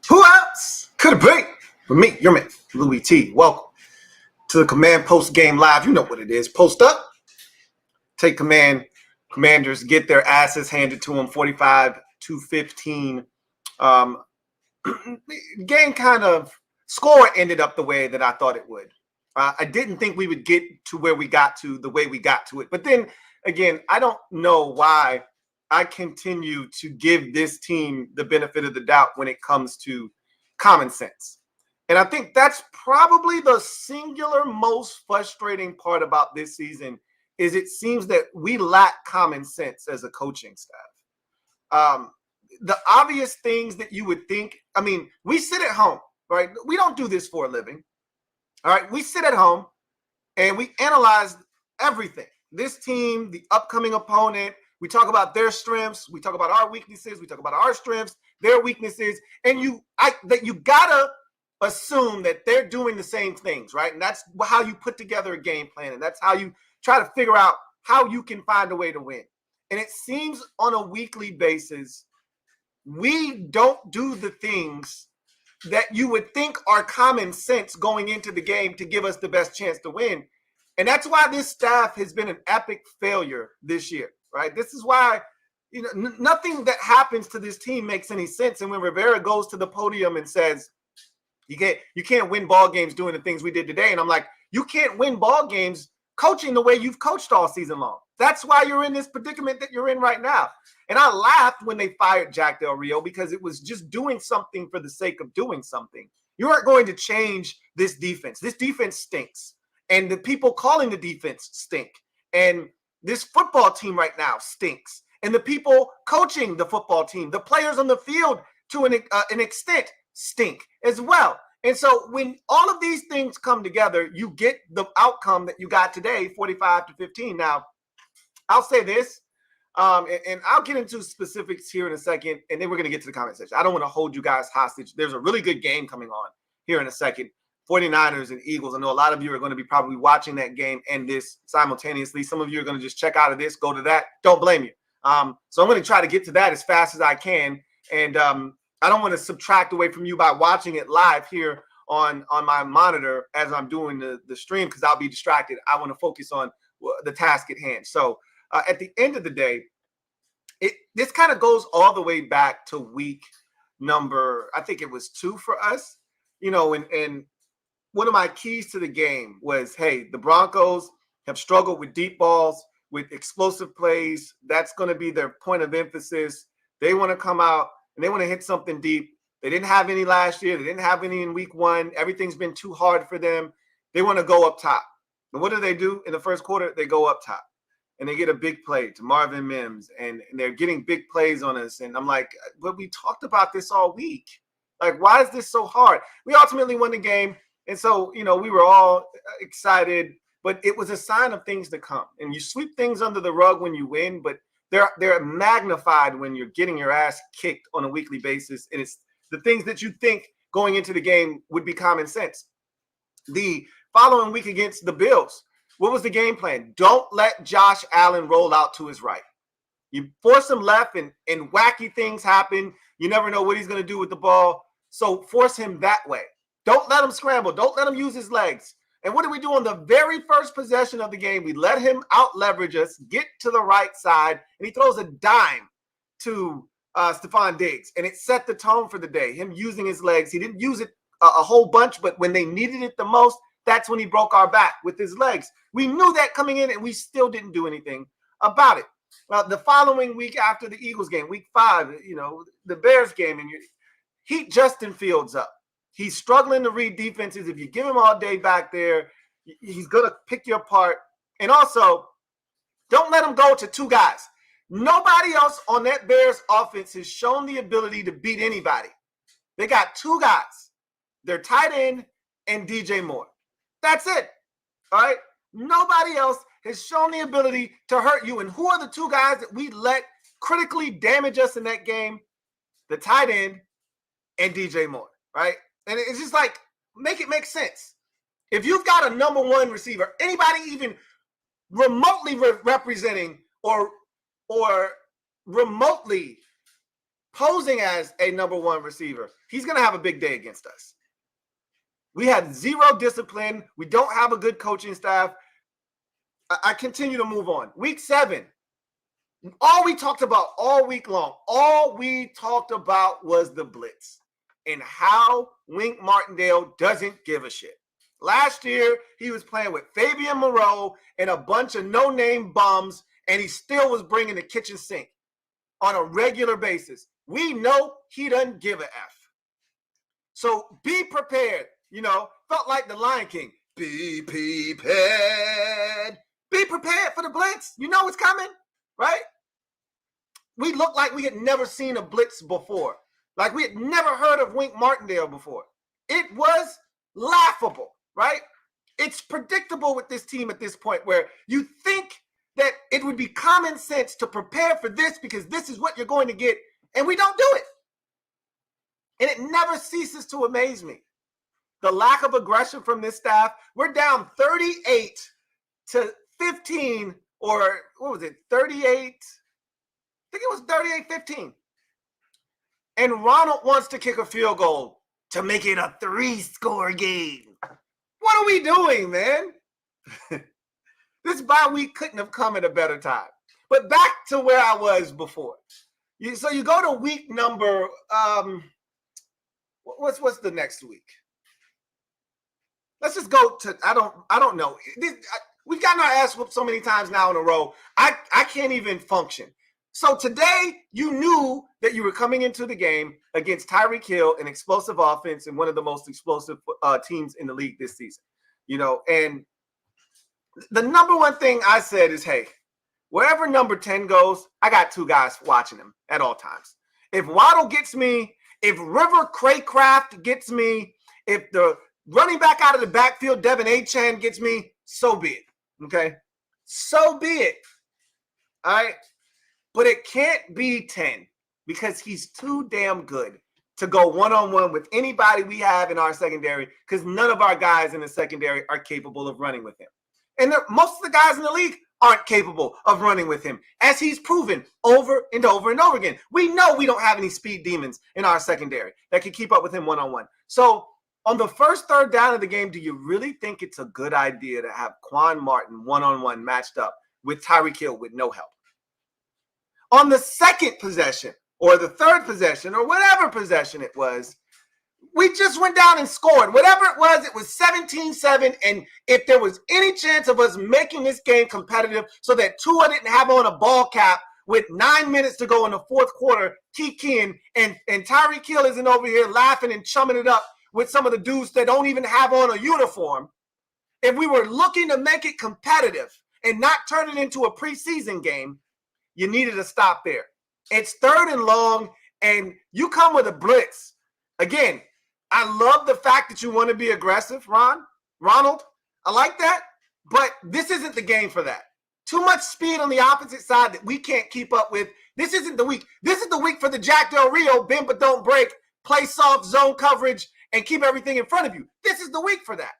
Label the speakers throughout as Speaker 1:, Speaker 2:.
Speaker 1: Who else could it be but me, your man, Louie Tee. Welcome to the Command Post Game Live. You know what it is. Post up, take command. Commanders get their asses handed to them, 45-15. Game kind of score ended up the way that I thought it would. I didn't think we would get to where we got to the way we got to it. But then again, I don't know why I continue to give this team the benefit of the doubt when it comes to common sense. And I think that's probably the singular most frustrating part about this season is it seems that we lack common sense as a coaching staff. The obvious things that you would think, I mean, we sit at home, right? We don't do this for a living. All right, we sit at home and we analyze everything. This team, the upcoming opponent, we talk about their strengths, we talk about our weaknesses, we talk about our strengths, their weaknesses, and you gotta assume that they're doing the same things, right? And that's how you put together a game plan, and that's how you try to figure out how you can find a way to win. And it seems on a weekly basis, we don't do the things that you would think are common sense going into the game to give us the best chance to win. And that's why this staff has been an epic failure this year, right? This is why, nothing that happens to this team makes any sense. And when Rivera goes to the podium and says, you can't win ball games doing the things we did today. And I'm like, you can't win ball games coaching the way you've coached all season long. That's why you're in this predicament that you're in right now. And I laughed when they fired Jack Del Rio because it was just doing something for the sake of doing something. You aren't going to change this defense. This defense stinks. And the people calling the defense stink. And this football team right now stinks. And the people coaching the football team, the players on the field to an extent stink as well. And so when all of these things come together, you get the outcome that you got today, 45-15. Now, I'll say this, and I'll get into specifics here in a second, and then we're going to get to the comment section. I don't want to hold you guys hostage. There's a really good game coming on here in a second. 49ers and Eagles. I know a lot of you are going to be probably watching that game and this simultaneously. Some of you are going to just check out of this, go to that. Don't blame you. So I'm going to try to get to that as fast as I can. And I don't want to subtract away from you by watching it live here on my monitor as I'm doing the stream because I'll be distracted. I want to focus on the task at hand. So at the end of the day, this kind of goes all the way back to week number, I think it was 2 for us, and one of my keys to the game was, hey, the Broncos have struggled with deep balls, with explosive plays. That's going to be their point of emphasis. They want to come out and they want to hit something deep. They didn't have any last year. They didn't have any in week 1. Everything's been too hard for them. They want to go up top. And what do in the first quarter? They go up top. And they get a big play to Marvin Mims. And they're getting big plays on us. And I'm like, but we talked about this all week. Like, why is this so hard? We ultimately won the game. And so, we were all excited. But it was a sign of things to come. And you sweep things under the rug when you win. But they're magnified when you're getting your ass kicked on a weekly basis. And it's the things that you think going into the game would be common sense. The following week against the Bills, what was the game plan? Don't let Josh Allen roll out to his right. You force him left and wacky things happen. You never know what he's going to do with the ball. So force him that way. Don't let him scramble. Don't let him use his legs. And what did we do on the very first possession of the game? We let him out-leverage us, get to the right side, and he throws a dime to Stephon Diggs. And it set the tone for the day, him using his legs. He didn't use it a whole bunch, but when they needed it the most, that's when he broke our back with his legs. We knew that coming in, and we still didn't do anything about it. The following week after the Eagles game, week 5, the Bears game, and you heat Justin Fields up. He's struggling to read defenses. If you give him all day back there, he's going to pick you apart. And also, don't let him go to 2 guys. Nobody else on that Bears offense has shown the ability to beat anybody. They got 2 guys. Their tight end and DJ Moore. That's it. All right? Nobody else has shown the ability to hurt you. And who are the 2 guys that we let critically damage us in that game? The tight end and DJ Moore, right? And it's just like, make it make sense. If you've got a number one receiver, anybody even remotely representing or remotely posing as a number one receiver, he's going to have a big day against us. We had zero discipline. We don't have a good coaching staff. I continue to move on. Week 7, all we talked about all week long, all we talked about was the blitz and how Wink Martindale doesn't give a shit. Last year, he was playing with Fabian Moreau and a bunch of no-name bums, and he still was bringing the kitchen sink on a regular basis. We know he doesn't give a F. So be prepared. Felt like the Lion King. Be prepared. Be prepared for the blitz. You know it's coming, right? We looked like we had never seen a blitz before. Like we had never heard of Wink Martindale before. It was laughable, right? It's predictable with this team at this point where you think that it would be common sense to prepare for this because this is what you're going to get, and we don't do it. And it never ceases to amaze me. The lack of aggression from this staff. We're down 38-15, or what was it, 38? I think it was 38-15. And Ronald wants to kick a field goal to make it a 3-score game. What are we doing, man? This bye week couldn't have come at a better time. But back to where I was before. So you go to week number, what's the next week? Let's just go to, I don't know. We've gotten our ass whooped so many times now in a row. I can't even function. So today, you knew that you were coming into the game against Tyreek Hill, an explosive offense and one of the most explosive teams in the league this season. And the number one thing I said is, hey, wherever number 10 goes, I got 2 guys watching him at all times. If Waddle gets me, if River Craycraft gets me, if the running back out of the backfield, Devin Achane, gets me, so be it. Okay? So be it. All right? But it can't be 10 because he's too damn good to go one-on-one with anybody we have in our secondary because none of our guys in the secondary are capable of running with him. And most of the guys in the league aren't capable of running with him, as he's proven over and over and over again. We know we don't have any speed demons in our secondary that can keep up with him one-on-one. So on the first third down of the game, do you really think it's a good idea to have Quan Martin one-on-one matched up with Tyreek Hill with no help? On the second possession or the third possession or whatever possession it was, we just went down and scored. Whatever it was 17-7. And if there was any chance of us making this game competitive so that Tua didn't have on a ball cap with 9 minutes to go in the fourth quarter, kicking, and Tyreek Hill isn't over here laughing and chumming it up with some of the dudes that don't even have on a uniform, if we were looking to make it competitive and not turn it into a preseason game, you needed to stop there. It's 3rd and long, and you come with a blitz. Again, I love the fact that you want to be aggressive, Ronald. I like that, but this isn't the game for that. Too much speed on the opposite side that we can't keep up with. This isn't the week. This is the week for the Jack Del Rio, bend but don't break, play soft zone coverage, and keep everything in front of you. This is the week for that.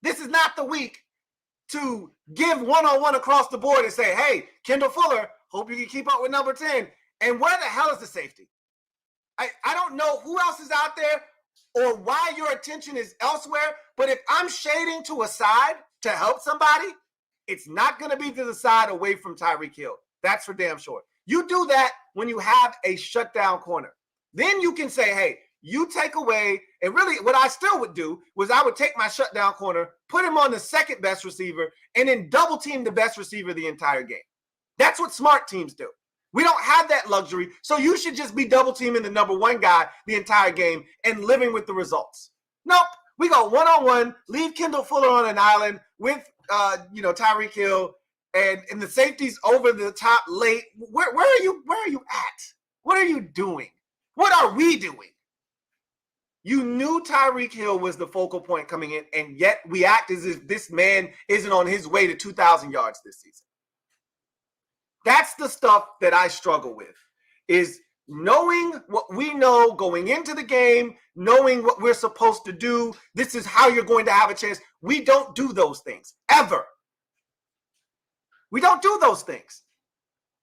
Speaker 1: This is not the week to give one-on-one across the board and say, hey, Kendall Fuller, hope you can keep up with number 10. And where the hell is the safety? I don't know who else is out there or why your attention is elsewhere, but if I'm shading to a side to help somebody, it's not going to be to the side away from Tyreek Hill. That's for damn sure. You do that when you have a shutdown corner. Then you can say, hey, you take away, and really what I still would do was I would take my shutdown corner, put him on the second best receiver, and then double team the best receiver the entire game. That's what smart teams do. We don't have that luxury, so you should just be double teaming the number 1 guy the entire game and living with the results. Nope, we go one-on-one, leave Kendall Fuller on an island with Tyreek Hill, and the safeties over the top late. Where are you at? What are you doing? What are we doing? You knew Tyreek Hill was the focal point coming in, and yet we act as if this man isn't on his way to 2,000 yards this season. That's the stuff that I struggle with, is knowing what we know going into the game, knowing what we're supposed to do, this is how you're going to have a chance. We don't do those things, ever. We don't do those things.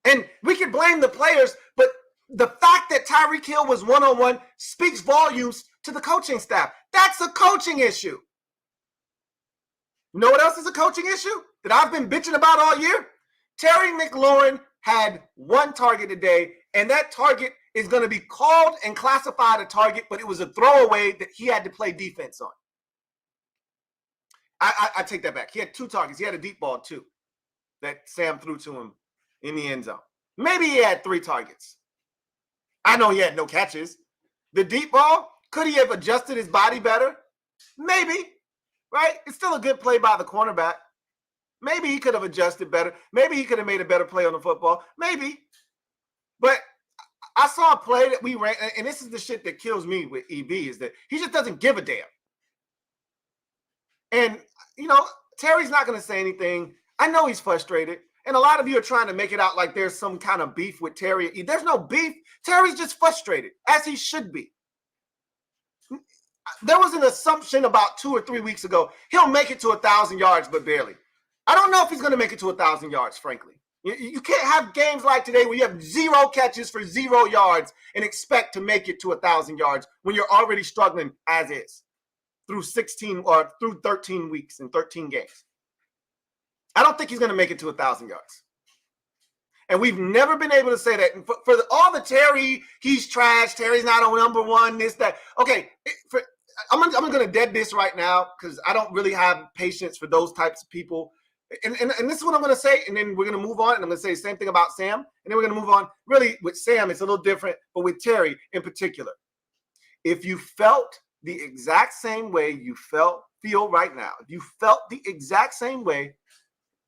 Speaker 1: And we can blame the players, but the fact that Tyreek Hill was one-on-one speaks volumes to the coaching staff. That's a coaching issue. You know what else is a coaching issue that I've been bitching about all year? Terry McLaurin had one target today, and that target is going to be called and classified a target, but it was a throwaway that he had to play defense on. I take that back. He had 2 targets. He had a deep ball, too, that Sam threw to him in the end zone. Maybe he had 3 targets. I know he had no catches. The deep ball, could he have adjusted his body better? Maybe, right? It's still a good play by the cornerback. Maybe he could have adjusted better. Maybe he could have made a better play on the football. Maybe. But I saw a play that we ran, and this is the shit that kills me with EB, is that he just doesn't give a damn. And, you know, Terry's not going to say anything. I know he's frustrated. And a lot of you are trying to make it out like there's some kind of beef with Terry. There's no beef. Terry's just frustrated, as he should be. There was an assumption about 2 or 3 weeks ago, he'll make it to 1,000 yards, but barely. I don't know if he's going to make it to 1,000 yards, frankly. You can't have games like today where you have 0 catches for 0 yards and expect to make it to 1,000 yards when you're already struggling as is through 16 or through 13 weeks and 13 games. I don't think he's going to make it to 1,000 yards. And we've never been able to say that. And for all the Terry, he's trash, Terry's not on number 1, this, that. Okay, I'm going to dead this right now because I don't really have patience for those types of people. And this is what I'm going to say, and then we're going to move on, and I'm going to say the same thing about Sam, and then we're going to move on. Really, with Sam, it's a little different, but with Terry in particular. If you felt the exact same way you feel right now, if you felt the exact same way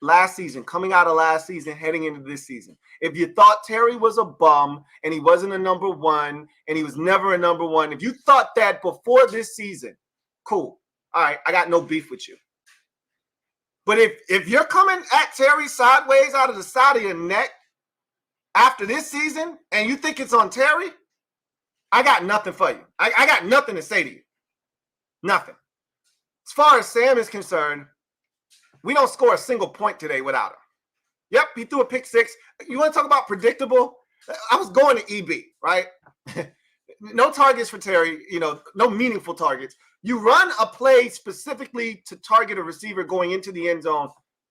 Speaker 1: last season, coming out of last season, heading into this season, if you thought Terry was a bum and he wasn't a number 1 and he was never a number 1, if you thought that before this season, cool. All right, I got no beef with you. But if you're coming at Terry sideways out of the side of your neck after this season and you think it's on Terry, I got nothing for you. I got nothing to say to you. Nothing. As far as Sam is concerned, we don't score a single point today without him. Yep, he threw a pick 6. You want to talk about predictable? I was going to EB, right? No targets for Terry, no meaningful targets. You run a play specifically to target a receiver going into the end zone.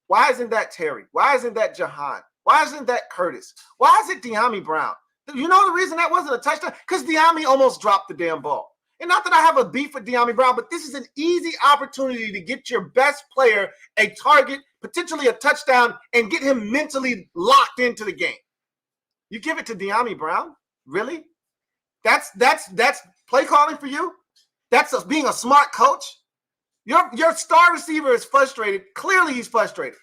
Speaker 1: Why isn't that Terry? Why isn't that Jahan? Why isn't that Curtis? Why is it Dyami Brown? You know the reason that wasn't a touchdown? Because Dyami almost dropped the damn ball. And not that I have a beef with Dyami Brown, but this is an easy opportunity to get your best player a target, potentially a touchdown, and get him mentally locked into the game. You give it to Dyami Brown? Really? That's play calling for you? That's being a smart coach? Your star receiver is frustrated. Clearly he's frustrated.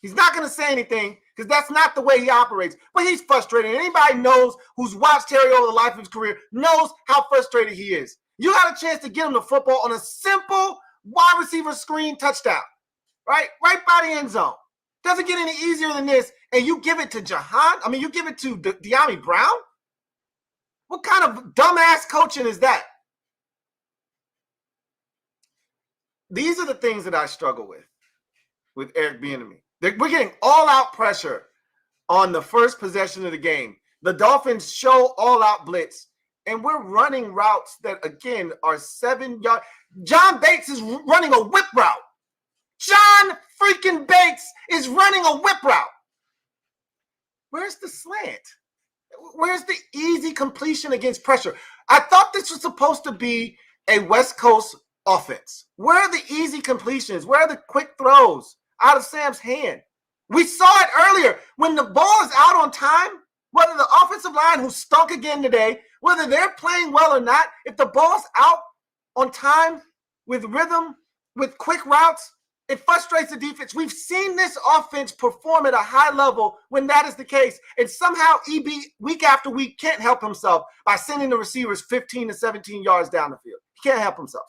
Speaker 1: He's not going to say anything because that's not the way he operates. But he's frustrated. Anybody knows who's watched Terry over the life of his career knows how frustrated he is. You got a chance to get him the football on a simple wide receiver screen touchdown, right? Right by the end zone. Doesn't get any easier than this. And you give it to Jahan? I mean, you give it to Dyami Brown? What kind of dumbass coaching is that? These are the things that I struggle with Eric Bieniemy. We're getting all-out pressure on the first possession of the game. The Dolphins show all-out blitz, and we're running routes that, again, are 7 yards. John Bates is running a whip route. John freaking Bates is running a whip route. Where's the slant? Where's the easy completion against pressure? I thought this was supposed to be a West Coast offense. Where are the easy completions? Where are the quick throws out of Sam's hand? We saw it earlier. When the ball is out on time, whether the offensive line, who stunk again today, whether they're playing well or not, if the ball's out on time with rhythm, with quick routes, it frustrates the defense. We've seen this offense perform at a high level when that is the case. And somehow EB, week after week, can't help himself by sending the receivers 15 to 17 yards down the field. He can't help himself.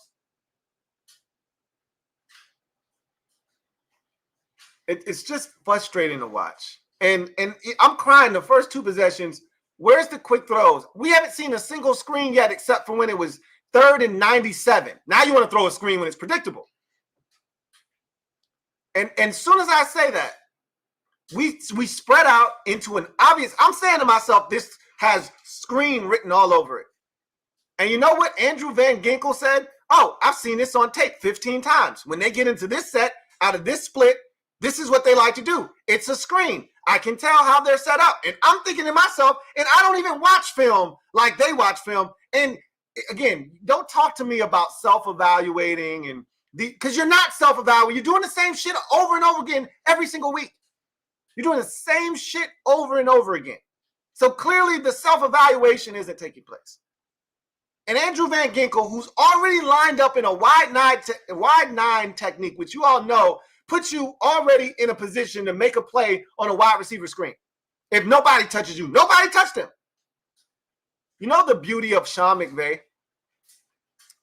Speaker 1: It's just frustrating to watch. And I'm crying the first 2 possessions. Where's the quick throws? We haven't seen a single screen yet except for when it was 3rd and 97. Now you want to throw a screen when it's predictable. And as soon as I say that, we spread out into an obvious, I'm saying to myself, this has screen written all over it. And you know what Andrew Van Ginkel said? Oh, I've seen this on tape 15 times. When they get into this set, out of this split, this is what they like to do. It's a screen. I can tell how they're set up. And I'm thinking to myself, and I don't even watch film like they watch film. And again, don't talk to me about self-evaluating and because you're not self-evaluating. You're doing the same shit over and over again every single week. You're doing the same shit over and over again. So clearly the self-evaluation isn't taking place. And Andrew Van Ginkel, who's already lined up in a wide nine technique, which you all know, puts you already in a position to make a play on a wide receiver screen. If nobody touches you, nobody touched him. You know the beauty of Sean McVay,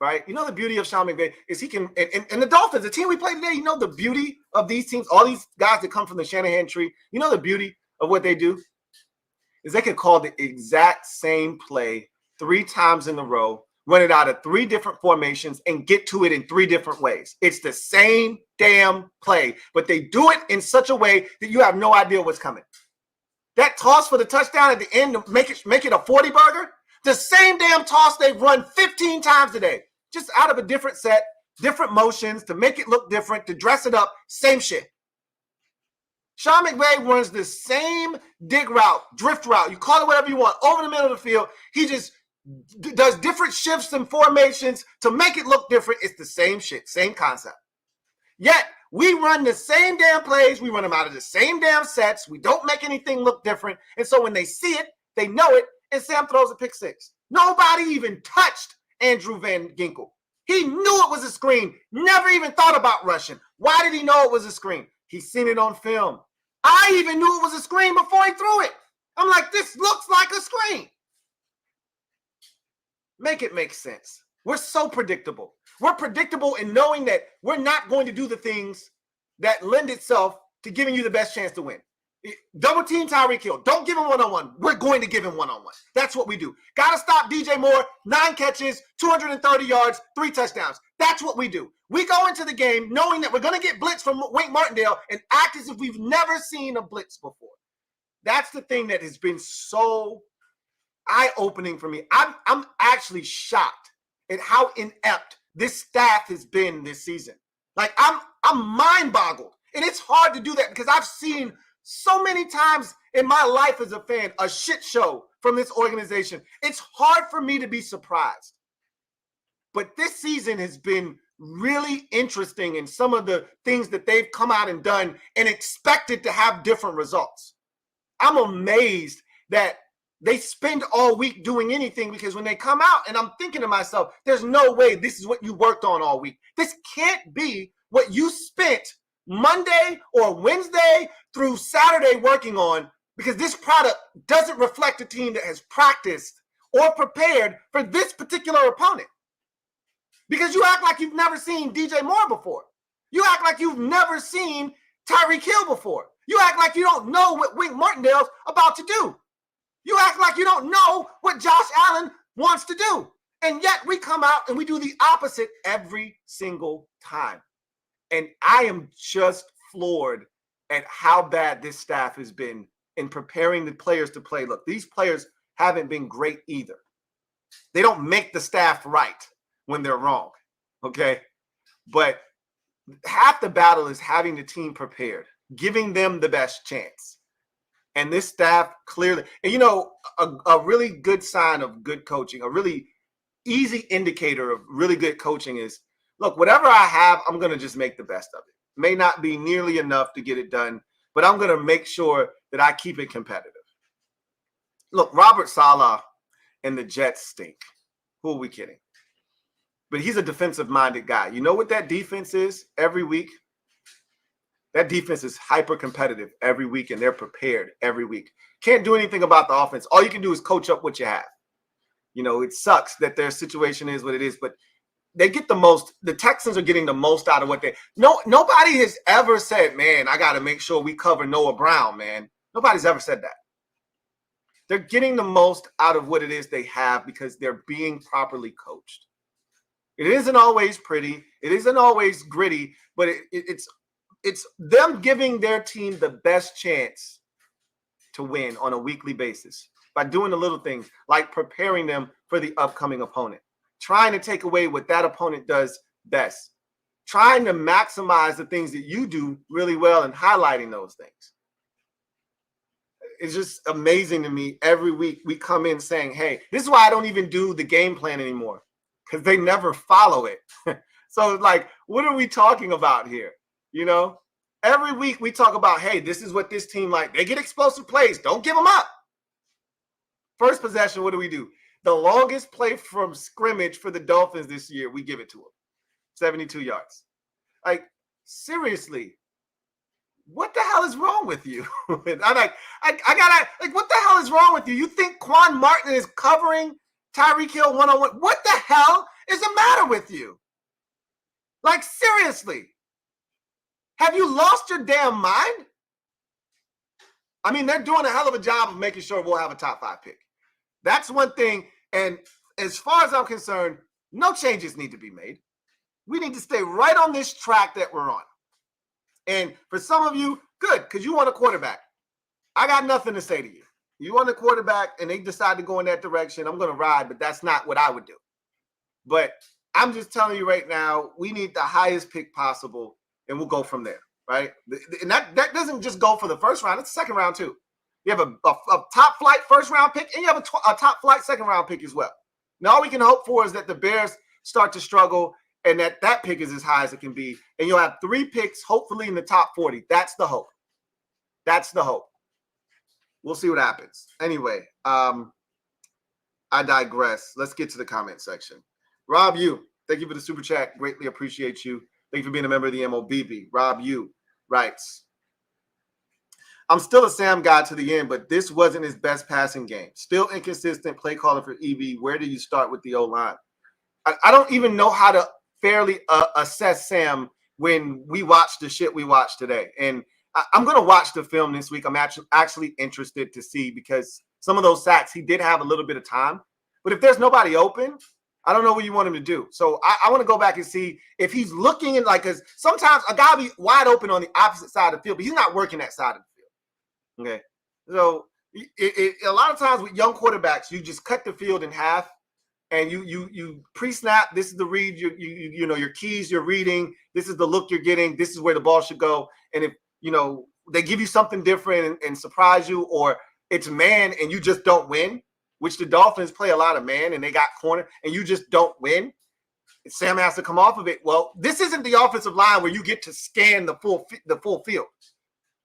Speaker 1: right? You know the beauty of Sean McVay is he can, and the Dolphins, the team we played today, you know the beauty of these teams, all these guys that come from the Shanahan tree, you know the beauty of what they do is they can call the exact same play 3 times in a row, run it out of 3 different formations, and get to it in 3 different ways. It's the same damn play, but they do it in such a way that you have no idea what's coming. That toss for the touchdown at the end to make it a 40-burger, the same damn toss they've run 15 times today, just out of a different set, different motions, to make it look different, to dress it up, same shit. Sean McVay runs the same dig route, drift route, you call it whatever you want, over the middle of the field. He just does different shifts and formations to make it look different. It's the same shit, same concept. Yet, we run the same damn plays. We run them out of the same damn sets. We don't make anything look different. And so when they see it, they know it, and Sam throws a pick 6. Nobody even touched Andrew Van Ginkel. He knew it was a screen, never even thought about rushing. Why did he know it was a screen? He's seen it on film. I even knew it was a screen before he threw it. I'm like, this looks like a screen. Make it make sense. We're so predictable. We're predictable in knowing that we're not going to do the things that lend itself to giving you the best chance to win. Double team Tyreek Hill. Don't give him one-on-one. We're going to give him one-on-one. That's what we do. Got to stop DJ Moore. 9 catches, 230 yards, 3 touchdowns. That's what we do. We go into the game knowing that we're going to get blitz from Wink Martindale and act as if we've never seen a blitz before. That's the thing that has been so eye-opening for me. I'm actually shocked at how inept this staff has been this season. Like, I'm mind-boggled. And it's hard to do that because I've seen so many times in my life as a fan a shit show from this organization. It's hard for me to be surprised. But this season has been really interesting in some of the things that they've come out and done and expected to have different results. I'm amazed that they spend all week doing anything, because when they come out, and I'm thinking to myself, there's no way this is what you worked on all week. This can't be what you spent Monday or Wednesday through Saturday working on, because this product doesn't reflect a team that has practiced or prepared for this particular opponent. Because you act like you've never seen DJ Moore before. You act like you've never seen Tyreek Hill before. You act like you don't know what Wink Martindale's about to do. You act like you don't know what Josh Allen wants to do. And yet we come out and we do the opposite every single time. And I am just floored at how bad this staff has been in preparing the players to play. Look, these players haven't been great either. They don't make the staff right when they're wrong, okay? But half the battle is having the team prepared, giving them the best chance. And this staff clearly, and you know, a really good sign of good coaching, a really easy indicator of really good coaching is, look, whatever I have, I'm going to just make the best of it. May not be nearly enough to get it done, but I'm going to make sure that I keep it competitive. Look, Robert Saleh and the Jets stink. Who are we kidding? But he's a defensive-minded guy. You know what that defense is every week? That defense is hyper-competitive every week, and they're prepared every week. Can't do anything about the offense. All you can do is coach up what you have. You know, it sucks that their situation is what it is, but they get the most. The Texans are getting the most out of what they – nobody has ever said, man, I got to make sure we cover Noah Brown, man. Nobody's ever said that. They're getting the most out of what it is they have because they're being properly coached. It isn't always pretty. It isn't always gritty, but it's them giving their team the best chance to win on a weekly basis by doing the little things like preparing them for the upcoming opponent, trying to take away what that opponent does best, trying to maximize the things that you do really well and highlighting those things. It's just amazing to me. Every week we come in saying, hey, this is why I don't even do the game plan anymore, because they never follow it. So like, what are we talking about here? You know, every week we talk about, hey, this is what this team like. They get explosive plays. Don't give them up. First possession, what do? The longest play from scrimmage for the Dolphins this year, we give it to them. 72 yards. Like, seriously, what the hell is wrong with you? I'm like, I gotta, like, what the hell is wrong with you? You think Quan Martin is covering Tyreek Hill one-on-one? What the hell is the matter with you? Like, seriously, have you lost your damn mind? I mean, they're doing a hell of a job of making sure we'll have a top 5 pick. That's one thing. And as far as I'm concerned, no changes need to be made. We need to stay right on this track that we're on. And for some of you, good, because you want a quarterback. I got nothing to say to you. You want a quarterback and they decide to go in that direction, I'm going to ride, but that's not what I would do. But I'm just telling you right now, we need the highest pick possible, and we'll go from there, right? And that doesn't just go for the first round. It's the second round, too. You have a top flight first round pick, and you have a top flight second round pick as well. Now, all we can hope for is that the Bears start to struggle and that pick is as high as it can be. And you'll have 3 picks, hopefully in the top 40. That's the hope. That's the hope. We'll see what happens. Anyway, I digress. Let's get to the comment section. Rob Yu, thank you for the super chat. Greatly appreciate you. Thank you for being a member of the MOBB. Rob Yu writes, I'm still a Sam guy to the end, but this wasn't his best passing game. Still inconsistent play calling for EB. Where do you start with the O-line? I don't even know how to fairly assess Sam when we watch the shit we watched today. And I'm going to watch the film this week. I'm actually interested to see, because some of those sacks, he did have a little bit of time. But if there's nobody open, I don't know what you want him to do. So I want to go back and see if he's looking in, like, because sometimes a guy will be wide open on the opposite side of the field, but he's not working that side of the field. Okay, so a lot of times with young quarterbacks, you just cut the field in half, and you pre-snap. This is the read. You know your keys. You're reading. This is the look you're getting. This is where the ball should go. And if they give you something different and surprise you, or it's man and you just don't win, which the Dolphins play a lot of man and they got corner and you just don't win, Sam has to come off of it. Well, this isn't the offensive line where you get to scan the full field.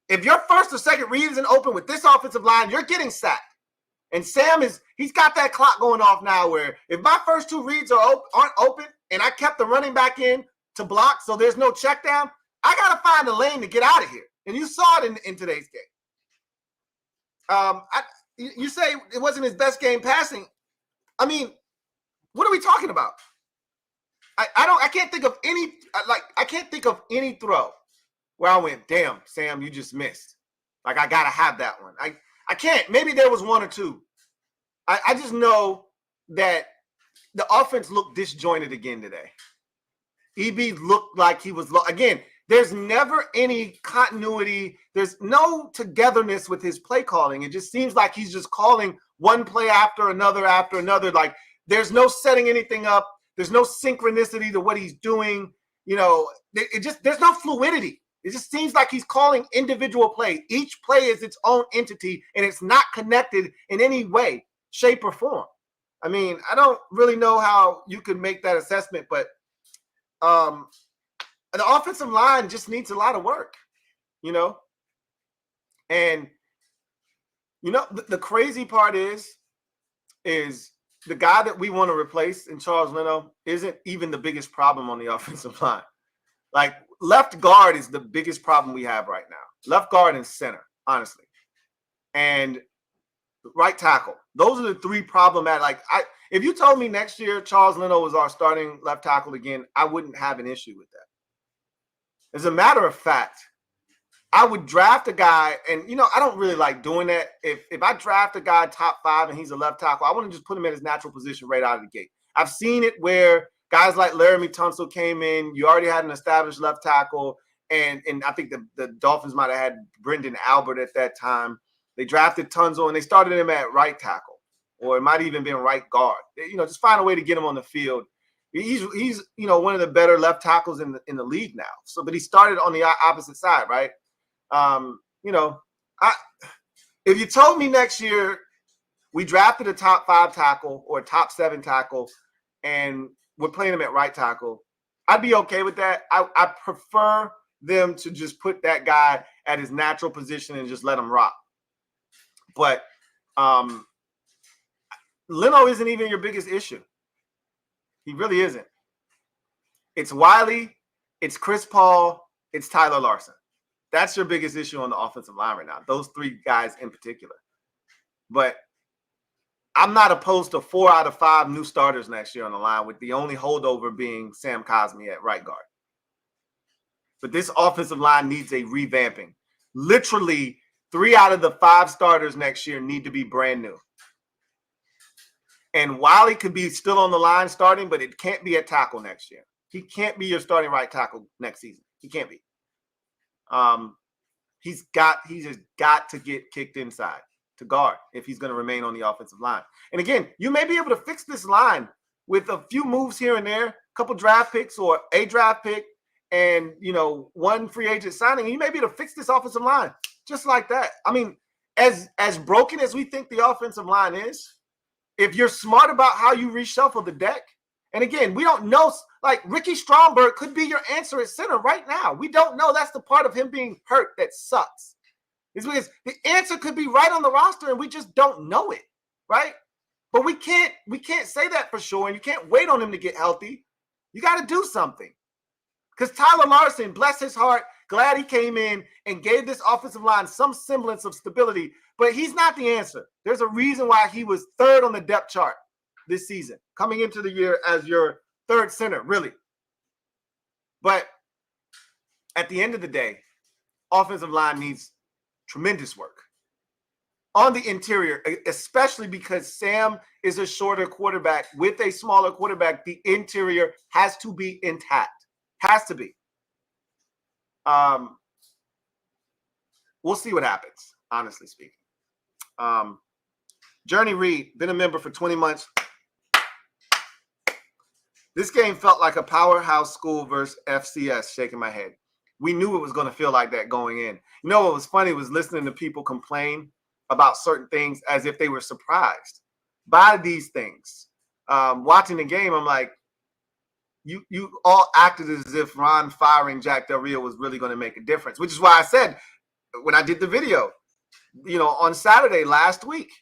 Speaker 1: If your first or second read isn't open with this offensive line, you're getting sacked. And Sam he's got that clock going off now where if my first 2 reads aren't open and I kept the running back in to block so there's no check down, I got to find a lane to get out of here. And you saw it in today's game. You say it wasn't his best game passing. I mean, what are we talking about? I can't think of any throw where I went, damn, Sam, you just missed. Like, I got to have that one. I can't. Maybe there was 1 or 2. I just know that the offense looked disjointed again today. EB looked like he was again, there's never any continuity. There's no togetherness with his play calling. It just seems like he's just calling one play after another. Like, there's no setting anything up. There's no synchronicity to what he's doing. There's no fluidity. It just seems like he's calling individual plays. Each play is its own entity, and it's not connected in any way, shape, or form. I mean, I don't really know how you can make that assessment, but the offensive line just needs a lot of work, And, the crazy part is the guy that we want to replace in Charles Leno isn't even the biggest problem on the offensive line. Like, left guard is the biggest problem we have right now. Left guard and center, honestly. And right tackle. Those are the 3 problematic. Like, if you told me next year Charles Leno was our starting left tackle again, I wouldn't have an issue with that. As a matter of fact, I would draft a guy, and I don't really like doing that. If I draft a guy top 5 and he's a left tackle, I want to just put him in his natural position right out of the gate. I've seen it where guys like Laramie Tunsil came in. You already had an established left tackle, and I think the Dolphins might have had Brendan Albert at that time. They drafted Tunsil and they started him at right tackle, or it might have even been right guard. Just find a way to get him on the field. He's one of the better left tackles in the league now. So, but he started on the opposite side, right? If you told me next year we drafted a top 5 tackle or a top 7 tackle and we're playing him at right tackle, I'd be okay with that. I prefer them to just put that guy at his natural position and just let him rock. But Leno isn't even your biggest issue. He really isn't. It's Wiley, it's Chris Paul, it's Tyler Larson. That's your biggest issue on the offensive line right now. Those 3 guys in particular. But I'm not opposed to 4 out of 5 new starters next year on the line, with the only holdover being Sam Cosmi at right guard. But this offensive line needs a revamping. Literally 3 out of the 5 starters next year need to be brand new. And Wiley could be still on the line starting, but it can't be at tackle next year. He can't be your starting right tackle next season. He can't be. He's just got to get kicked inside to guard if he's going to remain on the offensive line. And again, you may be able to fix this line with a few moves here and there, a couple draft picks or a draft pick, and 1 free agent signing. You may be able to fix this offensive line just like that. I mean, as broken as we think the offensive line is, if you're smart about how you reshuffle the deck, and again, we don't know, like Ricky Stromberg could be your answer at center right now. We don't know. That's the part of him being hurt that sucks. It's because the answer could be right on the roster and we just don't know it, right? But we can't say that for sure, and you can't wait on him to get healthy. You got to do something. Because Tyler Larson, bless his heart, glad he came in and gave this offensive line some semblance of stability, but he's not the answer. There's a reason why he was 3rd on the depth chart this season, coming into the year as your 3rd center, really. But at the end of the day, offensive line needs tremendous work on the interior, especially because Sam is a shorter quarterback. With a smaller quarterback, the interior has to be intact. Has to be. We'll see what happens, honestly speaking. Journey Reed, been a member for 20 months. This game felt like a powerhouse school versus FCS, shaking my head. We knew it was going to feel like that going in. What was funny was listening to people complain about certain things as if they were surprised by these things. Watching the game, I'm like, you all acted as if Ron firing Jack Del Rio was really going to make a difference, which is why I said when I did the video, on Saturday last week,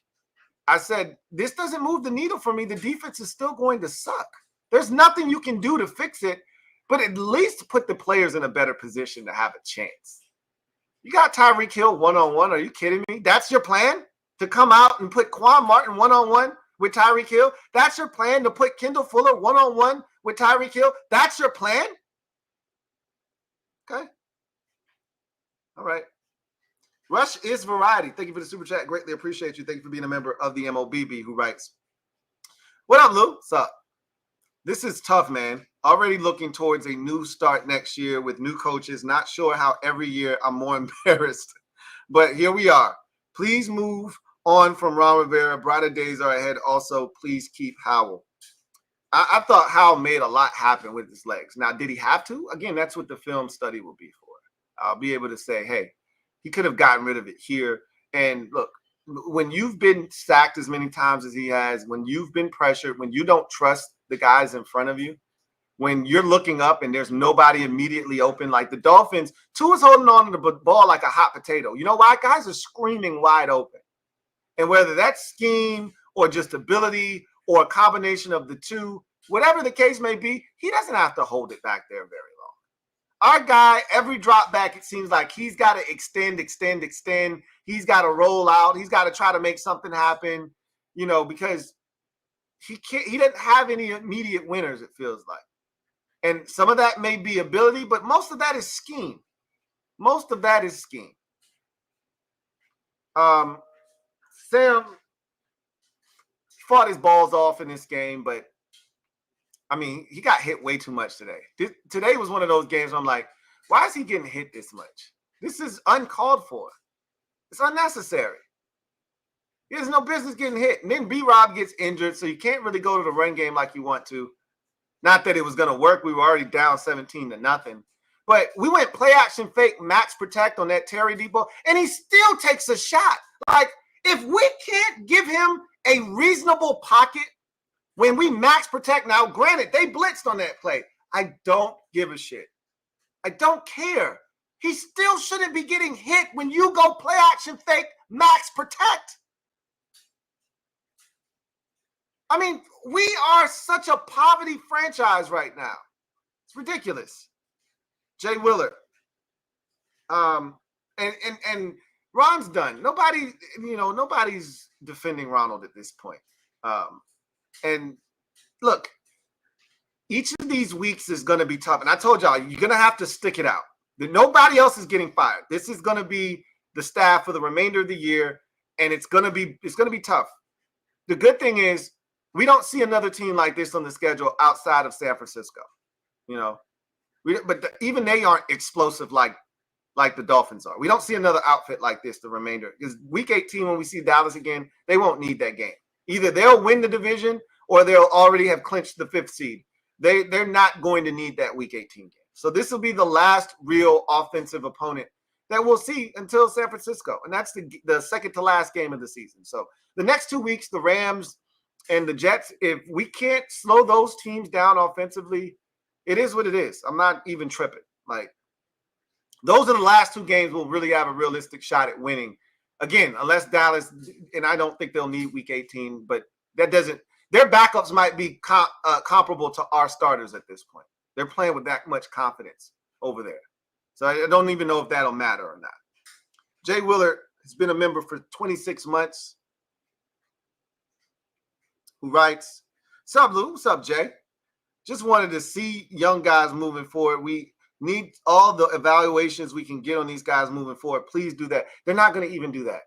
Speaker 1: I said, this doesn't move the needle for me. The defense is still going to suck. There's nothing you can do to fix it, but at least put the players in a better position to have a chance. You got Tyreek Hill one-on-one. Are you kidding me? That's your plan? To come out and put Quan Martin one-on-one with Tyreek Hill? That's your plan? To put Kendall Fuller one-on-one with Tyreek Hill? That's your plan? Okay. All right. Rush is Variety. Thank you for the super chat. Greatly appreciate you. Thank you for being a member of the MOBB, who writes, what up, Lou? What's up? This is tough, man. Already looking towards a new start next year with new coaches. Not sure how every year I'm more embarrassed. But here we are. Please move on from Ron Rivera. Brighter days are ahead. Also, please keep Howell. I thought Howell made a lot happen with his legs. Now, did he have to? Again, that's what the film study will be for. I'll be able to say, hey, he could have gotten rid of it here. And look, when you've been sacked as many times as he has, when you've been pressured, when you don't trust the guys in front of you, when you're looking up and there's nobody immediately open, like the Dolphins, Tua's holding on to the ball like a hot potato. You know why? Guys are screaming wide open. And whether that's scheme or just ability or a combination of the two, whatever the case may be, he doesn't have to hold it back there very long. Our guy, every drop back, it seems like he's got to extend. He's got to roll out. He's got to try to make something happen, because he doesn't have any immediate winners, it feels like. And some of that may be ability, but most of that is scheme. most of that is scheme. Sam fought his balls off in this game, but I mean, he got hit way too much today. Today was one of those games where I'm like, why is he getting hit this much? This is uncalled for. It's unnecessary. He has no business getting hit. And then B-Rob gets injured, so you can't really go to the run game like you want to. Not that it was going to work. We were already down 17-0. But we went play action fake max protect on that Terry Debo, and he still takes a shot. Like, if we can't give him a reasonable pocket when we max protect, now granted, they blitzed on that play. I don't give a shit. I don't care. He still shouldn't be getting hit when you go play action fake max protect. I mean, we are such a poverty franchise right now. It's ridiculous. Jay Willard. And Ron's done. Nobody's defending Ronald at this point. And look, each of these weeks is going to be tough. And I told y'all, you're going to have to stick it out. Nobody else is getting fired. This is going to be the staff for the remainder of the year, and it's going to be tough. The good thing is we don't see another team like this on the schedule outside of San Francisco. Even they aren't explosive like the Dolphins are. We don't see another outfit like this the remainder. Because week 18, when we see Dallas again, they won't need that game. Either they'll win the division or they'll already have clinched the 5th seed. They're not going to need that week 18 game. So this will be the last real offensive opponent that we'll see until San Francisco. And that's the second to last game of the season. So the next 2 weeks, the Rams and the Jets, if we can't slow those teams down offensively, it is what it is. I'm not even tripping. Like, those are the last 2 games we'll really have a realistic shot at winning. Again, unless Dallas, and I don't think they'll need week 18, but that doesn't – their backups might be comparable to our starters at this point. They're playing with that much confidence over there. So I don't even know if that'll matter or not. Jay Willard has been a member for 26 months. Who writes, "Sup, Lou? What's up, Jay? Just wanted to see young guys moving forward. We need all the evaluations we can get on these guys moving forward. Please do that." They're not going to even do that.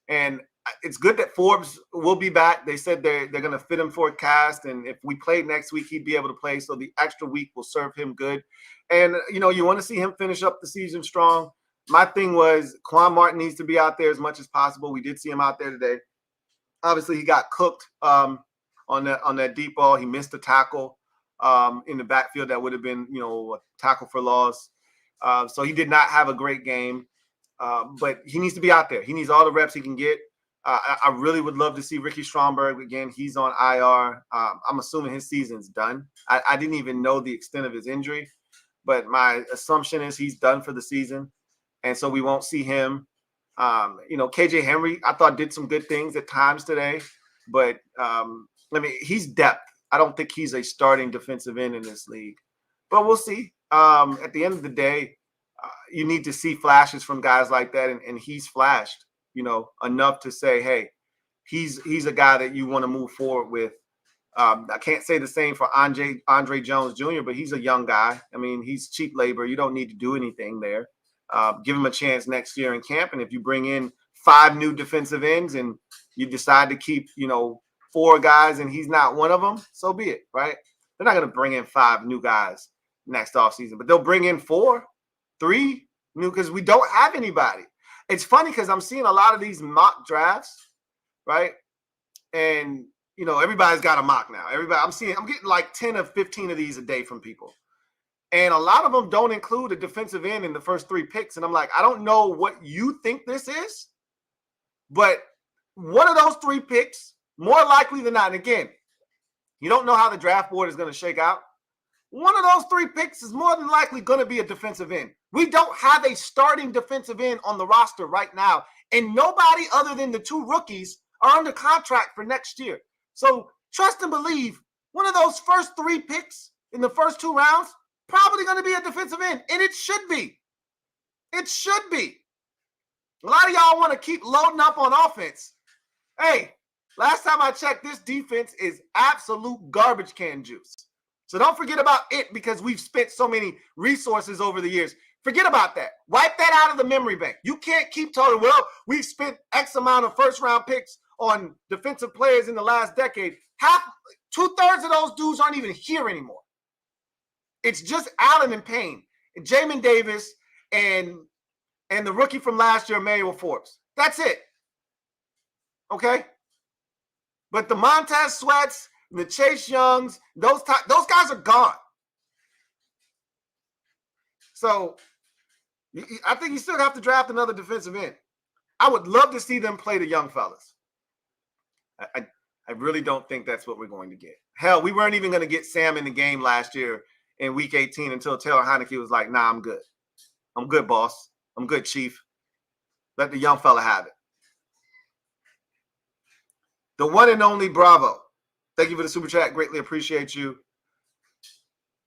Speaker 1: And it's good that Forbes will be back. They said they're going to fit him for a cast. And if we played next week, he'd be able to play. So the extra week will serve him good. And, you want to see him finish up the season strong. My thing was Quan Martin needs to be out there as much as possible. We did see him out there today. Obviously, he got cooked on that deep ball. He missed a tackle in the backfield that would have been, a tackle for loss. So he did not have a great game. But he needs to be out there. He needs all the reps he can get. I really would love to see Ricky Stromberg again. He's on IR. I'm assuming his season's done. I didn't even know the extent of his injury, but my assumption is he's done for the season. And so we won't see him. KJ Henry, I thought did some good things at times today, but he's depth. I don't think he's a starting defensive end in this league, but we'll see. At the end of the day, you need to see flashes from guys like that, and he's flashed, enough to say, hey, he's a guy that you want to move forward with. I can't say the same for Andre Jones Jr., but he's a young guy. I mean, he's cheap labor. You don't need to do anything there. Give him a chance next year in camp, and if you bring in 5 new defensive ends and you decide to keep, 4 guys and he's not one of them, so be it, right? They're not going to bring in 5 new guys next offseason, but they'll bring in 4, 3 new because we don't have anybody. It's funny because I'm seeing a lot of these mock drafts, right? And, everybody's got a mock now. I'm getting like 10 or 15 of these a day from people. And a lot of them don't include a defensive end in the first 3 picks. And I'm like, I don't know what you think this is, but one of those 3 picks, more likely than not, and again, you don't know how the draft board is going to shake out. One of those 3 picks is more than likely going to be a defensive end. We don't have a starting defensive end on the roster right now, and nobody other than the 2 rookies are under contract for next year. So trust and believe one of those first 3 picks in the first 2 rounds probably going to be a defensive end, and it should be. It should be. A lot of y'all want to keep loading up on offense. Hey, last time I checked, this defense is absolute garbage can juice. So don't forget about it because we've spent so many resources over the years. Forget about that. Wipe that out of the memory bank. You can't keep telling, well, we spent X amount of first-round picks on defensive players in the last decade. Two-thirds of those dudes aren't even here anymore. It's just Allen and Payne, and Jamin Davis, and the rookie from last year, Emmanuel Forbes. That's it. Okay? But the Montez Sweats, the Chase Youngs, those guys are gone. So I think you still have to draft another defensive end. I would love to see them play the young fellas. I really don't think that's what we're going to get. Hell, we weren't even going to get Sam in the game last year in week 18 until Taylor Heineke was like, nah, I'm good. I'm good, boss. I'm good, chief. Let the young fella have it. The one and only Bravo. Thank you for the super chat. Greatly appreciate you.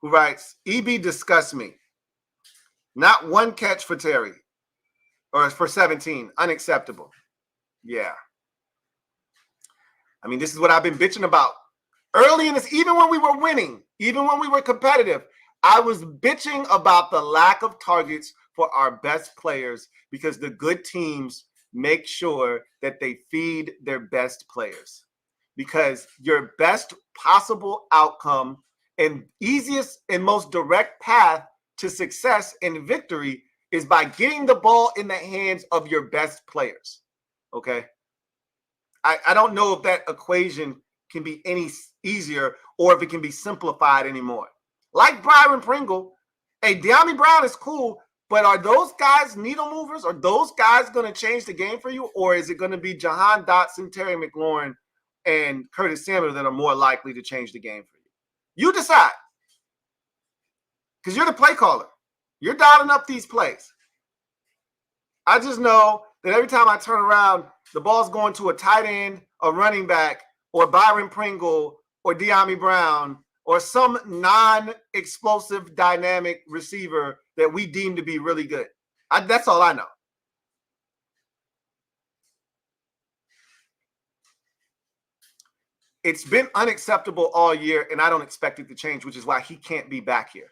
Speaker 1: Who writes, EB disgusts me. Not one catch for Terry. Or for 17. Unacceptable. Yeah. I mean, this is what I've been bitching about. Early in this, even when we were winning, even when we were competitive, I was bitching about the lack of targets for our best players because the good teams make sure that they feed their best players. Because your best possible outcome and easiest and most direct path to success and victory is by getting the ball in the hands of your best players. Okay? I don't know if that equation can be any easier or if it can be simplified anymore. Like Byron Pringle, hey, De'Ami Brown is cool, but are those guys needle movers? Are those guys going to change the game for you? Or is it going to be Jahan Dotson, Terry McLaurin, and Curtis Samuel that are more likely to change the game for you? You decide. Because you're the play caller. You're dialing up these plays. I just know that every time I turn around, the ball's going to a tight end, a running back, or Byron Pringle, or De'Ami Brown, or some non-explosive dynamic receiver that we deem to be really good. That's all I know. It's been unacceptable all year, and I don't expect it to change, which is why he can't be back here.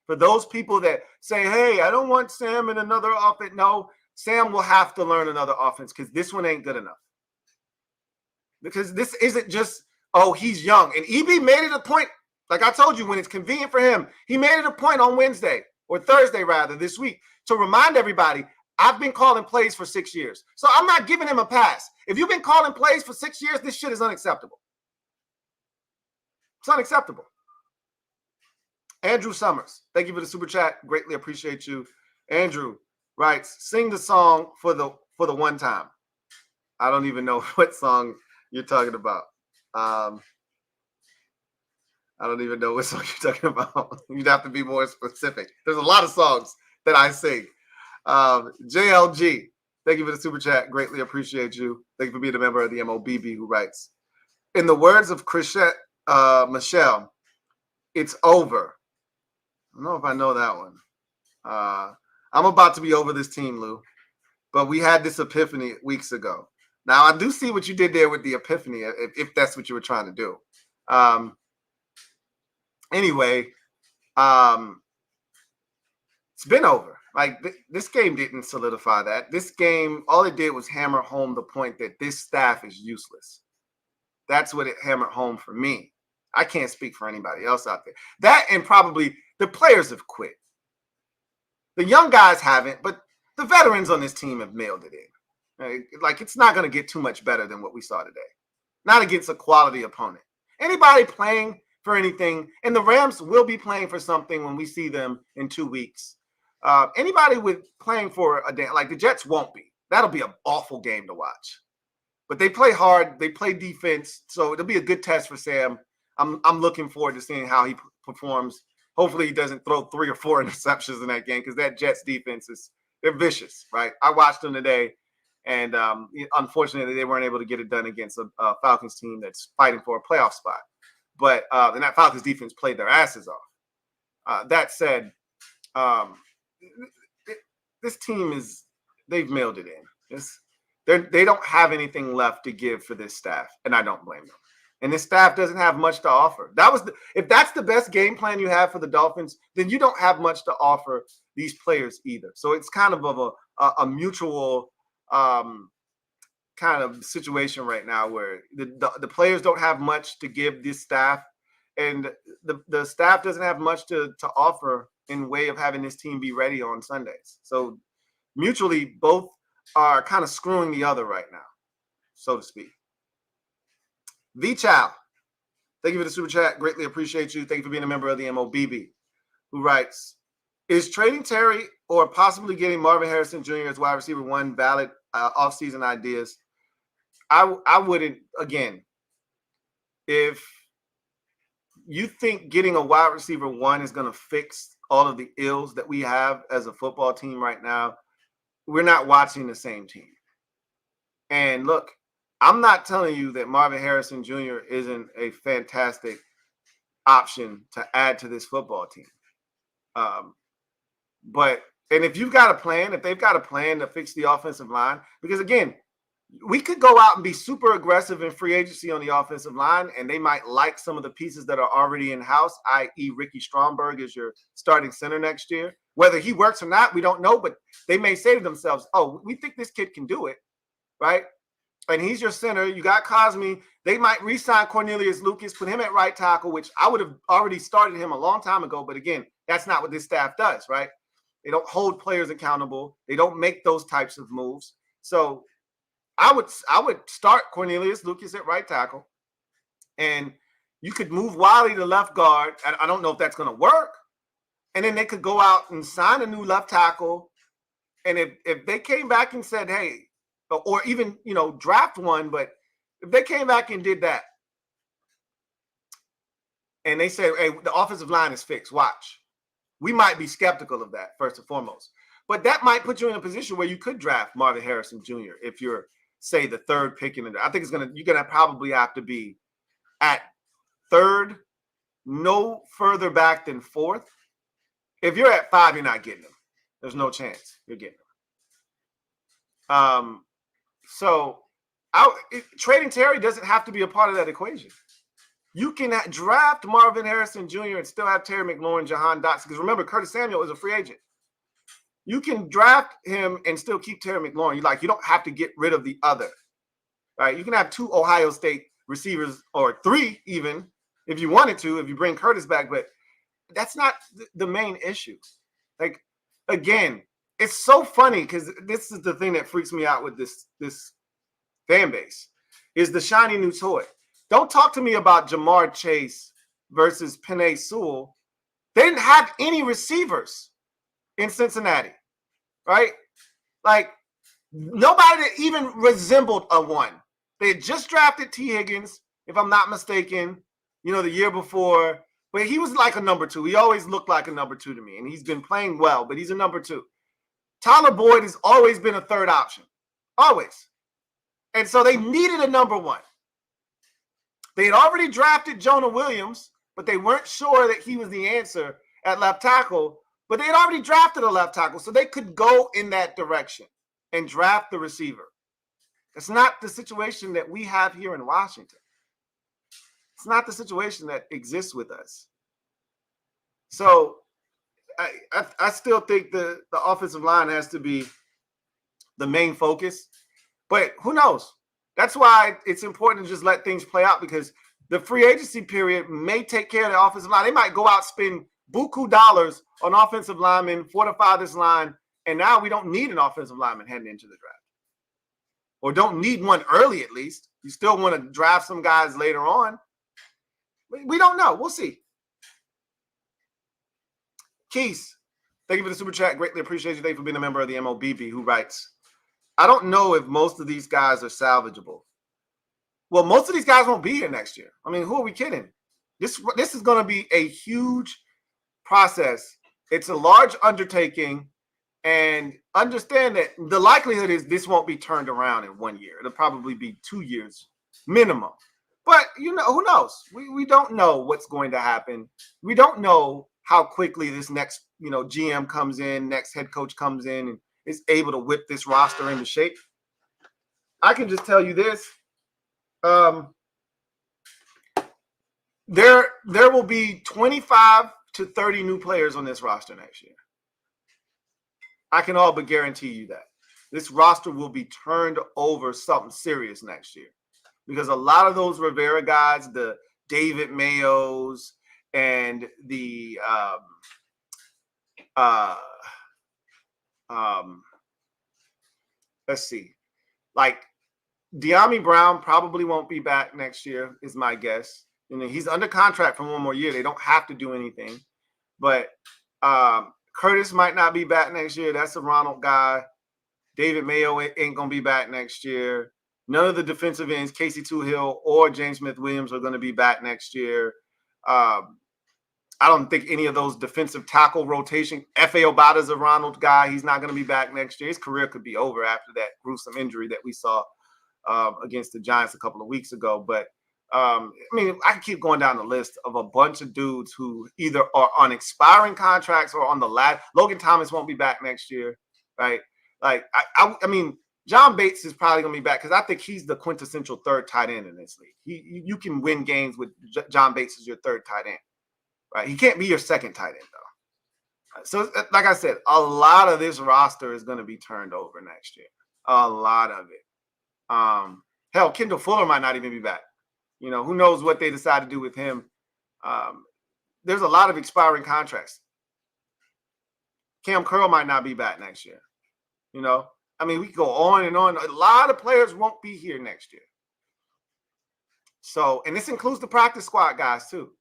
Speaker 1: For those people that say, hey, I don't want Sam in another offense. No, Sam will have to learn another offense because this one ain't good enough. Because this isn't just, oh, he's young. And EB made it a point, like I told you, when it's convenient for him, he made it a point on Wednesday, or Thursday rather, this week, to remind everybody, I've been calling plays for 6 years. So I'm not giving him a pass. If you've been calling plays for 6 years, this shit is unacceptable. It's unacceptable. Andrew Summers, thank you for the super chat. Greatly appreciate you. Andrew writes, sing the song for the one time. I don't even know what song you're talking about. I don't even know what song you're talking about. You'd have to be more specific. There's a lot of songs that I sing. JLG, thank you for the super chat. Greatly appreciate you. Thank you for being a member of the MOBB who writes, in the words of Chrisette Michelle, it's over. I don't know if I know that one. I'm about to be over this team, Lou. But we had this epiphany weeks ago. Now, I do see what you did there with the epiphany, if that's what you were trying to do. Anyway, it's been over. Like, this game didn't solidify that. This game, all it did was hammer home the point that this staff is useless. That's what it hammered home for me. I can't speak for anybody else out there. That and probably the players have quit. The young guys haven't, but the veterans on this team have mailed it in. Right? Like, it's not going to get too much better than what we saw today. Not against a quality opponent. Anybody playing for anything, and the Rams will be playing for something when we see them in 2 weeks. Anybody with playing for a day, like the Jets won't be. That'll be an awful game to watch. But they play hard. They play defense. So it'll be a good test for Sam. I'm looking forward to seeing how he performs. Hopefully he doesn't throw 3 or 4 interceptions in that game because that Jets defense they're vicious, right? I watched them today, and unfortunately they weren't able to get it done against a Falcons team that's fighting for a playoff spot. But and that Falcons defense played their asses off. That said, this team they've mailed it in. They don't have anything left to give for this staff, and I don't blame them. And this staff doesn't have much to offer. If that's the best game plan you have for the Dolphins, then you don't have much to offer these players either. So it's kind of a mutual kind of situation right now where the players don't have much to give this staff, and the staff doesn't have much to offer in way of having this team be ready on Sundays. So mutually, both are kind of screwing the other right now, so to speak. V Chow, thank you for the super chat. Greatly appreciate you. Thank you for being a member of the MOBB, who writes, is trading Terry or possibly getting Marvin Harrison Jr. as wide receiver one valid offseason ideas? I wouldn't, again, if you think getting a wide receiver one is going to fix all of the ills that we have as a football team right now, we're not watching the same team. And look, I'm not telling you that Marvin Harrison Jr. isn't a fantastic option to add to this football team. And if you've got a plan, if they've got a plan to fix the offensive line, because again, we could go out and be super aggressive in free agency on the offensive line, and they might like some of the pieces that are already in-house, i.e. Ricky Stromberg is your starting center next year. Whether he works or not, we don't know, but they may say to themselves, oh, we think this kid can do it, right? And he's your center. You got Cosme. They might re-sign Cornelius Lucas, put him at right tackle, which I would have already started him a long time ago. But again, that's not what this staff does, right? They don't hold players accountable. They don't make those types of moves. So I would start Cornelius Lucas at right tackle, and you could move Wiley to left guard. I don't know if that's going to work. And then they could go out and sign a new left tackle. And if they came back and said, hey, or even, draft one, but if they came back and did that and they said, hey, the offensive line is fixed, watch. We might be skeptical of that, first and foremost. But that might put you in a position where you could draft Marvin Harrison Jr. if you're, say, the third pick in it. I think you're going to probably have to be at third, no further back than fourth. If you're at 5, you're not getting them. There's no chance you're getting them. So trading Terry doesn't have to be a part of that equation. You can draft Marvin Harrison Jr. and still have Terry McLaurin, Jahan Dotson. Because remember, Curtis Samuel is a free agent. You can draft him and still keep Terry McLaurin. You don't have to get rid of the other. Right? You can have 2 Ohio State receivers, or 3 even, if you wanted to, if you bring Curtis back. But that's not the main issue. Again, it's so funny because this is the thing that freaks me out with this fan base, is the shiny new toy. Don't talk to me about Jamar Chase versus Penei Sewell. They didn't have any receivers in Cincinnati, right? Nobody that even resembled a one. They had just drafted T. Higgins, if I'm not mistaken, the year before. But he was like a number 2. He always looked like a number 2 to me, and he's been playing well, but he's a number 2. Tyler Boyd has always been a third option, always. And so they needed a number 1. They had already drafted Jonah Williams, but they weren't sure that he was the answer at left tackle. But they had already drafted a left tackle, so they could go in that direction and draft the receiver. That's not the situation that we have here in Washington. It's not the situation that exists with us. So I still think the offensive line has to be the main focus. But who knows? That's why it's important to just let things play out, because the free agency period may take care of the offensive line. They might go out, spend buku dollars on offensive linemen, fortify this line, and now we don't need an offensive lineman heading into the draft. Or don't need one early, at least. You still want to draft some guys later on. We don't know. We'll see. Keys, thank you for the super chat. Greatly appreciate you. Thank you for being a member of the MOBB, who writes, I don't know if most of these guys are salvageable. Well, most of these guys won't be here next year. I mean, who are we kidding? This is going to be a huge process. It's a large undertaking, and understand that the likelihood is this won't be turned around in 1 year. It'll probably be 2 years minimum. But, who knows? We don't know what's going to happen. We don't know how quickly this next, GM comes in, next head coach comes in and is able to whip this roster into shape. I can just tell you this. there will be 25 to 30 new players on this roster next year. I can all but guarantee you that. This roster will be turned over something serious next year because a lot of those Rivera guys, the David Mayos and the let's see, like De'Ami Brown probably won't be back next year, is my guess. You know, he's under contract for one more year. They don't have to do anything. But Curtis might not be back next year. That's a Ronald guy. David Mayo ain't going to be back next year. None of the defensive ends, Casey Toohill or James Smith-Williams, are going to be back next year. I don't think any of those defensive tackle rotation. F.A. Obata's a Ronald guy. He's not going to be back next year. His career could be over after that gruesome injury that we saw against the Giants a couple of weeks ago. But, I mean, I can keep going down the list of a bunch of dudes who either are on expiring contracts or on the last. Logan Thomas won't be back next year, right? Like, I mean, John Bates is probably going to be back because I think he's the quintessential third tight end in this league. You can win games with John Bates as your third tight end, right? He can't be your second tight end, though. So, like I said, a lot of this roster is going to be turned over next year. A lot of it. Hell, Kendall Fuller might not even be back. You know, who knows what they decide to do with him. There's a lot of expiring contracts. Cam Curl might not be back next year. You know, I mean, we can go on and on. A lot of players won't be here next year. So, and this includes the practice squad guys too.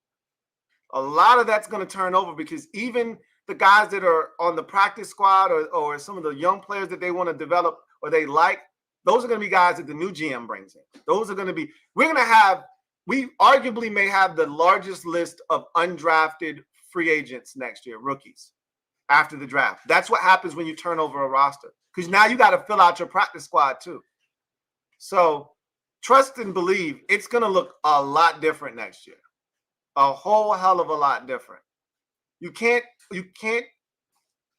Speaker 1: A lot of that's going to turn over because even the guys that are on the practice squad or some of the young players that they want to develop or they like, those are going to be guys that the new GM brings in. Those are going to be, we arguably may have the largest list of undrafted free agents next year, rookies, after the draft. That's what happens when you turn over a roster because now you got to fill out your practice squad too. So trust and believe it's going to look a lot different next year. A whole hell of a lot different. You can't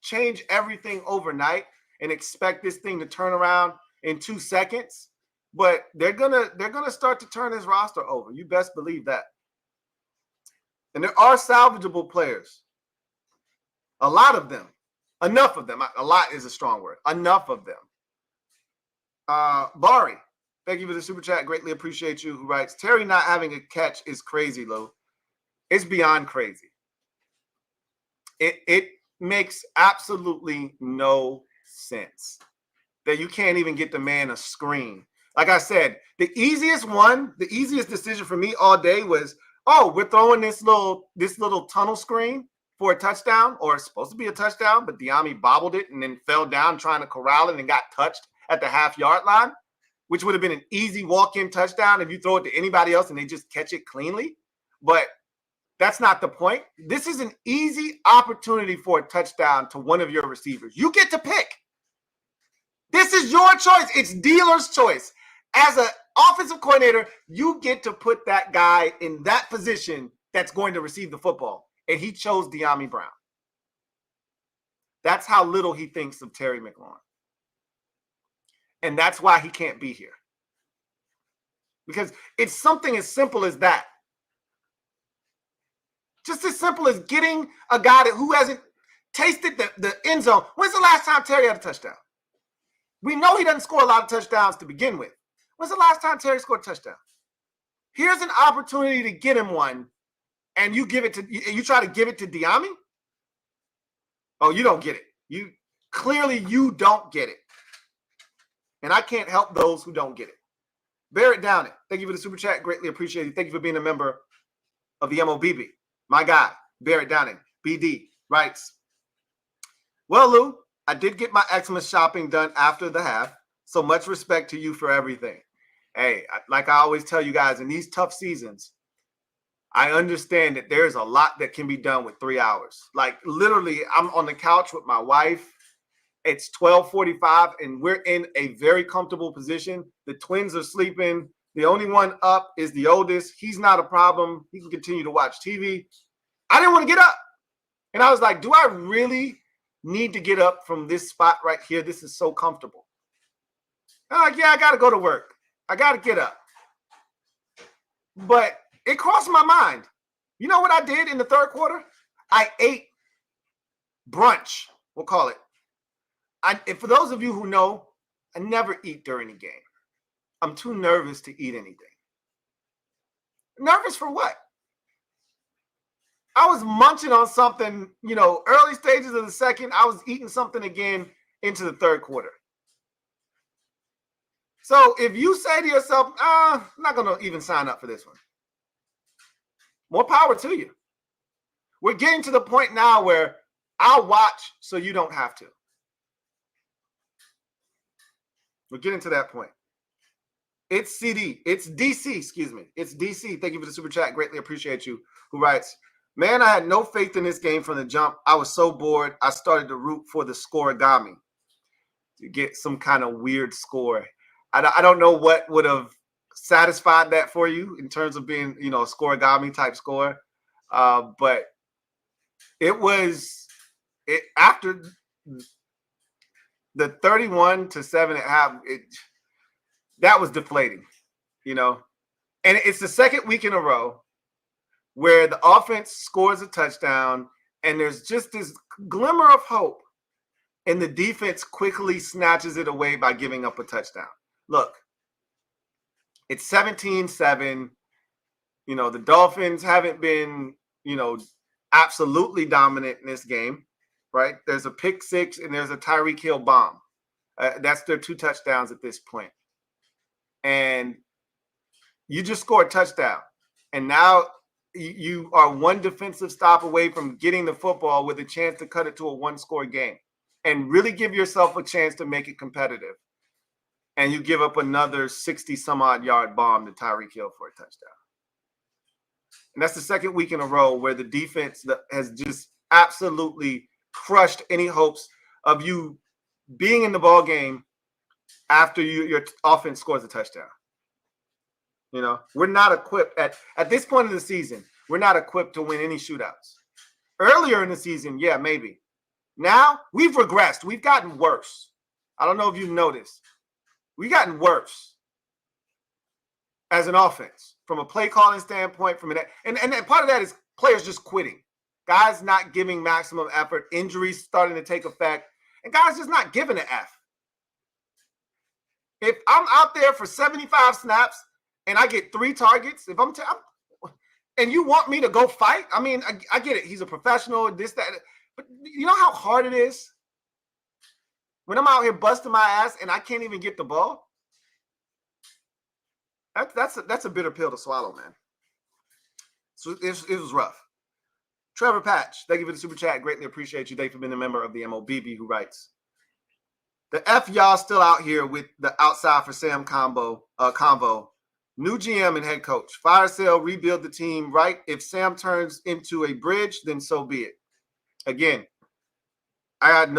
Speaker 1: change everything overnight and expect this thing to turn around in 2 seconds, but they're gonna start to turn this roster over. You best believe that. And there are salvageable players. A lot of them. Enough of them. A lot is a strong word. Enough of them. Bari, thank you for the super chat. Greatly appreciate you. Who writes, Terry not having a catch is crazy, Lou. It's beyond crazy. It makes absolutely no sense that you can't even get the man a screen. Like I said, the easiest decision for me all day was, oh, we're throwing this little tunnel screen for a touchdown, or it's supposed to be a touchdown, but De'Ami bobbled it and then fell down trying to corral it and got touched at the half-yard line, which would have been an easy walk-in touchdown if you throw it to anybody else and they just catch it cleanly. But that's not the point. This is an easy opportunity for a touchdown to one of your receivers. You get to pick. This is your choice. It's dealer's choice. As an offensive coordinator, you get to put that guy in that position that's going to receive the football. And he chose De'Ami Brown. That's how little he thinks of Terry McLaurin. And that's why he can't be here. Because it's something as simple as that. Just as simple as getting a guy who hasn't tasted the end zone. When's the last time Terry had a touchdown? We know he doesn't score a lot of touchdowns to begin with. When's the last time Terry scored a touchdown? Here's an opportunity to get him one, and you try to give it to De'Ami? Oh, you don't get it. Clearly you don't get it. And I can't help those who don't get it. Bear it down. Thank you for the super chat. Greatly appreciate it. Thank you for being a member of the MOBB. My guy, Bear It Down. BD writes, well, Lou, I did get my Xmas shopping done after the half, so much respect to you for everything. Hey, like I always tell you guys, in these tough seasons, I understand that there's a lot that can be done with 3 hours. Like literally, I'm on the couch with my wife. It's 12:45, and we're in a very comfortable position. The twins are sleeping. The only one up is the oldest. He's not a problem. He can continue to watch TV. I didn't want to get up. And I was like, do I really need to get up from this spot right here? This is so comfortable. I'm like, yeah, I got to go to work. I got to get up. But it crossed my mind. You know what I did in the third quarter? I ate brunch, we'll call it. And for those of you who know, I never eat during the game. I'm too nervous to eat anything. Nervous for what? I was munching on something, early stages of the second. I was eating something again into the third quarter. So if you say to yourself, I'm not going to even sign up for this one, more power to you. We're getting to the point now where I'll watch so you don't have to. We're getting to that point. It's DC, excuse me. It's DC. Thank you for the super chat. Greatly appreciate you. Who writes, man, I had no faith in this game from the jump. I was so bored. I started to root for the scoregami to get some kind of weird score. I don't know what would have satisfied that for you in terms of being, a scoregami type score. But after the 31-7 at half, that was deflating, And it's the second week in a row where the offense scores a touchdown and there's just this glimmer of hope, and the defense quickly snatches it away by giving up a touchdown. Look, it's 17-7. The Dolphins haven't been, absolutely dominant in this game, right? There's a pick six and there's a Tyreek Hill bomb. That's their 2 touchdowns at this point. And you just scored a touchdown. And now you are one defensive stop away from getting the football with a chance to cut it to a 1-score game and really give yourself a chance to make it competitive. And you give up another 60-some-odd yard bomb to Tyreek Hill for a touchdown. And that's the second week in a row where the defense has just absolutely crushed any hopes of you being in the ball game after your offense scores a touchdown. We're not equipped at this point of the season. We're not equipped to win any shootouts. Earlier in the season, yeah, maybe. Now we've regressed. We've gotten worse. I don't know if you've noticed. We've gotten worse as an offense from a play calling standpoint. And part of that is players just quitting, guys not giving maximum effort, injuries starting to take effect, and guys just not giving an F. If I'm out there for 75 snaps and I get 3 targets, and you want me to go fight, I mean, I get it. He's a professional, this, that. But you know how hard it is when I'm out here busting my ass and I can't even get the ball? That's a bitter pill to swallow, man. So it was rough. Trevor Patch, thank you for the super chat. Greatly appreciate you. Thank you for being a member of the MOBB, who writes, the F y'all still out here with the outside for Sam convo. New GM and head coach. Fire sale, rebuild the team, right? If Sam turns into a bridge, then so be it. Again, I got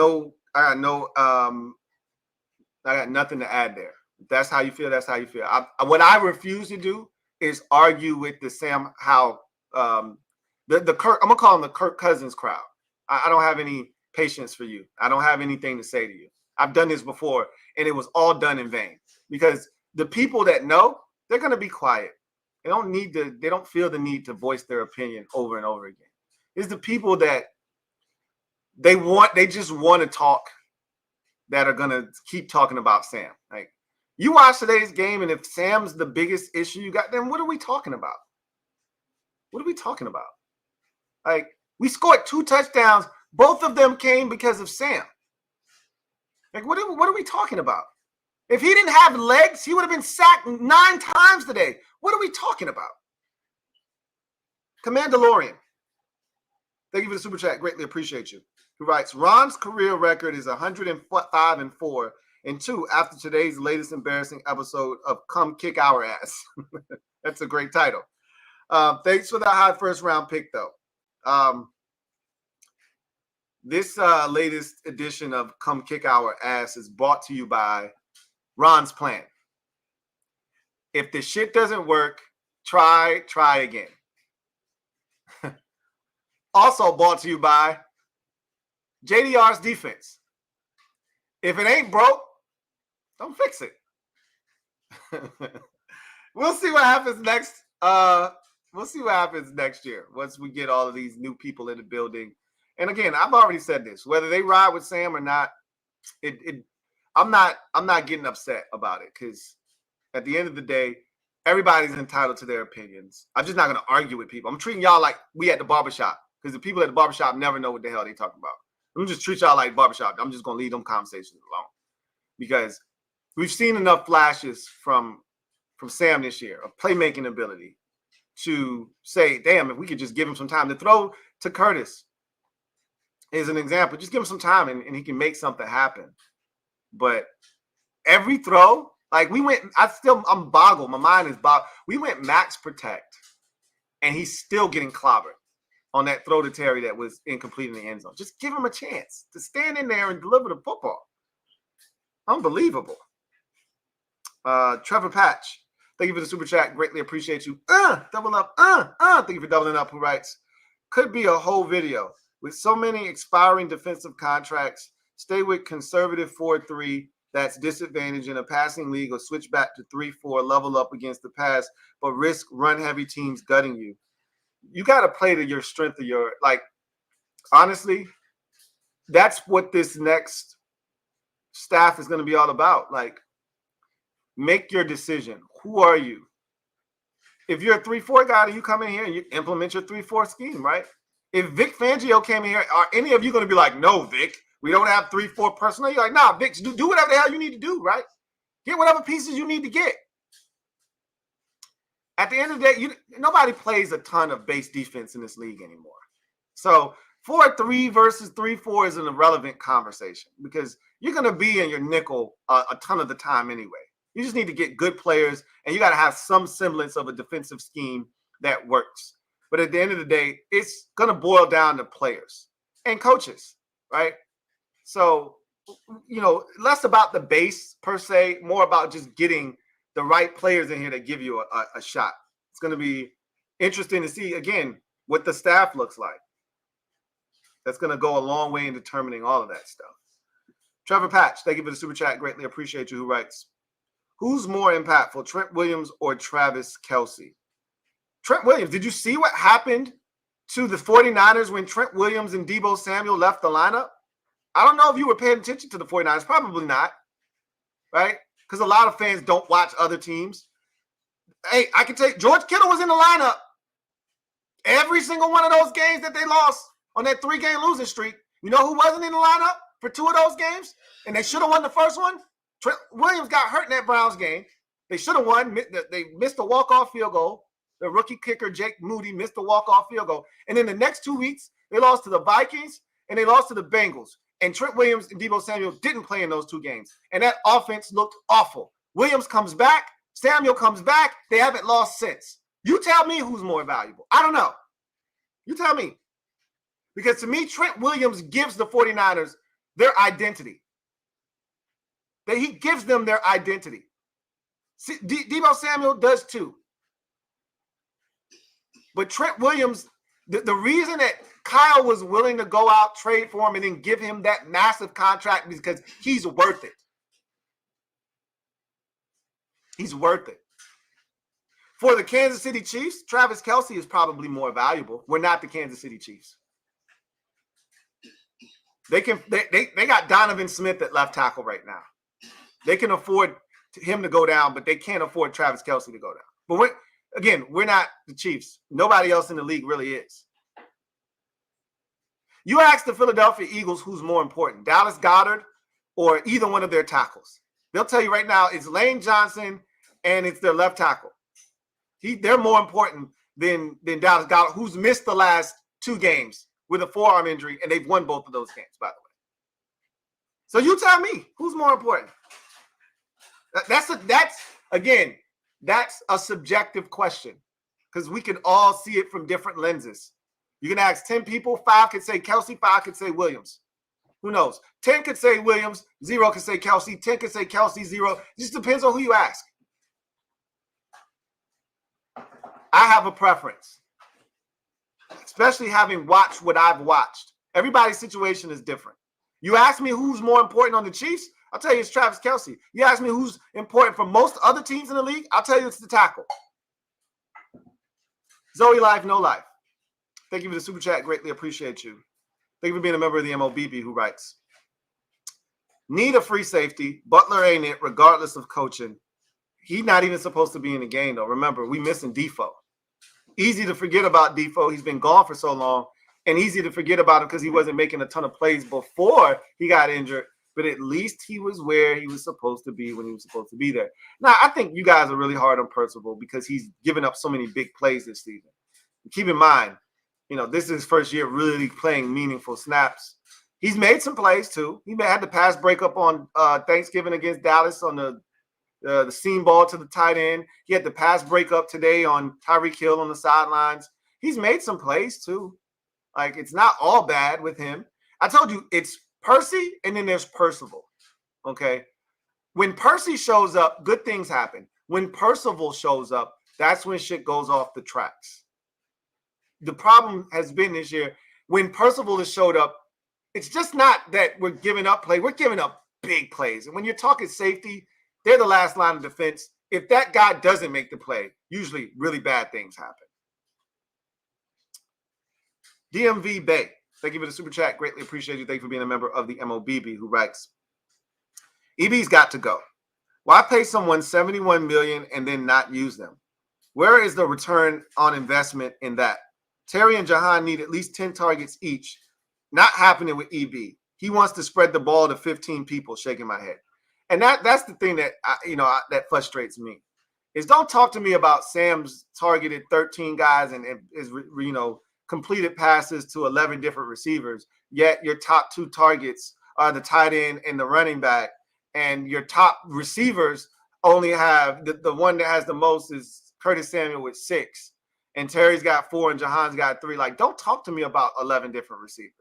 Speaker 1: nothing to add there. If that's how you feel, that's how you feel. What I refuse to do is argue with the Sam Howell, the Kirk. I'm gonna call him the Kirk Cousins crowd. I don't have any patience for you. I don't have anything to say to you. I've done this before, and it was all done in vain because the people that know, they're gonna be quiet. They don't feel the need to voice their opinion over and over again. It's the people that they just want to talk that are gonna keep talking about Sam. Like, you watch today's game, and if Sam's the biggest issue you got, then what are we talking about? What are we talking about? Like, we scored 2 touchdowns. Both of them came because of Sam. Like, what are we talking about? If he didn't have legs, he would have been sacked 9 times today. What are we talking about? Commandalorian, thank you for the super chat. Greatly appreciate you. Who writes, Ron's career record is 105-4 and 2 after today's latest embarrassing episode of Come Kick Our Ass. That's a great title. Thanks for the high first round pick, though. This latest edition of Come Kick Our Ass is brought to you by Ron's Plan. If the shit doesn't work, try again. Also brought to you by JDR's Defense. If it ain't broke, don't fix it. We'll see what happens next. We'll see what happens next year once we get all of these new people in the building. And again, I've already said this: whether they ride with Sam or not, I'm not getting upset about it, because at the end of the day, everybody's entitled to their opinions. I'm just not going to argue with people. I'm treating y'all like we at the barbershop, because the people at the barbershop never know what the hell they talking about. I'm just treat y'all like barbershop. I'm just going to leave them conversations alone, because we've seen enough flashes from Sam this year of playmaking ability to say, damn, if we could just give him some time. To throw to Curtis is an example. Just give him some time and he can make something happen. But every throw, like I'm boggled. My mind is boggled. We went max protect, and he's still getting clobbered on that throw to Terry that was incomplete in the end zone. Just give him a chance to stand in there and deliver the football. Unbelievable. Trevor Patch, thank you for the super chat. Greatly appreciate you. Double up. Thank you for doubling up. Who writes, could be a whole video with so many expiring defensive contracts. Stay with conservative 4-3. That's disadvantage in a passing league, or switch back to 3-4, level up against the pass, but risk run-heavy teams gutting you. You got to play to your strength of your, like, honestly, that's what this next staff is going to be all about. Like, make your decision. Who are you? If you're a 3-4 guy, you come in here and you implement your 3-4 scheme, right? If Vic Fangio came in here, are any of you going to be like, no, Vic, we don't have 3-4 personnel? You're like, nah, Vic, do whatever the hell you need to do, right? Get whatever pieces you need to get. At the end of the day, nobody plays a ton of base defense in this league anymore. So 4-3 versus 3-4 is an irrelevant conversation, because you're going to be in your nickel a ton of the time anyway. You just need to get good players, and you got to have some semblance of a defensive scheme that works. But at the end of the day, it's going to boil down to players and coaches, right? So, less about the base per se, more about just getting the right players in here that give you a shot. It's going to be interesting to see, again, what the staff looks like. That's going to go a long way in determining all of that stuff. Trevor Patch, thank you for the super chat. Greatly appreciate you. Who writes, who's more impactful, Trent Williams or Travis Kelce? Trent Williams, did you see what happened to the 49ers when Trent Williams and Deebo Samuel left the lineup? I don't know if you were paying attention to the 49ers. Probably not, right? Because a lot of fans don't watch other teams. Hey, I can take George Kittle was in the lineup every single one of those games that they lost on that 3-game losing streak. You know who wasn't in the lineup for 2 of those games? And they should have won the first one? Trent Williams got hurt in that Browns game. They should have won. They missed a walk-off field goal. The rookie kicker, Jake Moody, missed a walk-off field goal. And then the next 2 weeks, they lost to the Vikings and they lost to the Bengals. And Trent Williams and Deebo Samuel didn't play in those 2 games. And that offense looked awful. Williams comes back. Samuel comes back. They haven't lost since. You tell me who's more valuable. I don't know. You tell me. Because to me, Trent Williams gives the 49ers their identity. That he gives them their identity. Deebo Samuel does too. But Trent Williams, the reason that Kyle was willing to go out, trade for him, and then give him that massive contract is because he's worth it. He's worth it. For the Kansas City Chiefs, Travis Kelce is probably more valuable. We're not the Kansas City Chiefs. They got Donovan Smith at left tackle right now. They can afford him to go down, but they can't afford Travis Kelce to go down. But we're not the Chiefs. Nobody else in the league really is. You ask the Philadelphia Eagles who's more important, Dallas Goedert or either one of their tackles. They'll tell you right now it's Lane Johnson and it's their left tackle. They're more important than Dallas Goedert, who's missed the last 2 games with a forearm injury, and they've won both of those games, by the way. So you tell me who's more important. That's a subjective question, because we can all see it from different lenses. You can ask 10 people, 5 could say Kelce, 5 could say Williams. Who knows? 10 could say Williams, 0 could say Kelce, 10 could say Kelce, 0. It just depends on who you ask. I have a preference, especially having watched what I've watched. Everybody's situation is different. You ask me who's more important on the Chiefs, I'll tell you it's Travis Kelce. You ask me who's important for most other teams in the league, I'll tell you it's the tackle. Zoe Life, No Life. Thank you for the super chat. Greatly appreciate you. Thank you for being a member of the MOBB who writes, need a free safety. Butler ain't it, regardless of coaching. He's not even supposed to be in the game, though. Remember, we missing Defoe. Easy to forget about Defoe. He's been gone for so long. And easy to forget about him because he wasn't making a ton of plays before he got injured. But at least he was where he was supposed to be when he was supposed to be there. Now, I think you guys are really hard on Percival because he's given up so many big plays this season. Keep in mind, this is his first year really playing meaningful snaps. He's made some plays, too. He had the pass breakup on Thanksgiving against Dallas on the seam ball to the tight end. He had the pass breakup today on Tyreek Hill on the sidelines. He's made some plays, too. Like, it's not all bad with him. I told you, it's Percy and then there's Percival, okay? When Percy shows up, good things happen. When Percival shows up, that's when shit goes off the tracks. The problem has been this year, when Percival has showed up, it's just not that we're giving up play. We're giving up big plays. And when you're talking safety, they're the last line of defense. If that guy doesn't make the play, usually really bad things happen. DMV Bay, thank you for the super chat. Greatly appreciate you. Thank you for being a member of the MOBB who writes, EB's got to go. Why pay someone $71 million and then not use them? Where is the return on investment in that? Terry and Jahan need at least 10 targets each. Not happening with EB. He wants to spread the ball to 15 people, shaking my head. And that's the thing that that frustrates me. Is don't talk to me about Sam's targeted 13 guys and is completed passes to 11 different receivers, yet your top two targets are the tight end and the running back, and your top receivers only have the one that has the most is Curtis Samuel with 6, and Terry's got 4 and Jahan's got 3. Like, don't talk to me about 11 different receivers.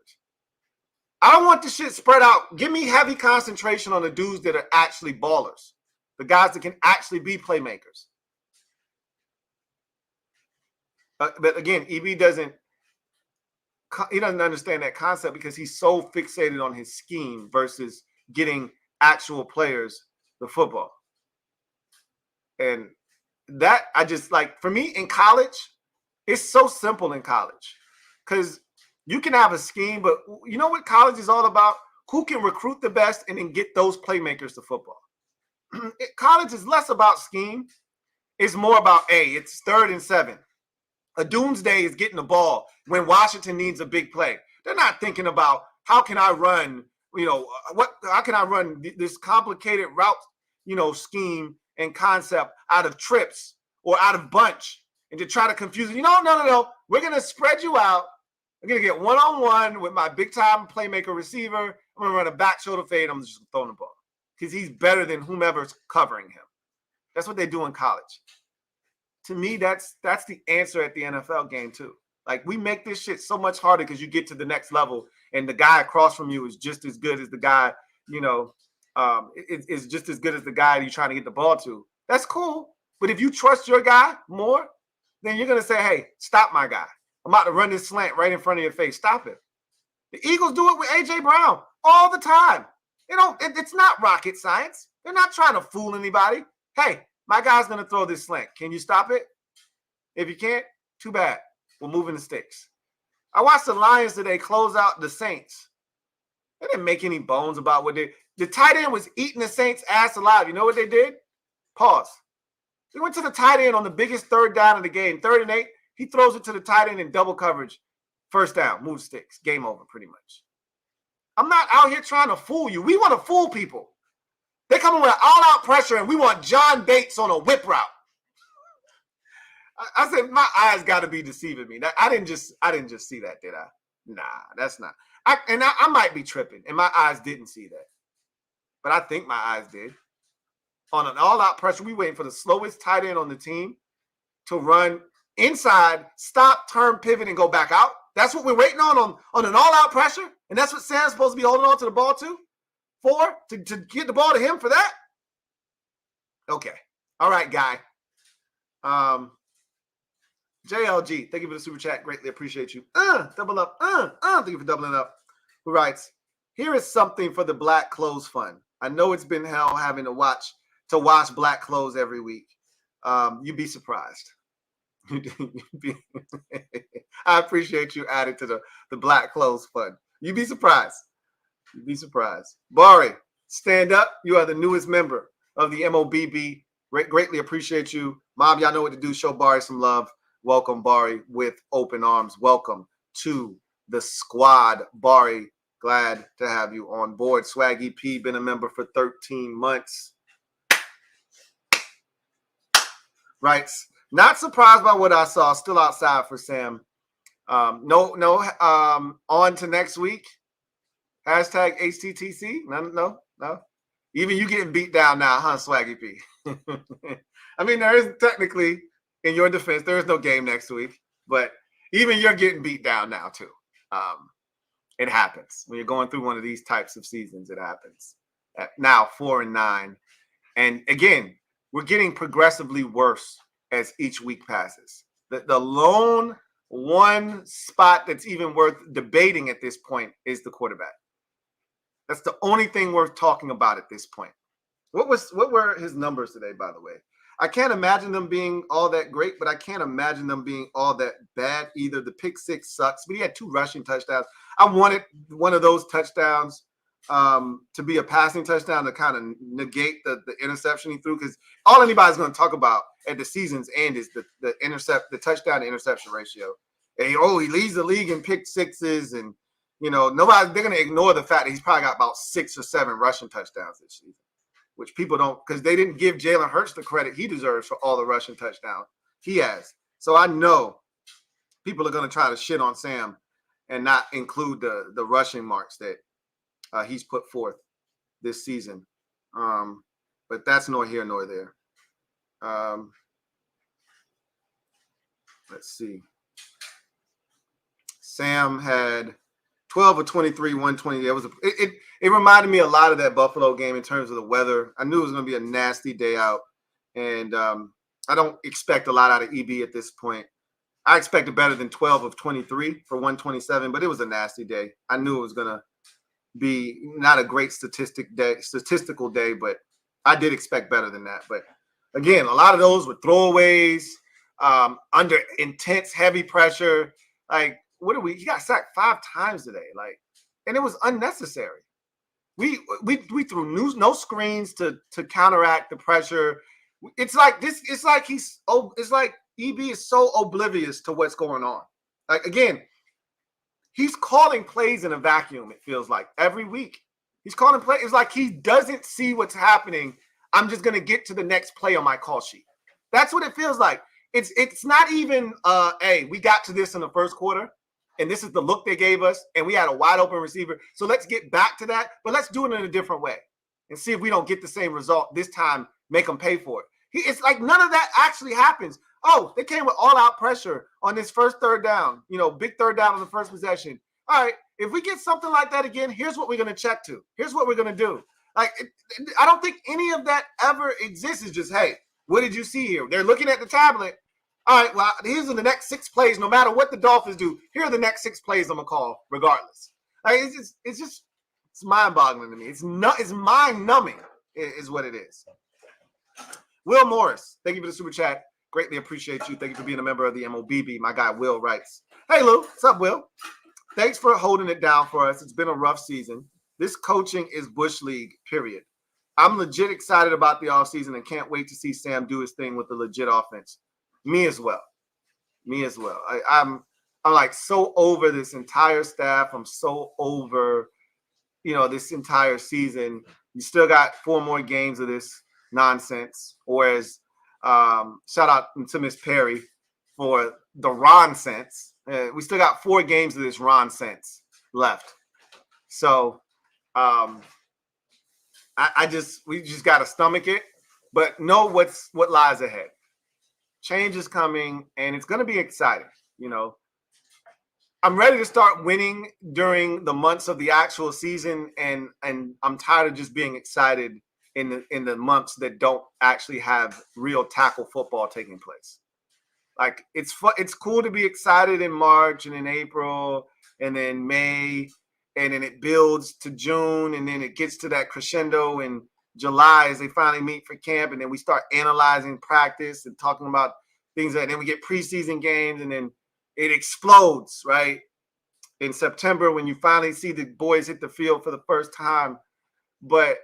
Speaker 1: I want the shit spread out. Give me heavy concentration on the dudes that are actually ballers, the guys that can actually be playmakers. But again, EB doesn't understand that concept because he's so fixated on his scheme versus getting actual players the football. And that I just like, for me in college, it's so simple in college because you can have a scheme, but you know what college is all about? Who can recruit the best and then get those playmakers to football. College is less about scheme. It's more about, it's 3rd and 7. A doomsday is getting the ball when Washington needs a big play. They're not thinking about how can I run, how can I run this complicated route, scheme and concept out of trips or out of bunch and to try to confuse it. No. We're going to spread you out. I'm going to get one-on-one with my big-time playmaker receiver. I'm going to run a back shoulder fade. I'm just throwing the ball because he's better than whomever's covering him. That's what they do in college. To me, that's the answer at the NFL game, too. Like, we make this shit so much harder because you get to the next level and the guy across from you is just as good as the guy, is just as good as the guy you're trying to get the ball to. That's cool. But if you trust your guy more, then you're going to say, hey, stop my guy. I'm about to run this slant right in front of your face. Stop it. The Eagles do it with A.J. Brown all the time. It's not rocket science. They're not trying to fool anybody. Hey, my guy's going to throw this slant. Can you stop it? If you can't, too bad. We're moving the sticks. I watched the Lions today close out the Saints. They didn't make any bones about what the tight end was eating the Saints' ass alive. You know what they did? Pause. They went to the tight end on the biggest 3rd down of the game, 3rd and 8. He throws it to the tight end in double coverage. 1st down, move sticks. Game over, pretty much. I'm not out here trying to fool you. We want to fool people. They come in with all-out pressure, and we want John Bates on a whip route. I said, my eyes got to be deceiving me. I didn't just see that, did I? Nah, that's not. I might be tripping, and my eyes didn't see that. But I think my eyes did. On an all-out pressure, we waiting for the slowest tight end on the team to run inside, stop, turn, pivot, and go back out. That's what we're waiting on an all-out pressure, and that's what Sam's supposed to be holding on to the ball to get the ball to him for that? Okay. All right, guy. JLG, thank you for the super chat. Greatly appreciate you. Double up. Thank you for doubling up. Who writes, here is something for the Black Clothes Fund. I know it's been hell having to wash black clothes every week. You'd be surprised. I appreciate you adding to the Black Clothes Fund. You'd be surprised. You'd be surprised. Bari, stand up. You are the newest member of the MOBB. Greatly appreciate you. Mom, y'all know what to do. Show Bari some love. Welcome, Bari, with open arms. Welcome to the squad. Bari, glad to have you on board. Swaggy P, been a member for 13 months. Right. Not surprised by what I saw. Still outside for Sam. On to next week. Hashtag HTTC. No. Even you getting beat down now, huh, Swaggy P? I mean, there is technically, in your defense, there is no game next week, but even you're getting beat down now too. It happens when you're going through one of these types of seasons. It happens. Now 4-9, and again, we're getting progressively worse as each week passes. The lone one spot that's even worth debating at this point is the quarterback. That's the only thing worth talking about at this point. What were his numbers today, by the way? I can't imagine them being all that great, but I can't imagine them being all that bad either. The pick six sucks, but he had 2 rushing touchdowns. I wanted one of those touchdowns to be a passing touchdown to kind of negate the interception he threw, because all anybody's going to talk about at the season's end is the touchdown to interception ratio. And he leads the league in pick sixes, and they're going to ignore the fact that he's probably got about 6 or 7 rushing touchdowns this season, which people don't, because they didn't give Jalen Hurts the credit he deserves for all the rushing touchdowns he has. So I know people are going to try to shit on Sam and not include the rushing marks that he's put forth this season. But that's nor here nor there. Let's see. Sam had 12 of 23, 120. It reminded me a lot of that Buffalo game in terms of the weather. I knew it was going to be a nasty day out, and I don't expect a lot out of EB at this point. I expected better than 12 of 23 for 127, but it was a nasty day. I knew it was going to be not a great statistical day, but I did expect better than that. But again, a lot of those were throwaways, under intense, heavy pressure. Like, he got sacked 5 times today, and it was unnecessary. We threw no screens to counteract the pressure. It's like EB is so oblivious to what's going on. Like, again, he's calling plays in a vacuum, it feels like, every week. He's calling plays. It's like he doesn't see what's happening. I'm just going to get to the next play on my call sheet. That's what it feels like. It's not even, hey, we got to this in the first quarter, and this is the look they gave us, and we had a wide open receiver. So let's get back to that, but let's do it in a different way and see if we don't get the same result this time, make them pay for it. It's like none of that actually happens. Oh, they came with all-out pressure on this first third down, big third down on the first possession. All right, if we get something like that again, here's what we're going to check to. Here's what we're going to do. I don't think any of that ever exists. It's just, hey, what did you see here? They're looking at the tablet. All right, well, here's the next 6 plays. No matter what the Dolphins do, here are the next 6 plays I'm going to call regardless. It's mind-boggling to me. It's mind-numbing is what it is. Will Morris, thank you for the super chat. Greatly appreciate you. Thank you for being a member of the MOBB. My guy Will writes, hey, Lou, what's up, Will? Thanks for holding it down for us. It's been a rough season. This coaching is Bush League, period. I'm legit excited about the offseason and can't wait to see Sam do his thing with the legit offense. Me as well. I'm like so over this entire staff. I'm so over, this entire season. You still got 4 more games of this nonsense. Whereas, shout out to Miss Perry for the Ron sense. We still got 4 games of this Ron sense left. So we just got to stomach it, but know what lies ahead. Change is coming, and it's going to be exciting. I'm ready to start winning during the months of the actual season, and I'm tired of just being excited in the months that don't actually have real tackle football taking place. Like, it's cool to be excited in March and in April and then May, and then it builds to June, and then it gets to that crescendo in July as they finally meet for camp, and then we start analyzing practice and talking about things and then we get preseason games, and then it explodes, right? In September when you finally see the boys hit the field for the first time. But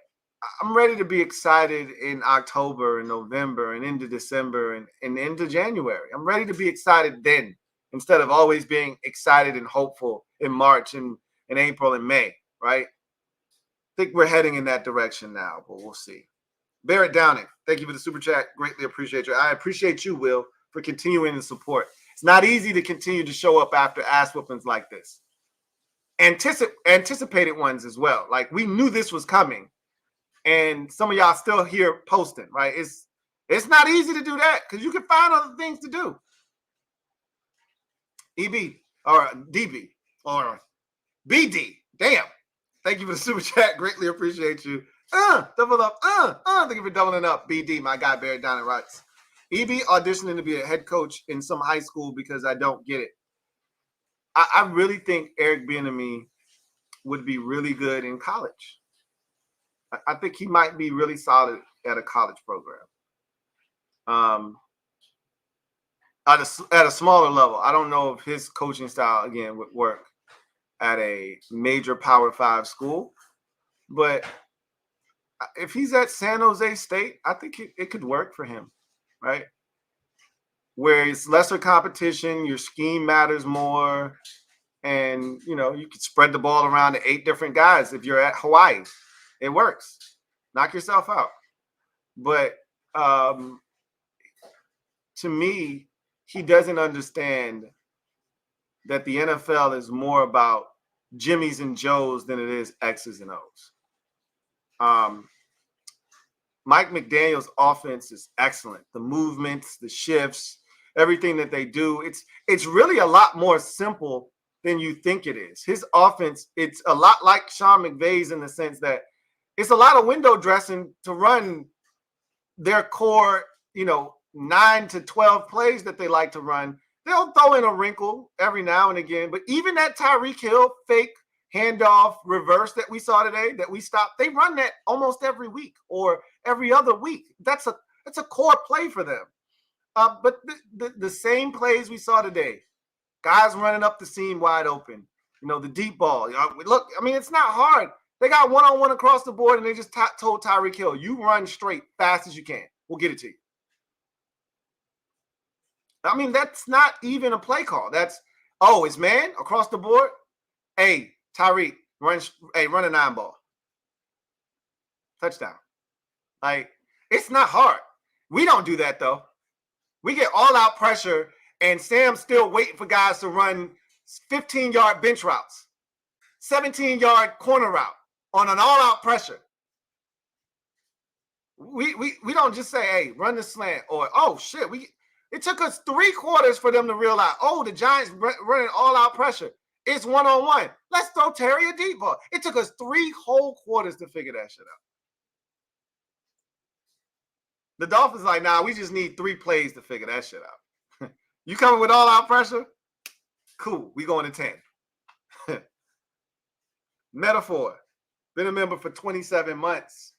Speaker 1: I'm ready to be excited in October and November and into December and into January. I'm ready to be excited then instead of always being excited and hopeful in March and April and May, right? I think we're heading in that direction now, but we'll see. Barrett Downing, thank you for the super chat. Greatly appreciate you. I appreciate you, Will, for continuing the support. It's not easy to continue to show up after ass whoopings like this. Anticipated ones as well. Like, we knew this was coming, and some of y'all still here posting, right? It's not easy to do that because you can find other things to do. EB or DB or BD. Damn. Thank you for the super chat. Greatly appreciate you. Double up. Thank you for doubling up. BD, my guy Barry down in Rights. EB auditioning to be a head coach in some high school because I don't get it. I really think Eric Bieniemy would be really good in college. I think he might be really solid at a college program. At a smaller level. I don't know if his coaching style, again, would work at a major Power 5 school. But if he's at San Jose State, I think it could work for him, right? Where it's lesser competition, your scheme matters more, and you could spread the ball around to 8 different guys. If you're at Hawaii, it works. Knock yourself out. But to me, he doesn't understand that the NFL is more about Jimmys and Joes than it is X's and O's. Mike McDaniel's offense is excellent. The movements, the shifts, everything that they do, it's really a lot more simple than you think it is. His offense, it's a lot like Sean McVay's in the sense that it's a lot of window dressing to run their core, 9 to 12 plays that they like to run. They'll throw in a wrinkle every now and again, but even that Tyreek Hill fake handoff reverse that we saw today, that we stopped, they run that almost every week or every other week. That's a core play for them. But the same plays we saw today, guys running up the seam wide open, the deep ball. Look, I mean, it's not hard. They got one-on-one across the board, and they just told Tyreek Hill, you run straight, fast as you can. We'll get it to you. I mean, that's not even a play call. That's, it's man across the board. Hey, Tyreek, run a 9 ball. Touchdown. Like, it's not hard. We don't do that, though. We get all-out pressure, and Sam's still waiting for guys to run 15-yard bench routes, 17-yard corner route on an all-out pressure. We don't just say, hey, run the slant, or, oh, shit, it took us 3 quarters for them to realize, the Giants running all-out pressure. It's one-on-one. Let's throw Terry a deep ball. It took us 3 whole quarters to figure that shit out. The Dolphins like, nah, we just need 3 plays to figure that shit out. You coming with all-out pressure? Cool. We going to 10. Metaphor. Been a member for 27 months.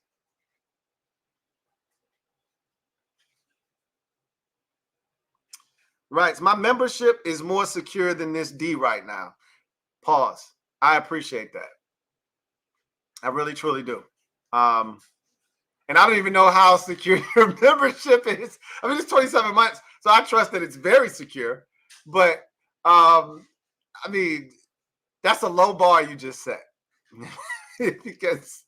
Speaker 1: Right. So my membership is more secure than this D right now. Pause. I appreciate that. I really, truly do. And I don't even know how secure your membership is. I mean, it's 27 months, so I trust that it's very secure. But, I mean, that's a low bar you just set. Because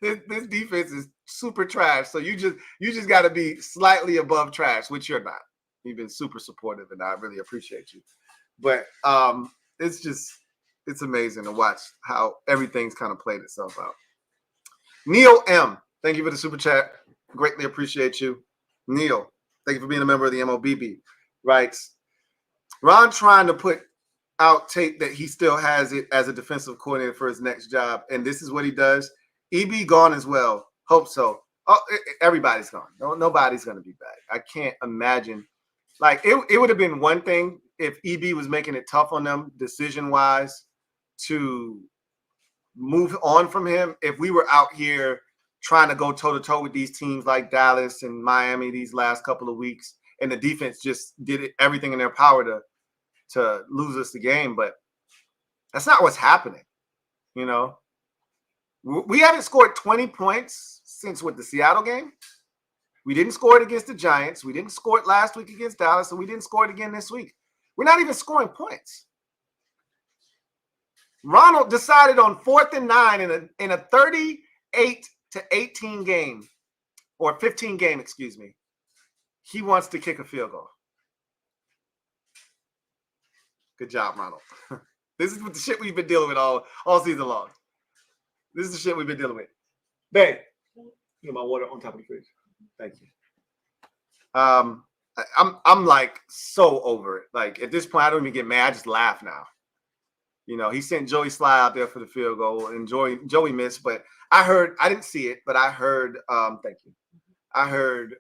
Speaker 1: this defense is super trash. So you just got to be slightly above trash, which you're not. You've been super supportive, and I really appreciate you. But it's amazing to watch how everything's kind of played itself out. Neil M., thank you for the super chat. Greatly appreciate you. Neil, thank you for being a member of the MOBB. Writes, Ron trying to put out tape that he still has it as a defensive coordinator for his next job, and this is what he does. EB gone as well. Hope so. Everybody's gone. Nobody's going to be back. I can't imagine. Like, it would have been one thing if EB was making it tough on them decision-wise to move on from him. If we were out here trying to go toe-to-toe with these teams like Dallas and Miami these last couple of weeks, and the defense just did everything in their power to lose us the game. But that's not what's happening. You know, we haven't scored 20 points since the Seattle game. We didn't score it against the Giants. We didn't score it last week against Dallas, and we didn't score it again this week. We're not even scoring points. Ronald decided on 4th and 9 in a 38-18 game, or 15 game, excuse me. He wants to kick a field goal. Good job, Ronald. This is what the shit we've been dealing with all season long. This is the shit we've been dealing with. Babe, get my water on top of the fridge. Thank you. I'm like so over it. Like at this point, I don't even get mad. I just laugh now. You know, he sent Joey Sly out there for the field goal, and Joey missed. But I didn't see it, but I heard. Thank you. I heard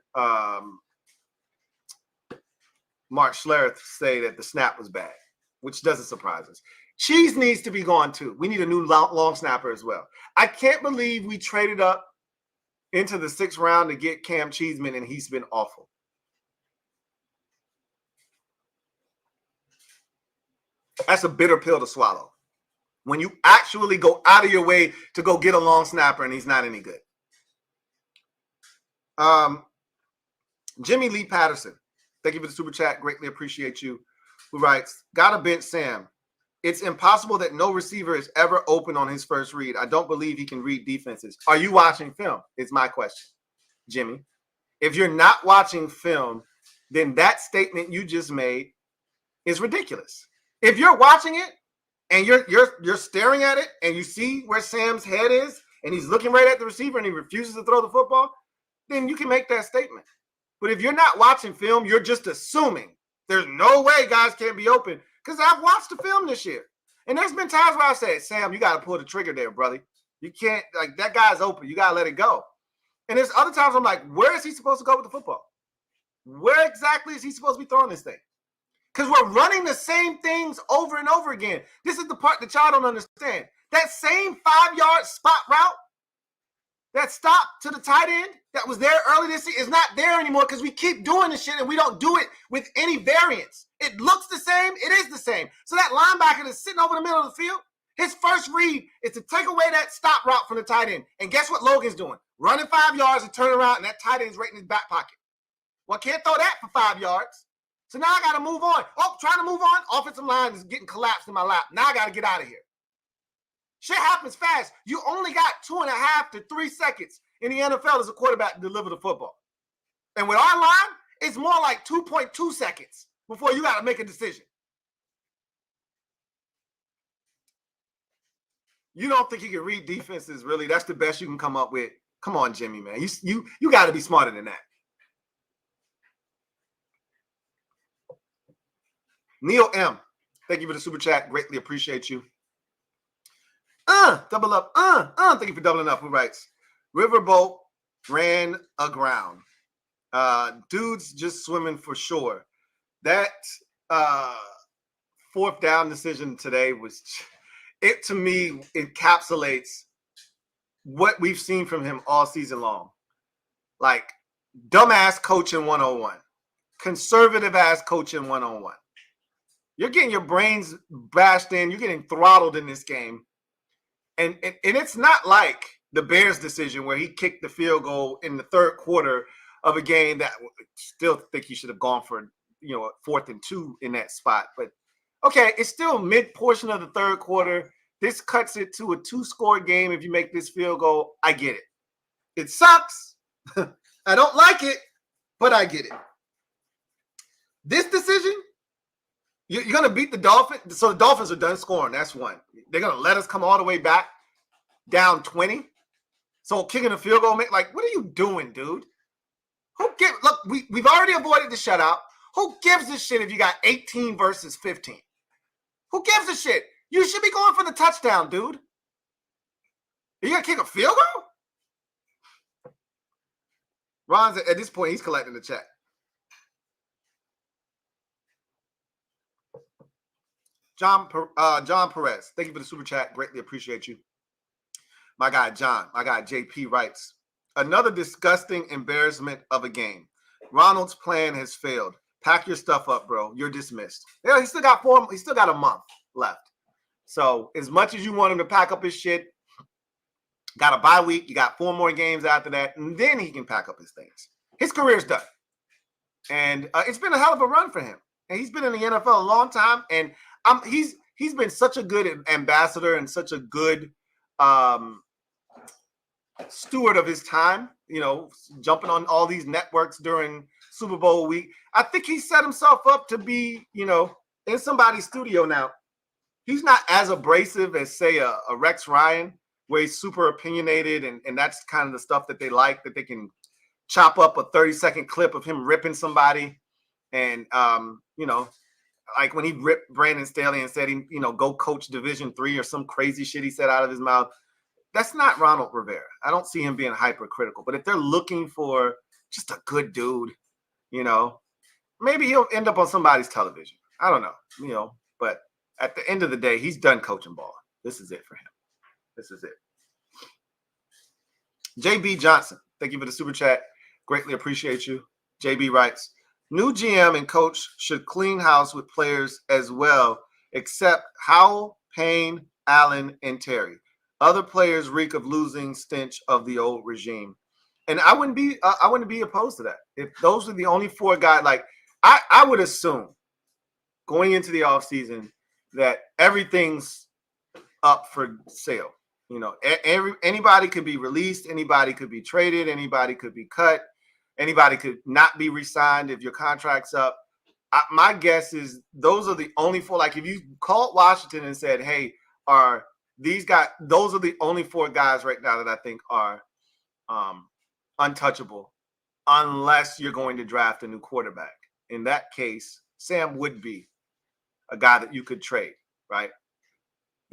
Speaker 1: Mark Schlereth say that the snap was bad, which doesn't surprise us. Cheese needs to be gone too. We need a new long snapper as well. I can't believe we traded up into the 6th round to get Cam Cheeseman, and he's been awful. That's a bitter pill to swallow. When you actually go out of your way to go get a long snapper and he's not any good. Jimmy Lee Patterson, thank you for the super chat. Greatly appreciate you. Who writes, gotta bench Sam. It's impossible that no receiver is ever open on his first read. I don't believe he can read defenses. Are you watching film? Is my question, Jimmy. If you're not watching film, then that statement you just made is ridiculous. If you're watching it and you're staring at it and you see where Sam's head is and he's looking right at the receiver and he refuses to throw the football, then you can make that statement. But if you're not watching film, you're just assuming there's no way guys can't be open. Because I've watched the film this year. And there's been times where I said, Sam, you got to pull the trigger there, brother. You can't, like, that guy's open. You got to let it go. And there's other times I'm like, where is he supposed to go with the football? Where exactly is he supposed to be throwing this thing? Because we're running the same things over and over again. This is the part that y'all don't understand. That same 5-yard spot route, that stop to the tight end that was there early this season is not there anymore because we keep doing this shit and we don't do it with any variance. It looks the same. It is the same. So that linebacker that's sitting over the middle of the field, his first read is to take away that stop route from the tight end. And guess what Logan's doing? Running 5 yards and turn around, and that tight end's right in his back pocket. Well, I can't throw that for 5 yards. So now I got to move on. Oh, trying to move on. Offensive line is getting collapsed in my lap. Now I got to get out of here. Shit happens fast. You only got 2.5 to 3 seconds in the NFL as a quarterback to deliver the football. And with our line, it's more like 2.2 seconds before you got to make a decision. You don't think you can read defenses, really? That's the best you can come up with? Come on, Jimmy, man. You got to be smarter than that. Neil M., thank you for the super chat. Greatly appreciate you. Double up. Thank you for doubling up. Who writes, Riverboat ran aground. Dudes just swimming for sure. That 4th down decision today it to me encapsulates what we've seen from him all season long. Like dumbass coaching 101, conservative ass coaching 101. You're getting your brains bashed in. You're getting throttled in this game. And it's not like the Bears decision where he kicked the field goal in the 3rd quarter of a game that still think he should have gone for, 4th and 2 in that spot. But, okay, it's still mid-portion of the 3rd quarter. This cuts it to a 2-score game if you make this field goal. I get it. It sucks. I don't like it, but I get it. This decision, you're going to beat the Dolphins. So the Dolphins are done scoring. That's one. They're going to let us come all the way back down 20. So kicking a field goal, like, what are you doing, dude? Look, we've already avoided the shutout. Who gives a shit if you got 18 versus 15? Who gives a shit? You should be going for the touchdown, dude. Are you going to kick a field goal? Ron's, at this point, he's collecting the check. John Perez, thank you for the super chat. Greatly appreciate you. My guy, JP writes, another disgusting embarrassment of a game. Ronald's plan has failed. Pack your stuff up, bro. You're dismissed. Yeah, he still got a month left. So as much as you want him to pack up his shit, got a bye week. You got 4 more games after that, and then he can pack up his things. His career's done. And it's been a hell of a run for him. And he's been in the NFL a long time. And he's been such a good ambassador and such a good steward of his time, jumping on all these networks during Super Bowl week. I think he set himself up to be, in somebody's studio now. He's not as abrasive as, say, a Rex Ryan, where he's super opinionated, and that's kind of the stuff that they like, that they can chop up a 30-second clip of him ripping somebody. And, like when he ripped Brandon Staley and said, go coach Division III or some crazy shit he said out of his mouth. That's not Ronald Rivera. I don't see him being hypercritical. But if they're looking for just a good dude, maybe he'll end up on somebody's television. I don't know, but at the end of the day, he's done coaching ball. This is it for him. This is it. JB Johnson, thank you for the super chat. Greatly appreciate you. JB writes, new GM and coach should clean house with players as well, except Howell, Payne, Allen, and Terry. Other players reek of losing stench of the old regime. And I wouldn't be opposed to that. If those are the only 4 guys, like I would assume going into the offseason that everything's up for sale. Anybody could be released, anybody could be traded, anybody could be cut, anybody could not be re-signed if your contract's up. My guess is those are the only 4. Like if you called Washington and said, hey, are these guys, those are the only 4 guys right now that I think are untouchable unless you're going to draft a new quarterback. In that case, Sam would be a guy that you could trade, right?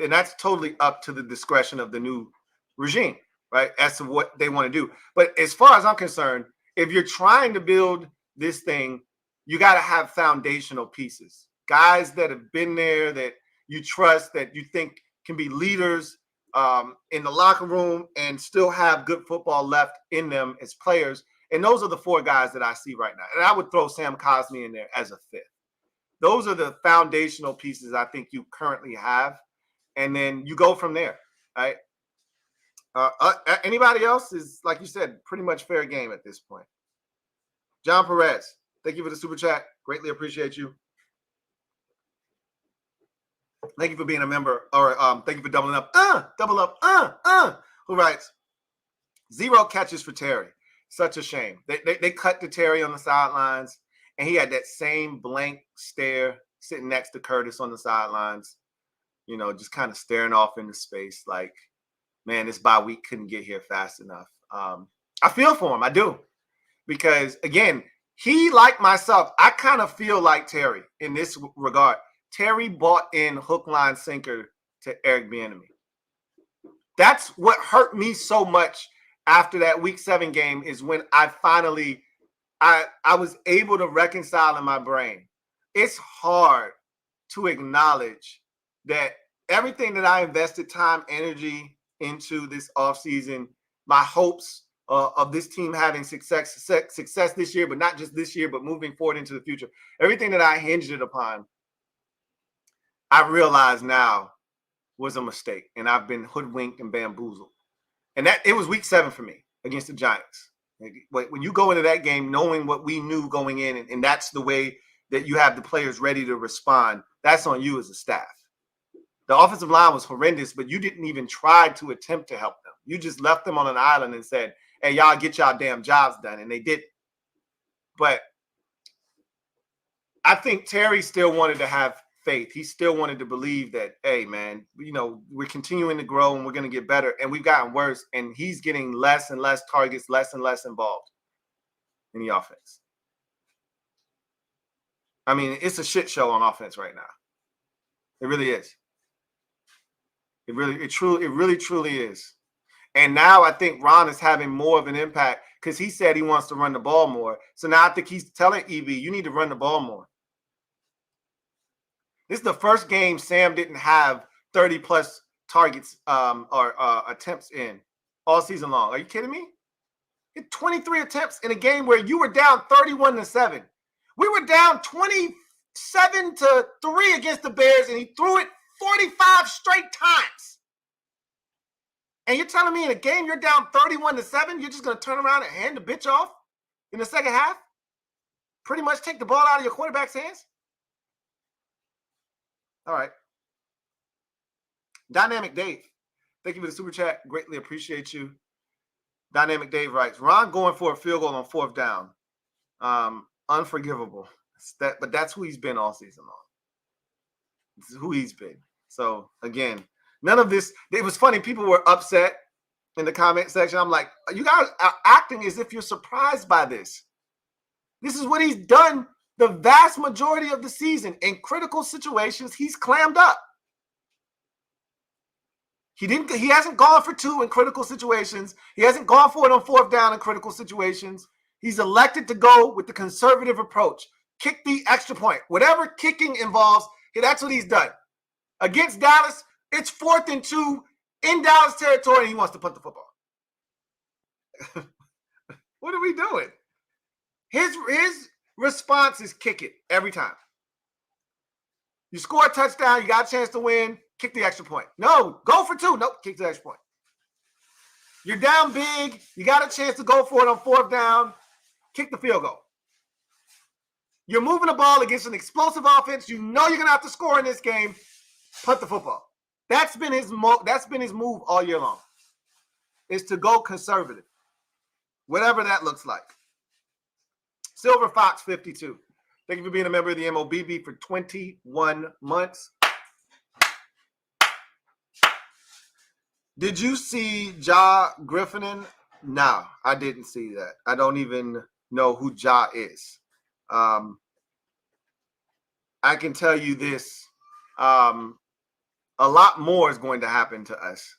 Speaker 1: And that's totally up to the discretion of the new regime, right, as to what they want to do. But as far as I'm concerned, if you're trying to build this thing, you got to have foundational pieces, guys that have been there, that you trust, that you think can be leaders in the locker room and still have good football left in them as players. And those are the 4 guys that I see right now. And I would throw Sam Cosmi in there as a 5th. Those are the foundational pieces I think you currently have. And then you go from there, right? Anybody else is, like you said, pretty much fair game at this point. John Perez, thank you for the super chat. Greatly appreciate you. Thank you for being a member, or thank you for doubling up. Double up. Who writes, 0 catches for Terry. Such a shame. They cut to Terry on the sidelines, and he had that same blank stare sitting next to Curtis on the sidelines. Just kind of staring off into space like, man, this bye week couldn't get here fast enough. I feel for him. I do. Because, again, he, like myself, I kind of feel like Terry in this regard. Terry bought in hook, line, sinker to Eric Bieniemy. That's what hurt me so much after that Week 7 game, is when I finally I was able to reconcile in my brain. It's hard to acknowledge that everything that I invested time, energy into this offseason, my hopes of this team having success this year, but not just this year, but moving forward into the future, everything that I hinged it upon, I realize now was a mistake, and I've been hoodwinked and bamboozled. And that it was Week 7 for me against the Giants. When you go into that game knowing what we knew going in, and that's the way that you have the players ready to respond, that's on you as a staff. The offensive line was horrendous, but you didn't even try to attempt to help them. You just left them on an island and said, hey, y'all get y'all damn jobs done, and they didn't. But I think Terry still wanted to have faith. He still wanted to believe that, hey, man, we're continuing to grow and we're going to get better, and we've gotten worse, and he's getting less and less targets, less and less involved in the offense. I mean, it's a shit show on offense right now. It really is. It really truly is. And now I think Ron is having more of an impact because he said he wants to run the ball more. So now I think he's telling EB, you need to run the ball more. This is the first game Sam didn't have 30-plus targets or attempts in all season long. Are you kidding me? He had 23 attempts in a game where you were down 31-7. We were down 27-3 against the Bears, and he threw it 45 straight times. And you're telling me in a game you're down 31-7, you're just going to turn around and hand the bitch off in the second half? Pretty much take the ball out of your quarterback's hands? All right. Dynamic Dave, thank you for the super chat. Greatly appreciate you. Dynamic Dave writes, Ron going for a field goal on 4th down. Unforgivable. But that's who he's been all season long. This is who he's been. So, again, none of this. It was funny. People were upset in the comment section. I'm like, you guys are acting as if you're surprised by this. This is what he's done the vast majority of the season. In critical situations, he's clammed up. He hasn't gone for 2 in critical situations. He hasn't gone for it on 4th down in critical situations. He's elected to go with the conservative approach. Kick the extra point. Whatever kicking involves, that's what he's done. Against Dallas, it's 4th and 2 in Dallas territory, and he wants to punt the football. What are we doing? His response is kick it every time. You score a touchdown, you got a chance to win, kick the extra point. No, go for 2. Nope, kick the extra point. You're down big, you got a chance to go for it on 4th down, kick the field goal. You're moving the ball against an explosive offense. You know you're going to have to score in this game. Punt the football. That's been his move all year long, is to go conservative, whatever that looks like. Silver Fox 52. Thank you for being a member of the MOBB for 21 months. Did you see Ja Griffin? No, I didn't see that. I don't even know who Ja is. I can tell you this. A lot more is going to happen to us.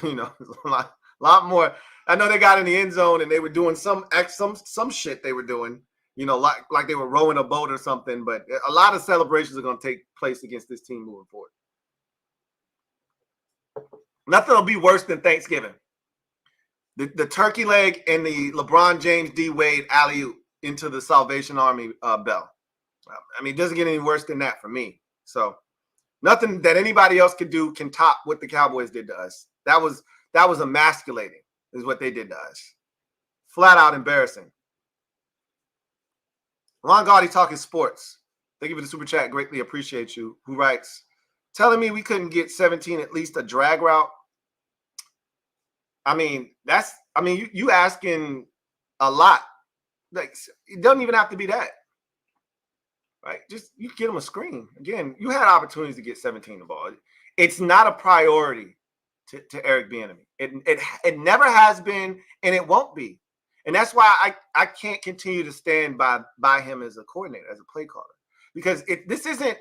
Speaker 1: You know, a lot more. I know they got in the end zone and they were doing some shit they were doing, you know, like they were rowing a boat or something. But a lot of celebrations are going to take place against this team moving forward. Nothing will be worse than Thanksgiving. The turkey leg and the LeBron James D. Wade alley-oop into the Salvation Army bell. I mean, it doesn't get any worse than that for me. So nothing that anybody else could do can top what the Cowboys did to us. That was emasculating, is what they did to us. Flat out embarrassing. Ron Gaudy talking sports. Thank you for the super chat. Greatly appreciate you. Who writes, telling me we couldn't get 17 at least a drag route. I mean, you asking a lot. Like, it doesn't even have to be that. Right? Just you get them a screen. Again, you had opportunities to get 17 the ball. It's not a priority to Eric Bieniemy. It never has been, and it won't be. And that's why I can't continue to stand by him as a coordinator, as a play caller, because this isn't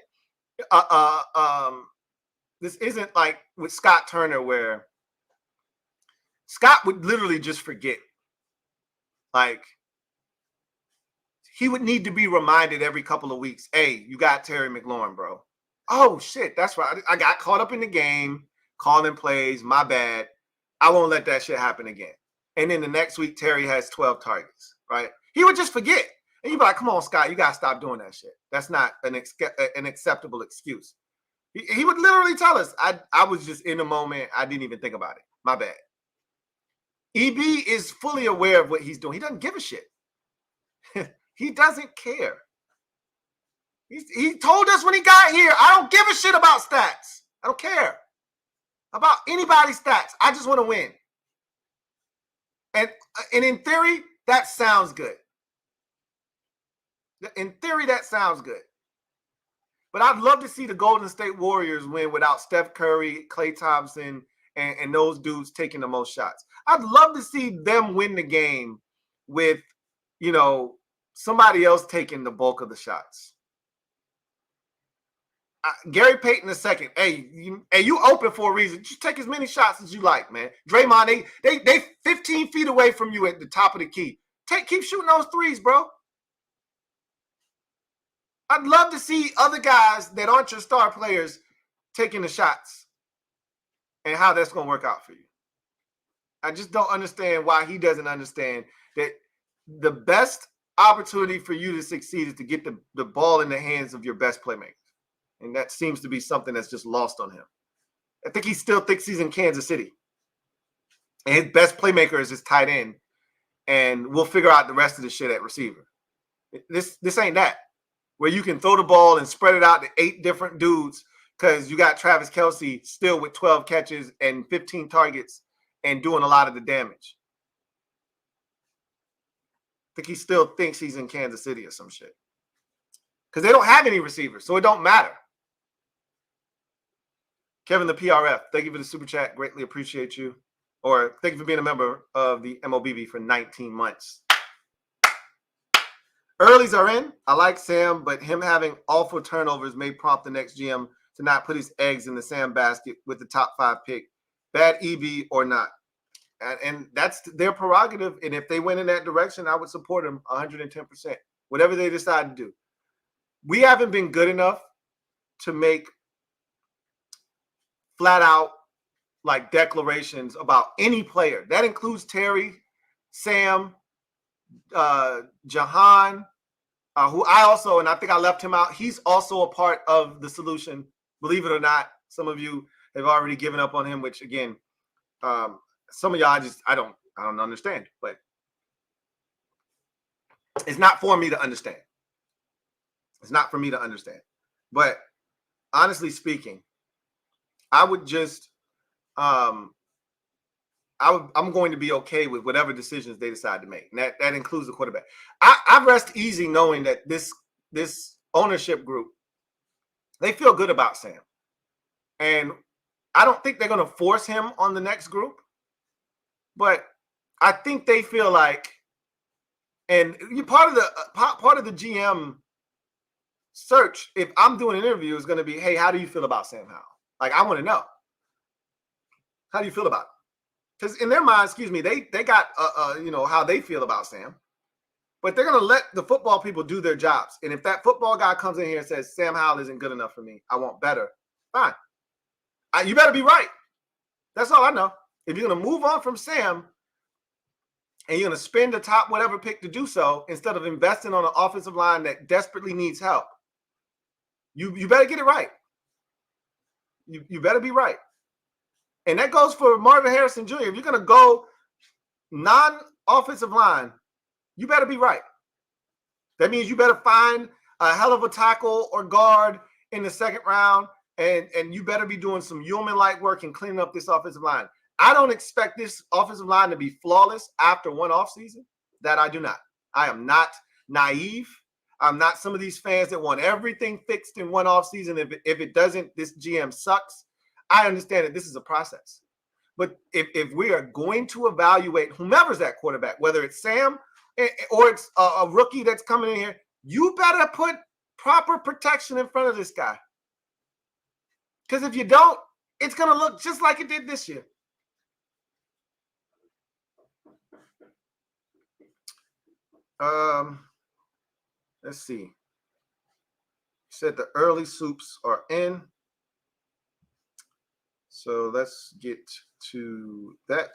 Speaker 1: like with Scott Turner, where Scott would literally just forget. Like, he would need to be reminded every couple of weeks, hey, you got Terry McLaurin, bro. Oh, shit, that's right. I got caught up in the game, calling plays, my bad. I won't let that shit happen again. And then the next week, Terry has 12 targets, right? He would just forget. And you'd be like, come on, Scott, you got to stop doing that shit. That's not an acceptable excuse. He would literally tell us, I was just in the moment. I didn't even think about it. My bad. EB is fully aware of what he's doing. He doesn't give a shit. He doesn't care. He told us when he got here, I don't give a shit about stats. I don't care about anybody's stats. I just want to win. And in theory, that sounds good. In theory, that sounds good. But I'd love to see the Golden State Warriors win without Steph Curry, Klay Thompson, and those dudes taking the most shots. I'd love to see them win the game with, you know, somebody else taking the bulk of the shots. Gary Payton II. Hey, you open for a reason. Just take as many shots as you like, man. Draymond, they 15 feet away from you at the top of the key. Keep shooting those threes, bro. I'd love to see other guys that aren't your star players taking the shots and how that's going to work out for you. I just don't understand why he doesn't understand that the best opportunity for you to succeed is to get the ball in the hands of your best playmakers. And that seems to be something that's just lost on him. I think he still thinks he's in Kansas City. And his best playmaker is his tight end. And we'll figure out the rest of the shit at receiver. This ain't that. Where you can throw the ball and spread it out to 8 different dudes because you got Travis Kelce still with 12 catches and 15 targets and doing a lot of the damage. I think he still thinks he's in Kansas City or some shit. Because they don't have any receivers, so it don't matter. Kevin the PRF, thank you for the super chat. Greatly appreciate you. Or thank you for being a member of the MOBB for 19 months. Earlies are in. I like Sam, but him having awful turnovers may prompt the next GM to not put his eggs in the Sam basket with the top 5 pick. Bad EB or not. And that's their prerogative. And if they went in that direction, I would support them 110%. Whatever they decide to do. We haven't been good enough to make flat out like declarations about any player. That includes Terry, Sam, Jahan, who I also, and I think I left him out. He's also a part of the solution. Believe it or not, some of you have already given up on him, which again, some of y'all I don't understand, but it's not for me to understand. It's not for me to understand. But honestly speaking, I would just, I'm going to be okay with whatever decisions they decide to make. And that includes the quarterback. I rest easy knowing that this ownership group, they feel good about Sam. And I don't think they're going to force him on the next group. But I think they feel like, and part of the GM search, if I'm doing an interview, is going to be, hey, how do you feel about Sam Howell? Like, I want to know. How do you feel about it? Because in their mind, they got, how they feel about Sam. But they're going to let the football people do their jobs. And if that football guy comes in here and says, Sam Howell isn't good enough for me, I want better, fine. You better be right. That's all I know. If you're going to move on from Sam and you're going to spend the top whatever pick to do so instead of investing on an offensive line that desperately needs help, you better get it right. You better be right. And that goes for Marvin Harrison Jr. If you're going to go non-offensive line, you better be right. That means you better find a hell of a tackle or guard in the second round, and you better be doing some yeoman-like work and cleaning up this offensive line. I don't expect this offensive line to be flawless after one offseason. That I do not. I am not naive. I'm not some of these fans that want everything fixed in one offseason. If it doesn't, this GM sucks. I understand that this is a process. But if we are going to evaluate whomever's that quarterback, whether it's Sam or it's a rookie that's coming in here, you better put proper protection in front of this guy. Because if you don't, it's going to look just like it did this year. Let's see. Said the early soups are in. So let's get to that.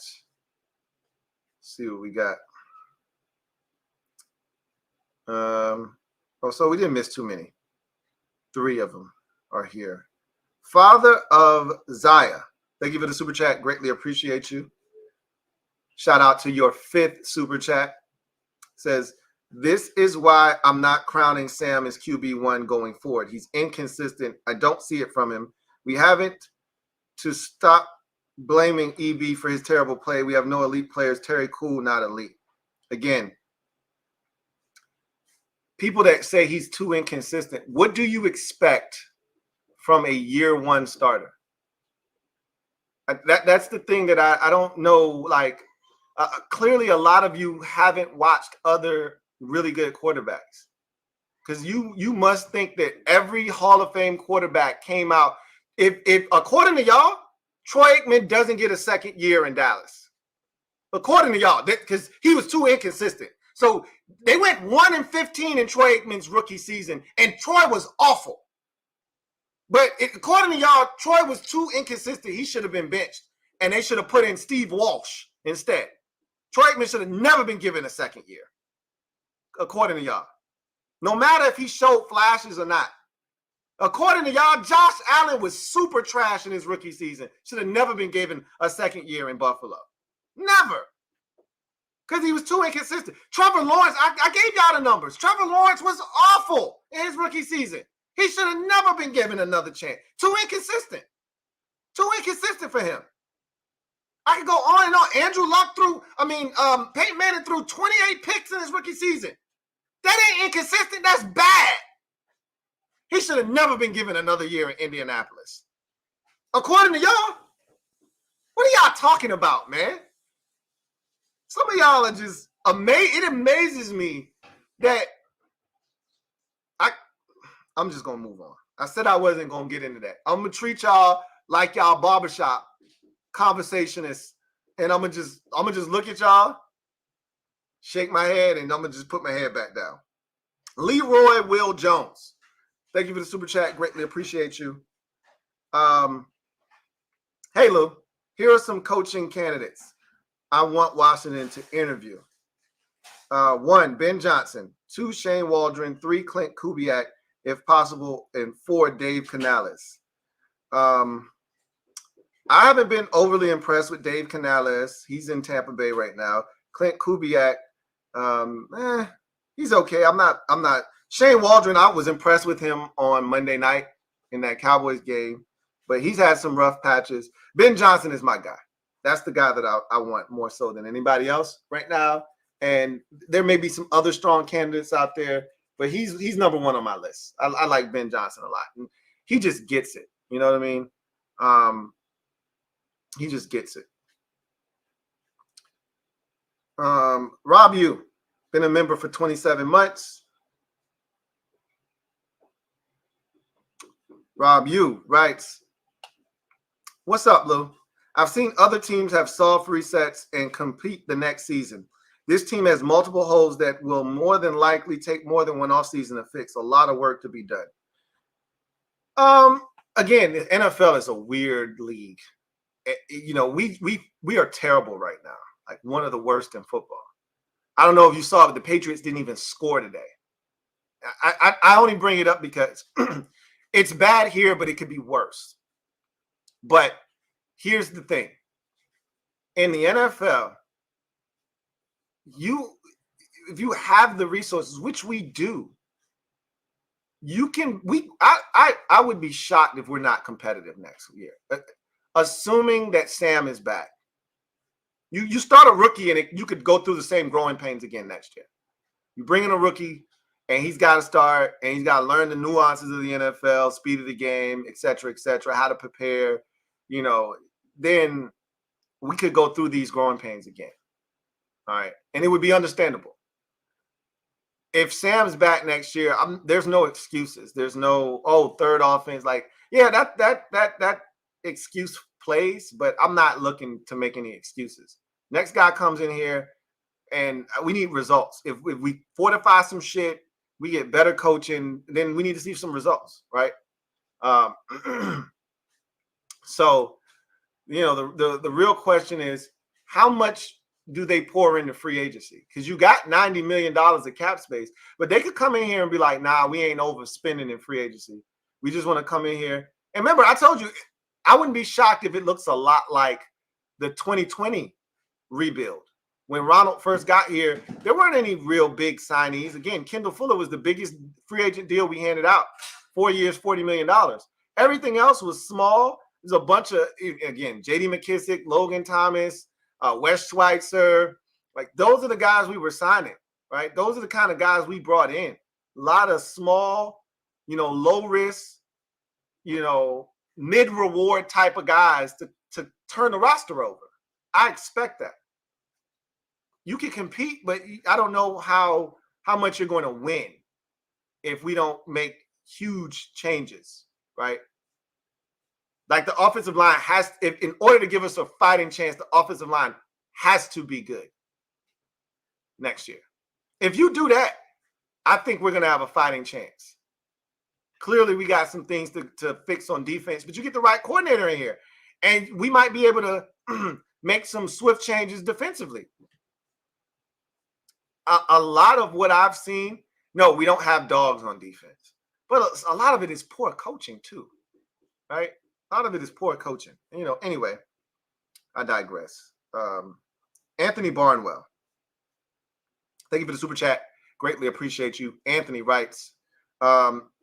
Speaker 1: See what we got. So we didn't miss too many. 3 of them are here. Father of Zaya, thank you for the super chat. Greatly appreciate you. Shout out to your 5th super chat. Says, this is why I'm not crowning Sam as QB1 going forward. He's inconsistent. I don't see it from him. We haven't to stop blaming EB for his terrible play. We have no elite players. Terry Cool, not elite. Again, people that say he's too inconsistent, what do you expect from a year 1 starter? That's the thing that I don't know. Like, clearly a lot of you haven't watched other really good quarterbacks, because you must think that every Hall of Fame quarterback came out. If according to y'all, Troy Aikman doesn't get a second year in Dallas. According to y'all, because he was too inconsistent. So they went 1-15 in Troy Aikman's rookie season, and Troy was awful. But according to y'all, Troy was too inconsistent. He should have been benched, and they should have put in Steve Walsh instead. Troy Aikman should have never been given a second year, according to y'all. No matter if he showed flashes or not. According to y'all, Josh Allen was super trash in his rookie season. Should have never been given a second year in Buffalo. Never. Because he was too inconsistent. Trevor Lawrence, I gave y'all the numbers. Trevor Lawrence was awful in his rookie season. He should have never been given another chance. Too inconsistent. Too inconsistent for him. I could go on and on. Andrew Luck Peyton Manning threw 28 picks in his rookie season. That ain't inconsistent. That's bad. He should have never been given another year in Indianapolis. According to y'all, what are y'all talking about, man? Some of y'all are just amazed. It amazes me that I'm just going to move on. I said I wasn't going to get into that. I'm going to treat y'all like y'all barbershop conversationists, and I'm going to just look at y'all, shake my head, and I'm going to just put my head back down. Leroy Will Jones. Thank you for the super chat. Greatly appreciate you. Hey, Lou, here are some coaching candidates I want Washington to interview. 1, Ben Johnson. 2, Shane Waldron. 3, Clint Kubiak, if possible. And 4, Dave Canales. I haven't been overly impressed with Dave Canales. He's in Tampa Bay right now. Clint Kubiak, he's okay. I'm not. Shane Waldron, I was impressed with him on Monday night in that Cowboys game, but he's had some rough patches. Ben Johnson is my guy. That's the guy that I want more so than anybody else right now. And there may be some other strong candidates out there, but he's number one on my list. I like Ben Johnson a lot. And he just gets it. You know what I mean? He just gets it. Rob Yu, been a member for 27 months. Rob Yu writes, what's up, Lou? I've seen other teams have soft resets and compete the next season. This team has multiple holes that will more than likely take more than one offseason to fix. A lot of work to be done. Again, the NFL is a weird league. You know, we are terrible right now. Like one of the worst in football. I don't know if you saw, but the Patriots didn't even score today. I only bring it up because it's bad here, but it could be worse. But here's the thing. In the NFL, if you have the resources, which we do, I would be shocked if we're not competitive next year. Assuming that Sam is back. You start a rookie and you could go through the same growing pains again next year. You bring in a rookie and he's got to start and he's got to learn the nuances of the NFL, speed of the game, et cetera, how to prepare, you know, then we could go through these growing pains again. All right. And it would be understandable. If Sam's back next year, there's no excuses. There's no, third offense. Like, yeah, that excuse plays, but I'm not looking to make any excuses. Next guy comes in here and we need results. If we fortify some shit, we get better coaching, then we need to see some results, right? So, you know, the real question is, how much do they pour into free agency? Because you got $90 million of cap space, but they could come in here and be like, nah, we ain't overspending in free agency. We just want to come in here. And remember, I told you, I wouldn't be shocked if it looks a lot like the 2020 rebuild. When Ronald first got here, there weren't any real big signees. Again, Kendall Fuller was the biggest free agent deal we handed out. 4 years, $40 million. Everything else was small. There's a bunch of, again, J.D. McKissick, Logan Thomas, Wes Schweitzer. Like, those are the guys we were signing, right? Those are the kind of guys we brought in. A lot of small, you know, low risk, you know, mid-reward type of guys to turn the roster over. I expect that. You can compete, but I don't know how much you're going to win if we don't make huge changes, right? Like the offensive line in order to give us a fighting chance, the offensive line has to be good next year. If you do that, I think we're going to have a fighting chance. Clearly, we got some things to fix on defense, but you get the right coordinator in here. And we might be able to make some swift changes defensively. A lot of what I've seen, no, we don't have dogs on defense, but a lot of it is poor coaching too, right? A lot of it is poor coaching. Anyway, I digress. Anthony Barnwell, thank you for the super chat. Greatly appreciate you. Anthony writes,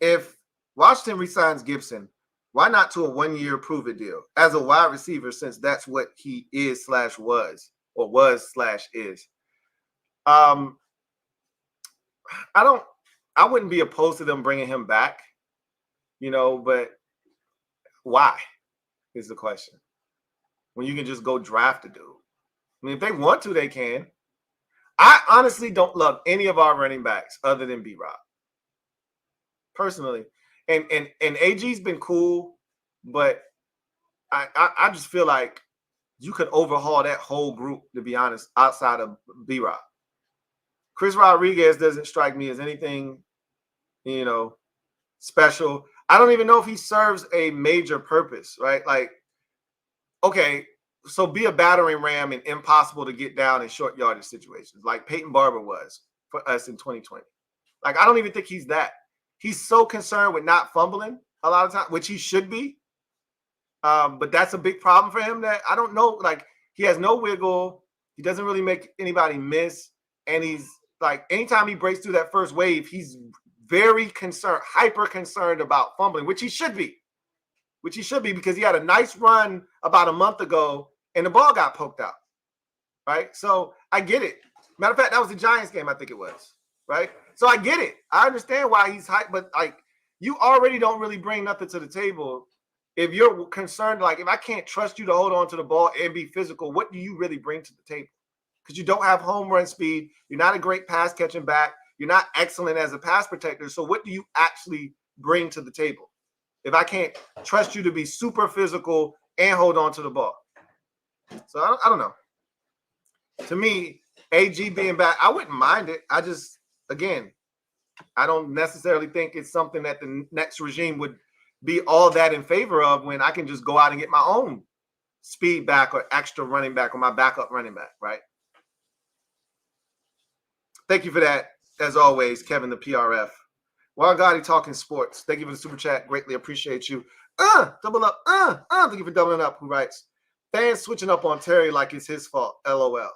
Speaker 1: if Washington resigns Gibson, why not to a 1-year prove-it deal as a wide receiver, since that's what he is/was or was/is? I wouldn't be opposed to them bringing him back, but why is the question. When you can just go draft a dude. I mean, if they want to, they can. I honestly don't love any of our running backs other than B-Rob. Personally. And AG's been cool, but I just feel like you could overhaul that whole group, to be honest, outside of B-Rob. Chris Rodriguez doesn't strike me as anything, special. I don't even know if he serves a major purpose, right? Like, okay, so be a battering ram and impossible to get down in short yardage situations, like Peyton Barber was for us in 2020. Like, I don't even think he's that. He's so concerned with not fumbling a lot of times, which he should be. But that's a big problem for him that I don't know. Like, he has no wiggle. He doesn't really make anybody miss. And he's like, anytime he breaks through that first wave, he's very concerned, hyper concerned about fumbling, which he should be. Because he had a nice run about a month ago and the ball got poked out, right? So I get it. Matter of fact, that was the Giants game, I think it was, right? So I get it. I understand why he's hyped, but like, you already don't really bring nothing to the table. If you're concerned, like, if I can't trust you to hold on to the ball and be physical, what do you really bring to the table? Because you don't have home run speed. You're not a great pass catching back. You're not excellent as a pass protector. So what do you actually bring to the table if I can't trust you to be super physical and hold on to the ball? So I don't know. To me, AG being back, I wouldn't mind it. I just, again, I don't necessarily think it's something that the next regime would be all that in favor of, when I can just go out and get my own speed back or extra running back or my backup running back, right? Thank you for that, as always, Kevin the PRF. Wild Gotti talking sports. Thank you for the super chat. Greatly appreciate you. Double up. Thank you for doubling up. Who writes, fans switching up on Terry like it's his fault. LOL.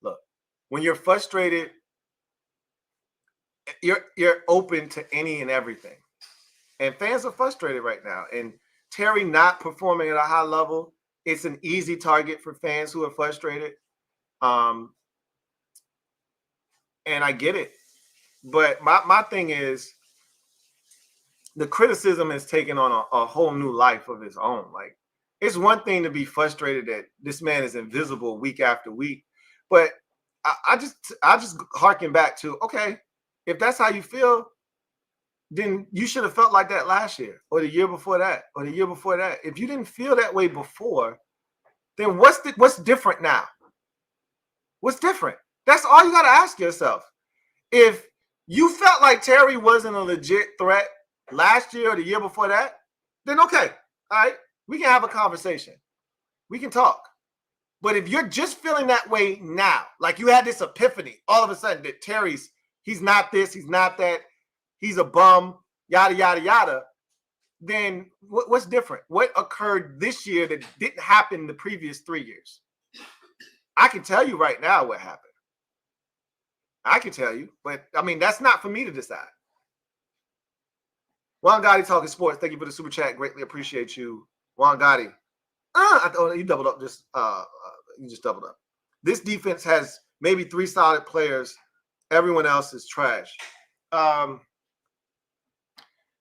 Speaker 1: Look, when you're frustrated, you're open to any and everything. And fans are frustrated right now. And Terry not performing at a high level, it's an easy target for fans who are frustrated. And I get it. But my thing is, the criticism has taken on a whole new life of its own. Like, it's one thing to be frustrated that this man is invisible week after week. But I just harken back to, okay, if that's how you feel, then you should have felt like that last year or the year before that or the year before that. If you didn't feel that way before, then what's different now? What's different? That's all you got to ask yourself. If you felt like Terry wasn't a legit threat last year or the year before that, then okay, all right, we can have a conversation. We can talk. But if you're just feeling that way now, like you had this epiphany all of a sudden that he's not this, he's not that, he's a bum, yada, yada, yada, then what's different? What occurred this year that didn't happen the previous 3 years? I can tell you right now what happened. I can tell you, but I mean, that's not for me to decide. Juan Gotti talking sports. Thank you for the super chat. Greatly appreciate you, Juan Gotti. You doubled up. You just doubled up. This defense has maybe 3 solid players. Everyone else is trash. Yeah,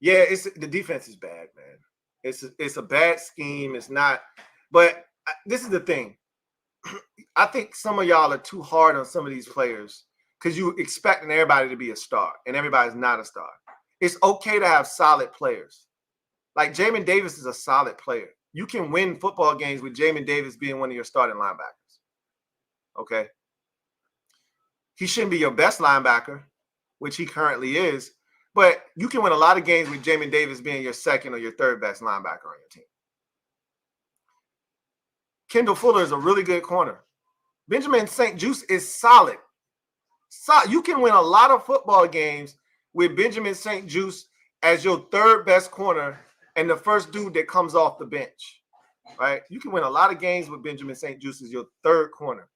Speaker 1: the defense is bad, man. It's a bad scheme. It's not. But this is the thing. I think some of y'all are too hard on some of these players because you expecting everybody to be a star, and everybody's not a star. It's okay to have solid players. Like Jamin Davis is a solid player. You can win football games with Jamin Davis being one of your starting linebackers. Okay? He shouldn't be your best linebacker, which he currently is, but you can win a lot of games with Jamin Davis being your second or your third best linebacker on your team. Kendall Fuller is a really good corner. Benjamin St-Juste is solid. You can win a lot of football games with Benjamin St-Juste as your third best corner and the first dude that comes off the bench, right? You can win a lot of games with Benjamin St-Juste as your third corner.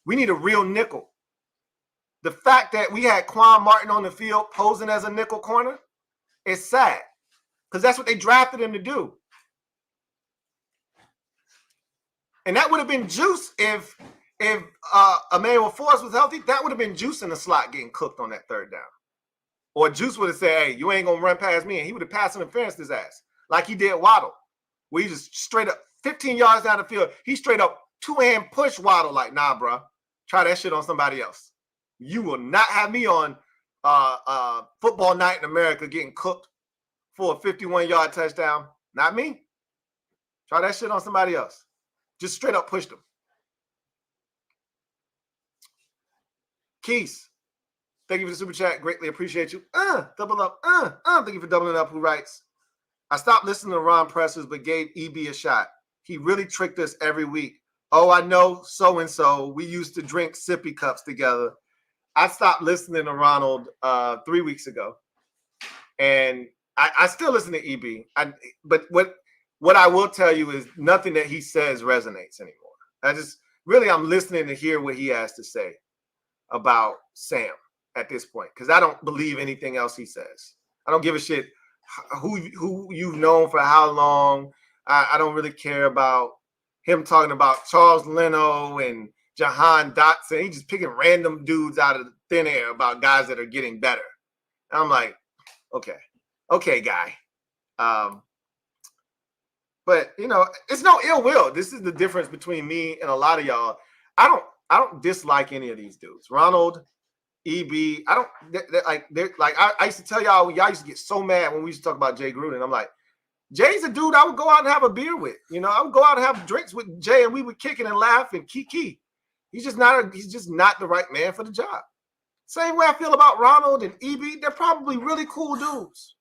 Speaker 1: We need a real nickel. The fact that we had Quan Martin on the field posing as a nickel corner is sad because that's what they drafted him to do. And that would have been juice if Emmanuel Forrest was healthy. That would have been juice in the slot getting cooked on that third down. Or Juice would have said, hey, you ain't going to run past me. And he would have passed interference his ass like he did Waddle, where he just straight up 15 yards down the field. He straight up two-hand push Waddle like, nah, bro. Try that shit on somebody else. You will not have me on football night in America getting cooked for a 51-yard touchdown. Not me. Try that shit on somebody else. Just straight up pushed him. Keys, thank you for the super chat. Greatly appreciate you. Double up. Thank you for doubling up. Who writes? I stopped listening to Ron Pressers, but gave EB a shot. He really tricked us every week. Oh, I know so-and-so. We used to drink sippy cups together. I stopped listening to Ronald 3 weeks ago. And I still listen to EB. But what I will tell you is nothing that he says resonates anymore. I'm listening to hear what he has to say about Sam at this point, because I don't believe anything else he says. I don't give a shit who you've known for how long. I don't really care about him talking about Charles Leno and Jahan Dotson. He's just picking random dudes out of thin air about guys that are getting better. And I'm like, okay, guy. But it's no ill will. This is the difference between me and a lot of y'all. I don't dislike any of these dudes. Ronald, EB, I used to tell y'all used to get so mad when we used to talk about Jay Gruden. I'm like, Jay's a dude I would go out and have a beer with. I would go out and have drinks with Jay and we would kick it and laugh and kiki. He's just not the right man for the job. Same way I feel about Ronald and EB. They're probably really cool dudes.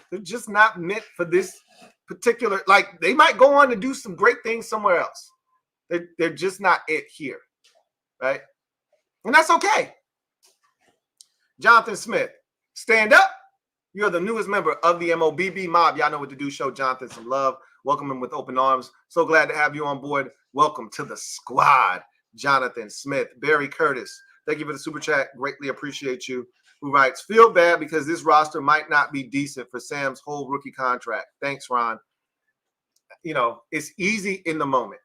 Speaker 1: They're just not meant for this particular, they might go on to do some great things somewhere else. They're just not it here. Right? And that's okay. Jonathan Smith, stand up. You're the newest member of the MOBB mob. Y'all know what to do. Show Jonathan some love. Welcome him with open arms. So glad to have you on board. Welcome to the squad, Jonathan Smith. Barry Curtis, thank you for the super chat. Greatly appreciate you. Who writes, feel bad because this roster might not be decent for Sam's whole rookie contract. Thanks, Ron. It's easy in the moment.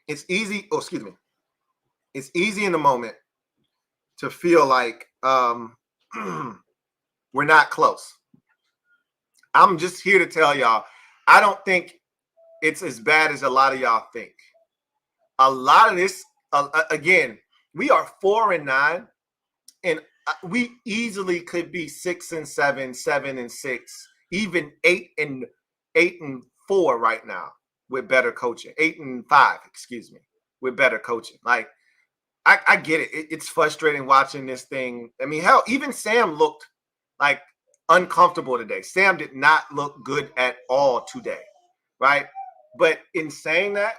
Speaker 1: It's easy. Oh, excuse me. It's easy in the moment to feel like we're not close. I'm just here to tell y'all, I don't think it's as bad as a lot of y'all think. A lot of this, again, we are 4-9, and we easily could be 6-7, 7-6, even 8-4 right now with better coaching. 8-5, excuse me, with better coaching. I get it. It's frustrating watching this thing. I mean, hell, even Sam looked uncomfortable today. Sam did not look good at all today, right? But in saying that,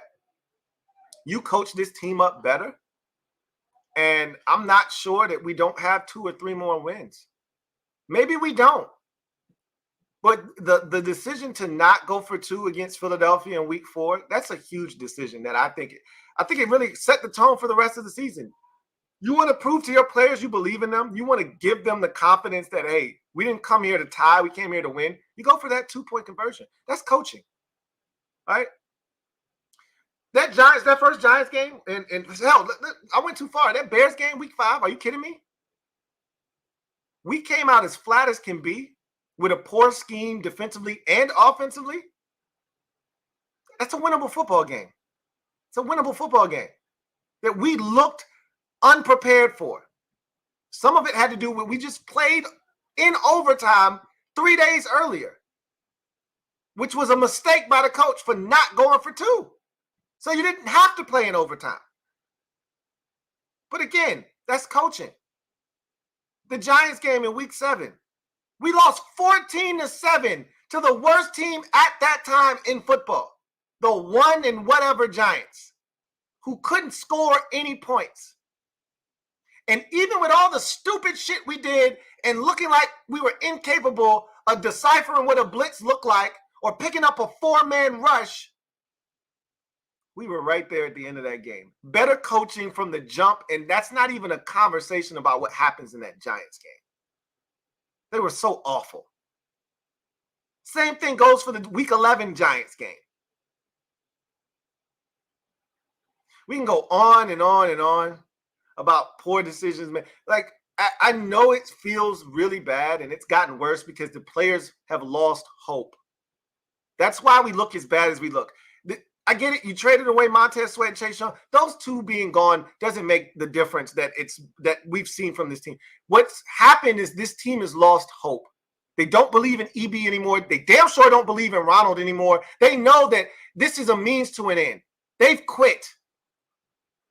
Speaker 1: you coach this team up better, and I'm not sure that we don't have 2 or 3 more wins. Maybe we don't. But the decision to not go for 2 against Philadelphia in week 4, that's a huge decision that I think it really set the tone for the rest of the season. You want to prove to your players you believe in them. You want to give them the confidence that, hey, we didn't come here to tie. We came here to win. You go for that 2-point conversion. That's coaching, right? That first Giants game, and hell, I went too far. That Bears game, week 5, are you kidding me? We came out as flat as can be with a poor scheme defensively and offensively. That's a winnable football game. It's a winnable football game that we looked unprepared for. Some of it had to do with we just played in overtime 3 days earlier, which was a mistake by the coach for not going for 2. So you didn't have to play in overtime. But again, that's coaching. The Giants game in week 7, we lost 14-7 to the worst team at that time in football, the 1 and whatever Giants, who couldn't score any points. And even with all the stupid shit we did and looking like we were incapable of deciphering what a blitz looked like or picking up a 4-man rush, we were right there at the end of that game. Better coaching from the jump, and that's not even a conversation about what happens in that Giants game. They were so awful. Same thing goes for the Week 11 Giants game. We can go on and on and on about poor decisions made. Like, I know it feels really bad, and it's gotten worse because the players have lost hope. That's why we look as bad as we look. I get it. You traded away Montez Sweat and Chase Young. Those two being gone doesn't make the difference that we've seen from this team. What's happened is this team has lost hope. They don't believe in EB anymore. They damn sure don't believe in Ronald anymore. They know that this is a means to an end. They've quit.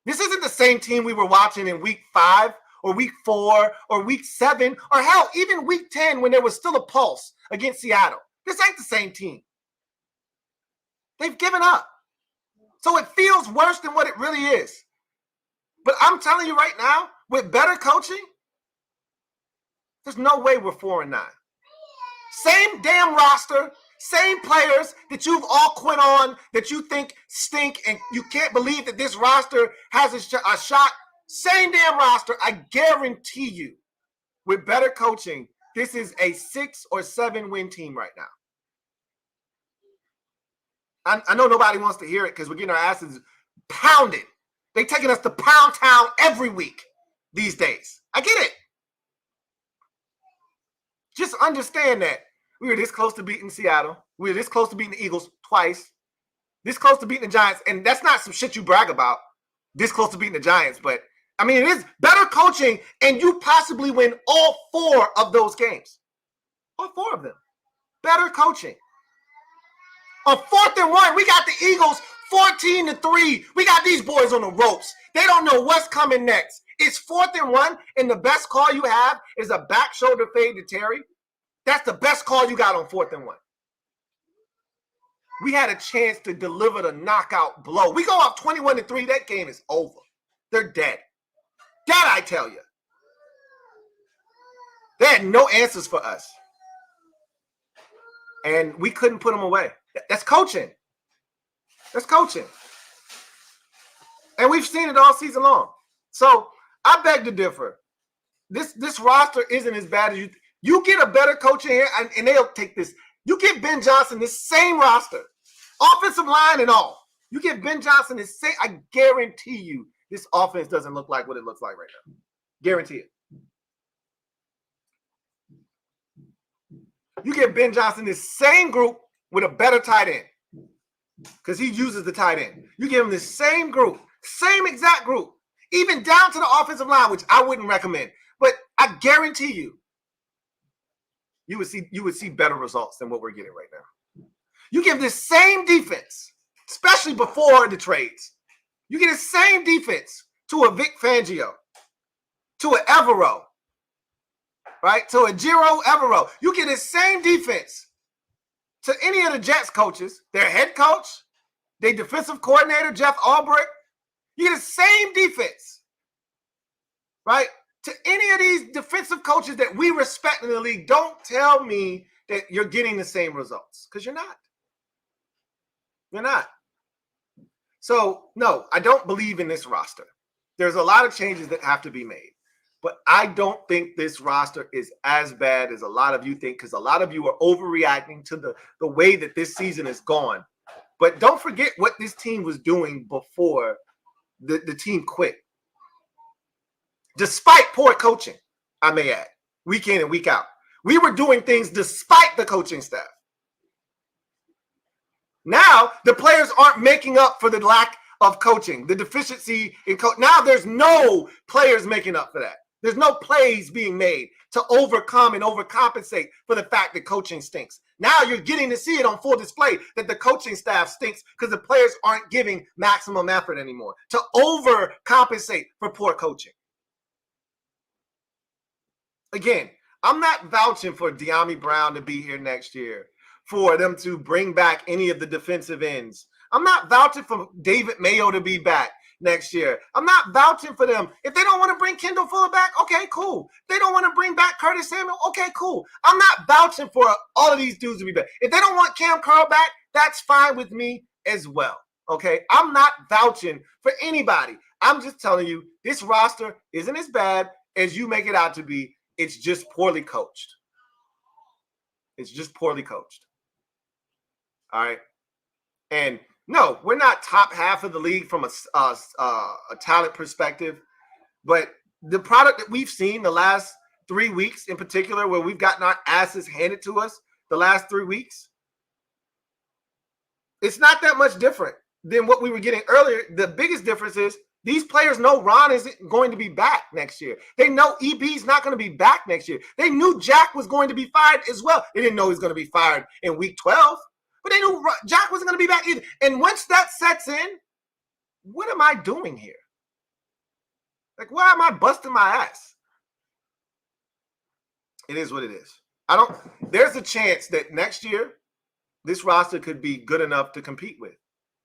Speaker 1: This isn't the same team we were watching in Week 5 or Week 4 or Week 7 or hell, even Week 10 when there was still a pulse against Seattle. This ain't the same team. They've given up. So it feels worse than what it really is. But I'm telling you right now, with better coaching, there's no way we're 4-9. Same damn roster, same players that you've all quit on, that you think stink, and you can't believe that this roster has a shot. Same damn roster. I guarantee you, with better coaching, this is a 6 or 7 win team right now. I know nobody wants to hear it because we're getting our asses pounded. They're taking us to Pound Town every week these days. I get it. Just understand that we were this close to beating Seattle. We were this close to beating the Eagles twice. This close to beating the Giants. And that's not some shit you brag about. This close to beating the Giants. But, I mean, it is better coaching, and you possibly win all 4 of those games. All 4 of them. Better coaching. On 4th and 1, we got the Eagles 14-3. We got these boys on the ropes. They don't know what's coming next. It's 4th and 1, and the best call you have is a back shoulder fade to Terry. That's the best call you got on 4th and 1. We had a chance to deliver the knockout blow. We go up 21-3. That game is over. They're dead. That I tell you. They had no answers for us. And we couldn't put them away. That's coaching. That's coaching. And we've seen it all season long. So I beg to differ. This roster isn't as bad as you. You get a better coach in here, and they'll take this. You get Ben Johnson this same roster, offensive line and all. You get Ben Johnson this same. I guarantee you, this offense doesn't look like what it looks like right now. Guarantee it. You get Ben Johnson this same group with a better tight end because he uses the tight end. You give him the same group, same exact group, even down to the offensive line, which I wouldn't recommend. But I guarantee you, you would see better results than what we're getting right now. You give this same defense, especially before the trades. You get the same defense to a Vic Fangio, to an Evero, right? To a Giro Evero. You get the same defense to any of the Jets coaches, their head coach, their defensive coordinator, Jeff Albrecht. You get the same defense, right? To any of these defensive coaches that we respect in the league. Don't tell me that you're getting the same results because you're not. You're not. So, no, I don't believe in this roster. There's a lot of changes that have to be made. But I don't think this roster is as bad as a lot of you think because a lot of you are overreacting to the way that this season is gone. But don't forget what this team was doing before the team quit. Despite poor coaching, I may add, week in and week out. We were doing things despite the coaching staff. Now, the players aren't making up for the lack of coaching, the deficiency in coach. Now there's no players making up for that. There's no plays being made to overcome and overcompensate for the fact that coaching stinks. Now you're getting to see it on full display that the coaching staff stinks because the players aren't giving maximum effort anymore to overcompensate for poor coaching. Again, I'm not vouching for De'Ami Brown to be here next year, for them to bring back any of the defensive ends. I'm not vouching for David Mayo to be back next year. I'm not vouching for them. If they don't want to bring Kendall Fuller back, okay, cool. They don't want to bring back Curtis Samuel, okay, cool. I'm not vouching for all of these dudes to be back. If they don't want Cam Carl back, that's fine with me as well, okay? I'm not vouching for anybody. I'm just telling you, this roster isn't as bad as you make it out to be. It's just poorly coached. It's just poorly coached. All right? And no, we're not top half of the league from a talent perspective, but the product that we've seen the last 3 weeks in particular, where we've gotten our asses handed to us the last 3 weeks, it's not that much different than what we were getting earlier. The biggest difference is these players know Ron isn't going to be back next year. They know EB's not going to be back next year. They knew Jack was going to be fired as well. They didn't know he was going to be fired in week 12. But they knew Jack wasn't going to be back either. And once that sets in, what am I doing here? Like, why am I busting my ass? It is what it is. There's a chance that next year, this roster could be good enough to compete with.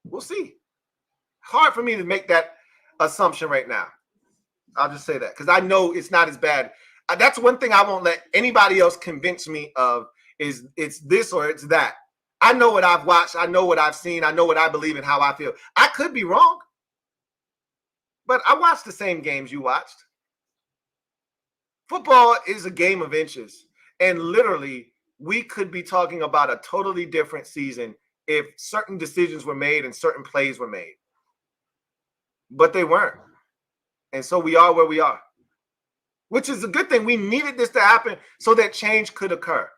Speaker 1: We'll see. Hard for me to make that assumption right now. I'll just say that because I know it's not as bad. That's one thing I won't let anybody else convince me of is it's this or it's that. I know what I've watched. I know what I've seen. I know what I believe and how I feel. I could be wrong, but I watched the same games you watched. Football is a game of inches, and literally we could be talking about a totally different season if certain decisions were made and certain plays were made, but they weren't. And so we are where we are, which is a good thing. We needed this to happen so that change could occur.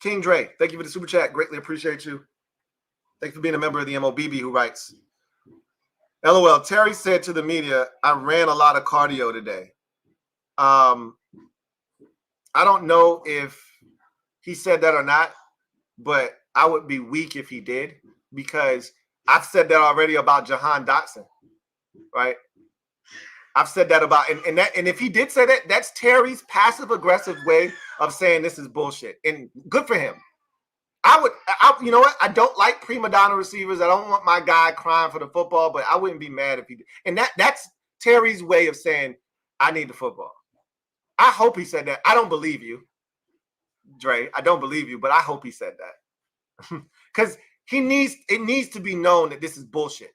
Speaker 1: King Dre, thank you for the super chat. Greatly appreciate you. Thank you for being a member of the MOBB who writes, LOL, Terry said to the media, I ran a lot of cardio today. I don't know if he said that or not, but I would be weak if he did, because I've said that already about Jahan Dotson, right? I've said that about, and if he did say that, that's Terry's passive-aggressive way of saying this is bullshit. And good for him. You know what? I don't like prima donna receivers. I don't want my guy crying for the football, but I wouldn't be mad if he did. And that's Terry's way of saying, I need the football. I hope he said that. I don't believe you, Dre. I don't believe you, but I hope he said that. Because it needs to be known that this is bullshit.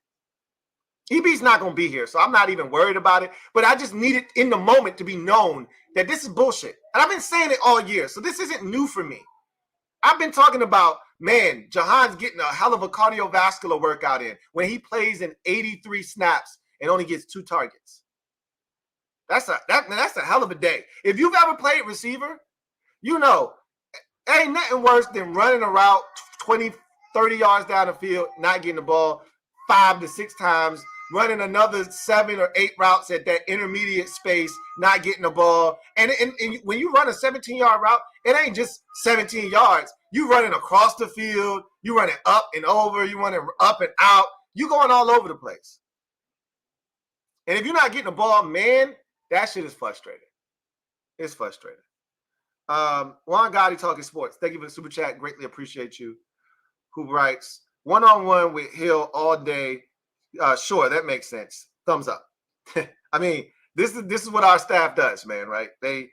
Speaker 1: EB's not going to be here, so I'm not even worried about it. But I just need it in the moment to be known that this is bullshit. And I've been saying it all year, so this isn't new for me. I've been talking about, man, Jahan's getting a hell of a cardiovascular workout in when he plays in 83 snaps and only gets 2 targets. That's a hell of a day. If you've ever played receiver, you know, ain't nothing worse than running a route 20, 30 yards down the field, not getting the ball 5 to 6 times, running another 7 or 8 routes at that intermediate space, not getting the ball. And when you run a 17-yard route, it ain't just 17 yards. You running across the field, you running up and over, you running up and out, you going all over the place. And if you're not getting the ball, man, that shit is frustrating. It's frustrating. Juan Gotti talking sports. Thank you for the super chat. Greatly appreciate you. Who writes, one-on-one with Hill all day. Sure, that makes sense. Thumbs up. I mean, this is what our staff does, man, right? They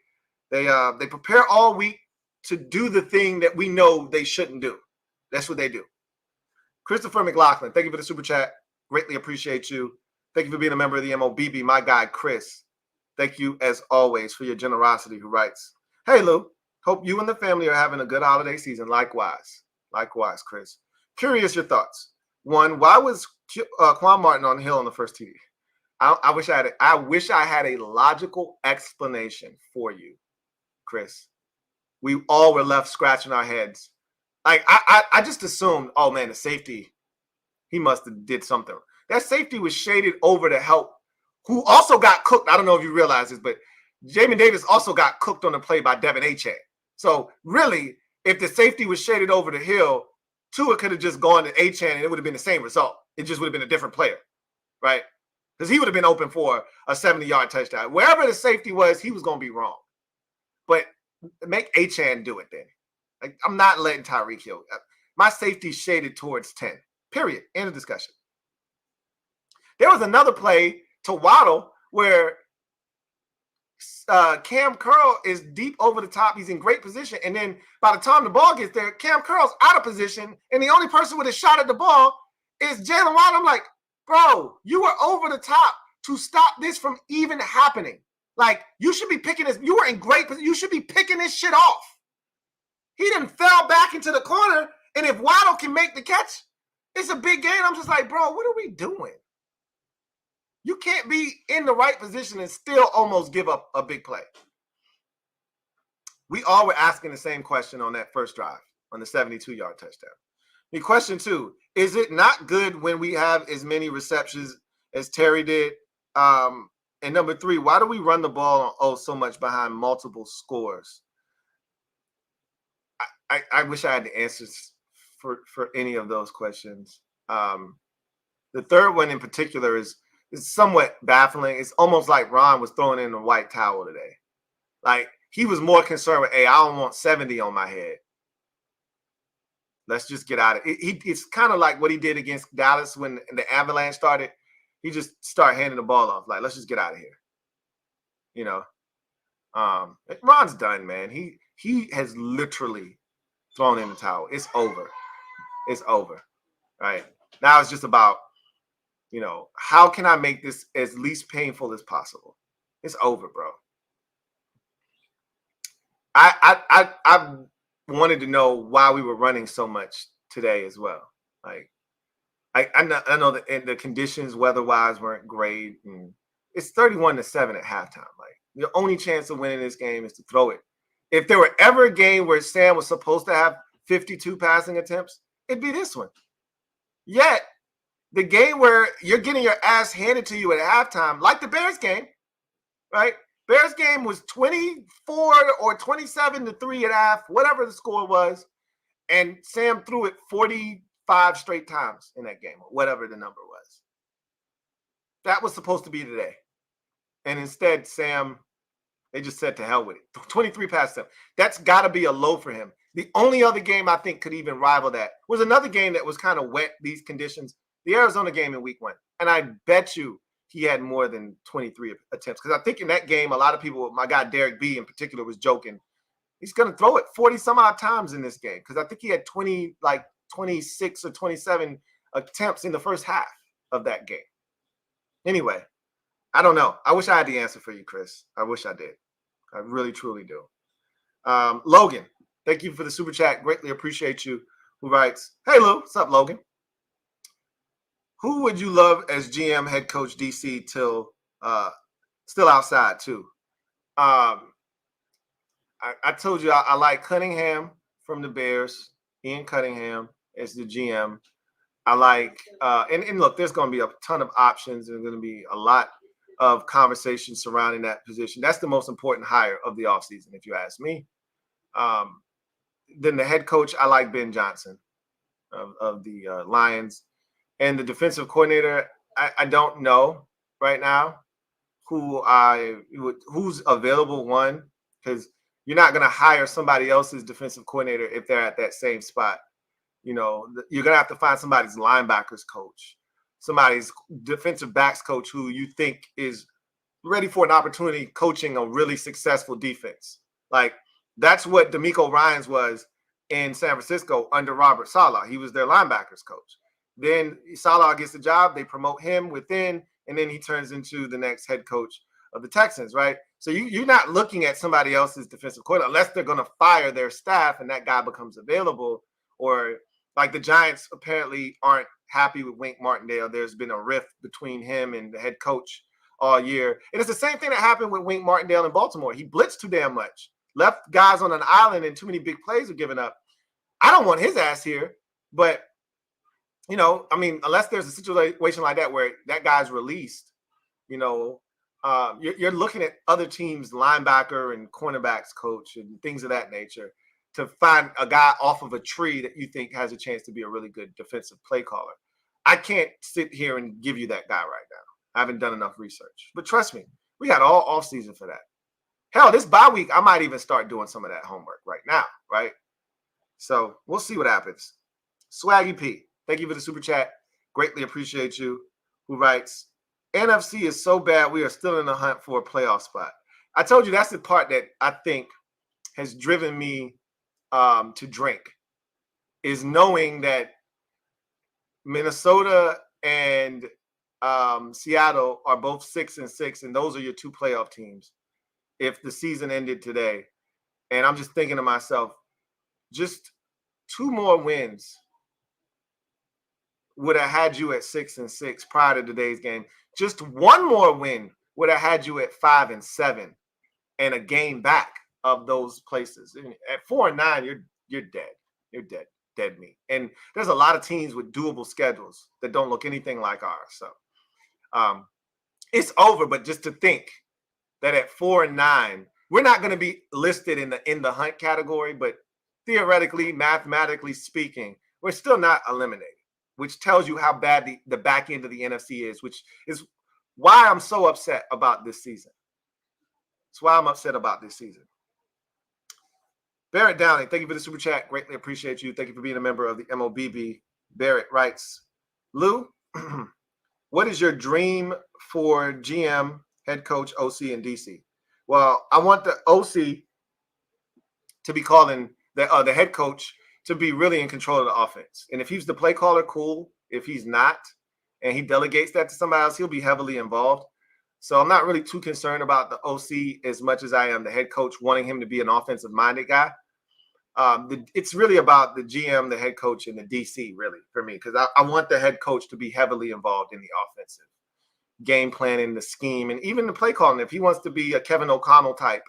Speaker 1: prepare all week to do the thing that we know they shouldn't do. That's what they do. Christopher McLaughlin, thank you for the super chat. Greatly appreciate you. Thank you for being a member of the MOBB. My guy, Chris. Thank you, as always, for your generosity, who writes, hey, Lou, hope you and the family are having a good holiday season. Likewise. Likewise, Chris. Curious your thoughts. One, why was Quan Martin on the Hill on the first TD? I wish I had a logical explanation for you, Chris. We all were left scratching our heads. Like I just assumed, oh man, the safety, he must have did something. That safety was shaded over to help, who also got cooked. I don't know if you realize this, but Jamin Davis also got cooked on the play by Devin Achane. So really, if the safety was shaded over the Hill, Tua could have just gone to Achane and it would have been the same result. It just would have been a different player, right? because he would have been open for a 70-yard touchdown. Wherever the safety was, he was going to be wrong. But make Achane do it then. Like, I'm not letting Tyreek Hill. My safety shaded towards 10. Period. End of discussion. There was another play to Waddle where Cam Curl is deep over the top. He's in great position. And then by the time the ball gets there, Cam Curl's out of position. And the only person with a shot at the ball is Jalen Waddle. I'm like, bro, you were over the top to stop this from even happening. Like, you should be picking this. You were in great position. You should be picking this shit off. He done fell back into the corner. And if Waddle can make the catch, it's a big game. I'm just like, bro, what are we doing? You can't be in the right position and still almost give up a big play. We all were asking the same question on that first drive, on the 72-yard touchdown. The question 2, is it not good when we have as many receptions as Terry did? And number 3, why do we run the ball so much behind multiple scores? I wish I had the answers for any of those questions. The third one in particular is somewhat baffling. It's almost like Ron was throwing in a white towel today. Like, he was more concerned with, hey, I don't want 70 on my head. Let's just get out of it. It's kind of like what he did against Dallas when the Avalanche started. He just started handing the ball off. Like, let's just get out of here. You know, Ron's done, man. He has literally thrown in the towel. It's over. It's over. Right? Now it's just about, you know, how can I make this as least painful as possible? It's over, bro. I wanted to know why we were running so much today as well. Like, I know that the conditions weather-wise weren't great, and it's 31-7 at halftime. Like, the only chance of winning this game is to throw it. If there were ever a game where Sam was supposed to have 52 passing attempts, it'd be this one. Yet, the game where you're getting your ass handed to you at halftime, like the Bears game, right? Bears game was 24 or 27-3 at half, whatever the score was, and Sam threw it 45 straight times in that game, or whatever the number was. That was supposed to be today. And instead, Sam, they just said to hell with it. 23 past them. That's got to be a low for him. The only other game I think could even rival that was another game that was kind of wet, these conditions, the Arizona game in week 1. And I bet you he had more than 23 attempts. Because I think in that game, a lot of people, my guy Derek B in particular, was joking. He's going to throw it 40 some odd times in this game. Because I think he had 26 or 27 attempts in the first half of that game. Anyway, I don't know. I wish I had the answer for you, Chris. I wish I did. I really, truly do. Logan, thank you for the super chat. Greatly appreciate you. Who writes, hey, Lou. What's up, Logan? Who would you love as GM, head coach, DC, still outside, too? I told you I like Cunningham from the Bears, Ian Cunningham as the GM. I like and look, there's going to be a ton of options. There's going to be a lot of conversation surrounding that position. That's the most important hire of the offseason, if you ask me. Then the head coach, I like Ben Johnson of the Lions. And the defensive coordinator, I don't know right now who's available, one, because you're not going to hire somebody else's defensive coordinator if they're at that same spot. You know, you're going to have to find somebody's linebackers coach, somebody's defensive backs coach who you think is ready for an opportunity coaching a really successful defense. Like, that's what DeMeco Ryans was in San Francisco under Robert Saleh. He was their linebackers coach. Then Saleh gets the job, they promote him within, and then he turns into the next head coach of the Texans, right? So you're not looking at somebody else's defensive coordinator unless they're going to fire their staff and that guy becomes available. Or like the Giants apparently aren't happy with Wink Martindale. There's been a rift between him and the head coach all year. And it's the same thing that happened with Wink Martindale in Baltimore. He blitzed too damn much, left guys on an island, and too many big plays were given up. I don't want his ass here, but you know, I mean, unless there's a situation like that where that guy's released, you know, you're looking at other teams' linebacker and cornerbacks coach and things of that nature to find a guy off of a tree that you think has a chance to be a really good defensive play caller. I can't sit here and give you that guy right now. I haven't done enough research. But trust me, we got all offseason for that. Hell, this bye week, I might even start doing some of that homework right now, right? So we'll see what happens. Swaggy P, thank you for the super chat. Greatly appreciate you. Who writes, NFC is so bad we are still in the hunt for a playoff spot. I told you that's the part that I think has driven me to drink, is knowing that Minnesota and Seattle are both 6-6, and those are your two playoff teams if the season ended today. And I'm just thinking to myself, just 2 more wins would have had you at 6-6 prior to today's game. Just 1 more win would have had you at 5-7 and a game back of those places. And at 4-9, you're dead. You're dead meat. And there's a lot of teams with doable schedules that don't look anything like ours. So it's over. But just to think that at 4-9, we're not going to be listed in the hunt category, but theoretically, mathematically speaking, we're still not eliminated, which tells you how bad the back end of the NFC is, which is why I'm so upset about this season. That's why I'm upset about this season. Barrett Downing, thank you for the super chat. Greatly appreciate you. Thank you for being a member of the MOBB. Barrett writes, Lou, what is your dream for GM, head coach, OC, and DC? Well, I want the OC to be calling the head coach to be really in control of the offense. And if he's the play caller, cool. If he's not, and he delegates that to somebody else, he'll be heavily involved. So I'm not really too concerned about the OC as much as I am the head coach wanting him to be an offensive-minded guy. It's really about the GM, the head coach, and the DC, really, for me, because I want the head coach to be heavily involved in the offensive game planning, the scheme, and even the play calling. If he wants to be a Kevin O'Connell type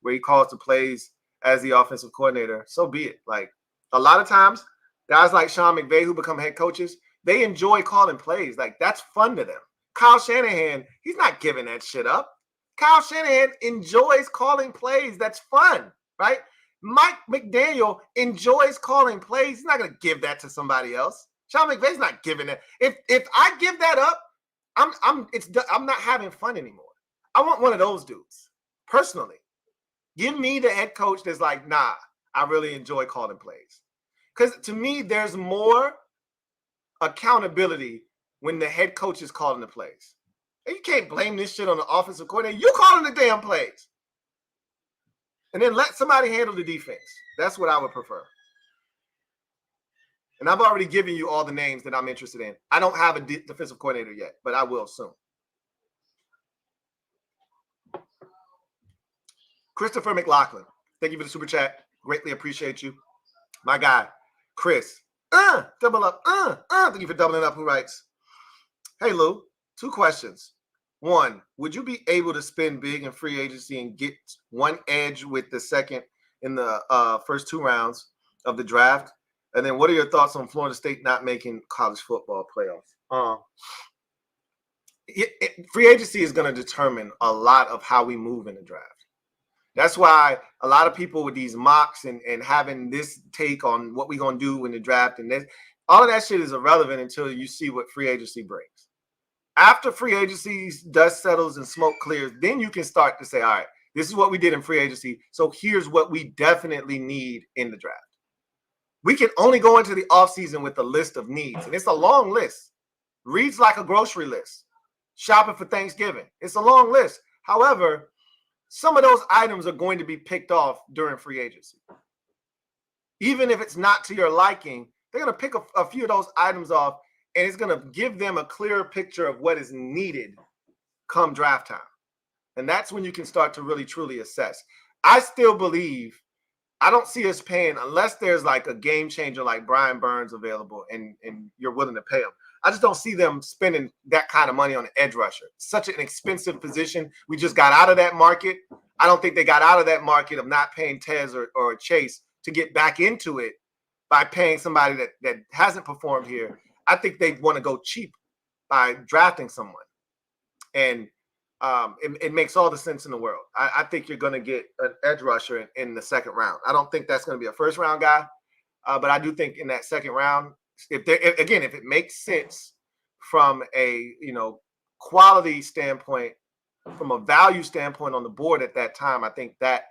Speaker 1: where he calls the plays as the offensive coordinator, so be it. Like, a lot of times, guys like Sean McVay who become head coaches, they enjoy calling plays. Like, that's fun to them. Kyle Shanahan, he's not giving that shit up. Kyle Shanahan enjoys calling plays. That's fun, right? Mike McDaniel enjoys calling plays. He's not going to give that to somebody else. Sean McVay's not giving that. If I give that up, I'm not having fun anymore. I want one of those dudes, personally. Give me the head coach that's like, nah, I really enjoy calling plays. Because to me, there's more accountability when the head coach is calling the plays. And you can't blame this shit on the offensive coordinator. You calling the damn plays. And then let somebody handle the defense. That's what I would prefer. And I've already given you all the names that I'm interested in. I don't have a defensive coordinator yet, but I will soon. Christopher McLaughlin, thank you for the super chat. Greatly appreciate you. My guy, Chris, double up, thank you for doubling up, who writes, hey, Lou, 2 questions. 1, would you be able to spend big in free agency and get one edge with the second in the first 2 rounds of the draft? And then what are your thoughts on Florida State not making college football playoffs? Free agency is going to determine a lot of how we move in the draft. That's why a lot of people with these mocks and having this take on what we're going to do in the draft and this, all of that shit is irrelevant until you see what free agency brings. After free agency dust settles and smoke clears, then you can start to say, all right, this is what we did in free agency, so here's what we definitely need in the draft. We can only go into the offseason with a list of needs, and it's a long list. Reads like a grocery list. Shopping for Thanksgiving. It's a long list. However, some of those items are going to be picked off during free agency. Even if it's not to your liking, they're going to pick a few of those items off, and it's going to give them a clearer picture of what is needed come draft time. And that's when you can start to really, truly assess. I still believe, I don't see us paying, unless there's like a game changer like Brian Burns available and you're willing to pay him. I just don't see them spending that kind of money on an edge rusher. Such an expensive position. We just got out of that market. I don't think they got out of that market of not paying Tez or Chase to get back into it by paying somebody that hasn't performed here. I think they want to go cheap by drafting someone. And it makes all the sense in the world. I think you're going to get an edge rusher in the second round. I don't think that's going to be a first round guy, but I do think in that second round, if it makes sense from a quality standpoint, from a value standpoint on the board at that time, I think that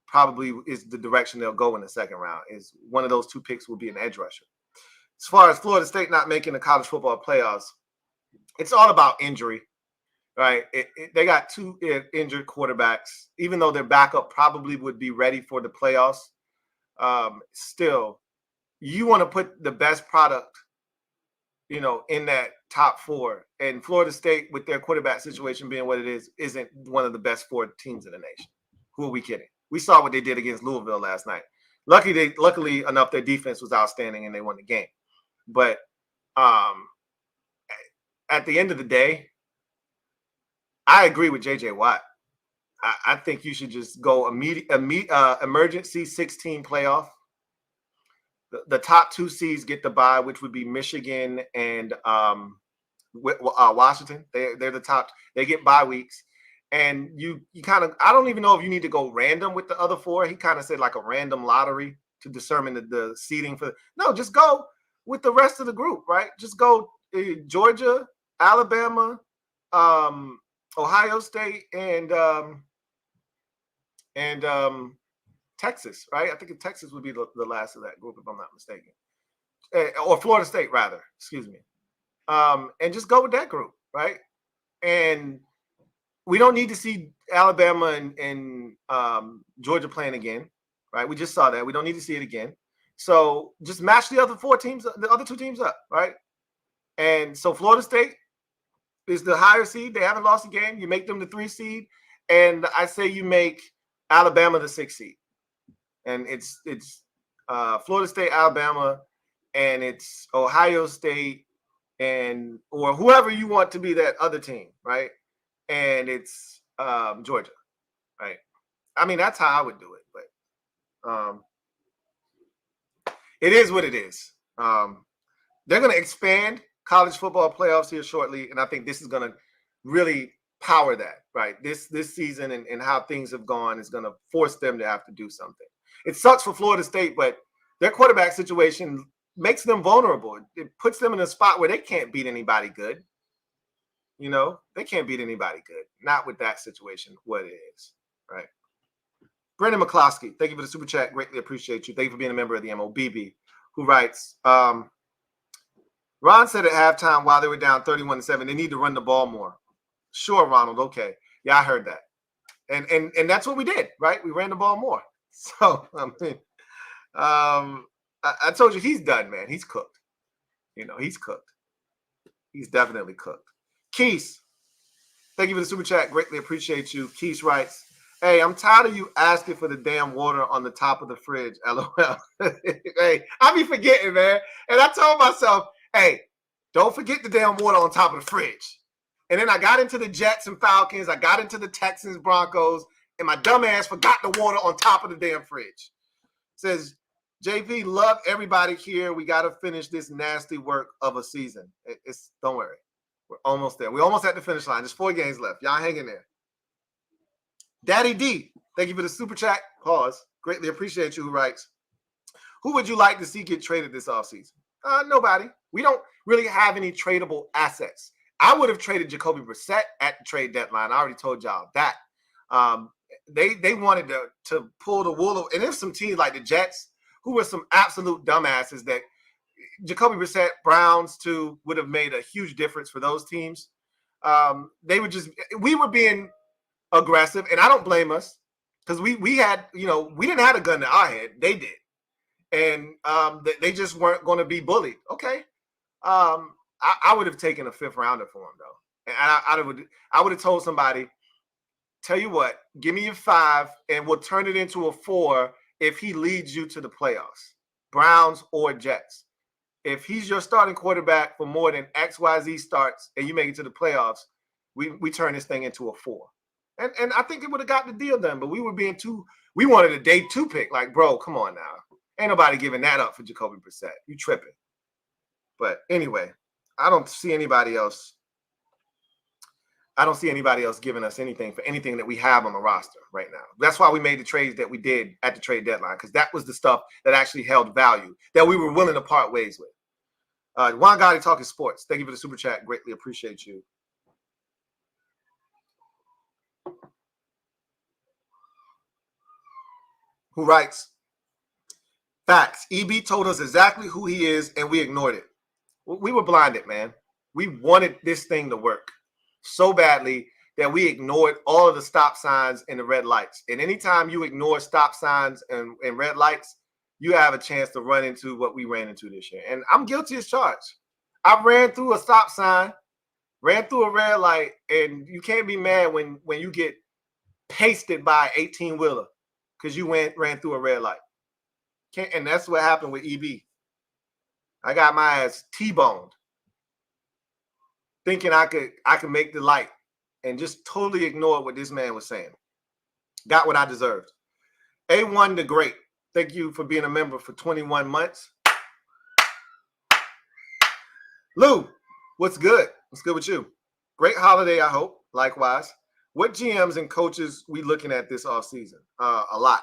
Speaker 1: probably is the direction they'll go in the second round. Is one of those two picks will be an edge rusher. As far as Florida State not making the college football playoffs, it's all about injury, right? They got two injured quarterbacks, even though their backup probably would be ready for the playoffs. Still, you want to put the best product, in that top four. And Florida State, with their quarterback situation being what it is, isn't one of the best four teams in the nation. Who are we kidding? We saw what they did against Louisville last night. Luckily enough, their defense was outstanding and they won the game. But at the end of the day, I agree with J.J. Watt. I think you should just go emergency 16 playoff. The top two seeds get the bye, which would be Michigan and Washington. They're the top. They get bye weeks. And you kind of, I don't even know if you need to go random with the other four. He kind of said like a random lottery to determine the seeding for. No, just go with the rest of the group, right? Just go Georgia, Alabama, Ohio State, and Texas, right? I think Texas would be the last of that group, if I'm not mistaken. Or Florida State, rather. Excuse me. And just go with that group, right? And we don't need to see Alabama and Georgia playing again, right? We just saw that. We don't need to see it again. So just match the other two teams up, right? And so Florida State is the higher seed. They haven't lost a game. You make them the 3 seed. And I say you make Alabama the 6 seed. And it's Florida State, Alabama, and it's Ohio State or whoever you want to be that other team, right? And it's Georgia, right? I mean, that's how I would do it, but it is what it is. They're going to expand college football playoffs here shortly, and I think this is going to really power that, right? This season and how things have gone is going to force them to have to do something. It sucks for Florida State, but their quarterback situation makes them vulnerable. It puts them in a spot where they can't beat anybody good. They can't beat anybody good. Not with that situation, what it is, right? Brendan McCloskey, thank you for the super chat. Greatly appreciate you. Thank you for being a member of the MOBB, who writes, Ron said at halftime while they were down 31-7, they need to run the ball more. Sure, Ronald. Okay. Yeah, I heard that. And that's what we did, right? We ran the ball more. So, I told you he's done, man. He's cooked. He's cooked. He's definitely cooked. Keese, thank you for the super chat. Greatly appreciate you. Keese writes, hey, I'm tired of you asking for the damn water on the top of the fridge. LOL. Hey, I be forgetting, man. And I told myself, hey, don't forget the damn water on top of the fridge. And then I got into the Jets and Falcons. I got into the Texans, Broncos, and my dumb ass forgot the water on top of the damn fridge. Says, JP, love everybody here. We got to finish this nasty work of a season. Don't worry. We're almost there. We're almost at the finish line. There's 4 games left. Y'all hang in there. Daddy D, thank you for the super chat. Pause. Greatly appreciate you, who writes, who would you like to see get traded this offseason? Nobody. We don't really have any tradable assets. I would have traded Jacoby Brissett at the trade deadline. I already told y'all that. They wanted to pull the wool over. And there's some teams like the Jets who were some absolute dumbasses that Jacoby Brissett, Browns too, would have made a huge difference for those teams. We were being aggressive, and I don't blame us because we had, we didn't have a gun to our head. They did. And they just weren't going to be bullied. Okay. I would have taken a 5th rounder for him though. And I would have told somebody, tell you what, give me your 5 and we'll turn it into a 4 if he leads you to the playoffs, Browns or Jets. If he's your starting quarterback for more than XYZ starts and you make it to the playoffs, we turn this thing into a 4. And I think it would have got the deal done, but we wanted a day 2 pick. Like, bro, come on now. Ain't nobody giving that up for Jacoby Brissett. You tripping. But anyway, I don't see anybody else giving us anything for anything that we have on the roster right now. That's why we made the trades that we did at the trade deadline, because that was the stuff that actually held value, that we were willing to part ways with. Juan Gotti talking sports. Thank you for the super chat. Greatly appreciate you. who writes, facts. EB told us exactly who he is, and we ignored it. We were blinded, man. We wanted this thing to work so badly that we ignored all of the stop signs and the red lights. And anytime you ignore stop signs and red lights, you have a chance to run into what we ran into this year. And I'm guilty as charged. I ran through a stop sign, ran through a red light, and you can't be mad when you get pasted by an 18-wheeler because you ran through a red light. And that's what happened with EB. I got my ass T-boned, thinking I could make the light, and just totally ignored what this man was saying. Got what I deserved. A1 the Great, thank you for being a member for 21 months. Lou, what's good? What's good with you? Great holiday, I hope. Likewise. What GMs and coaches we looking at this offseason? A lot.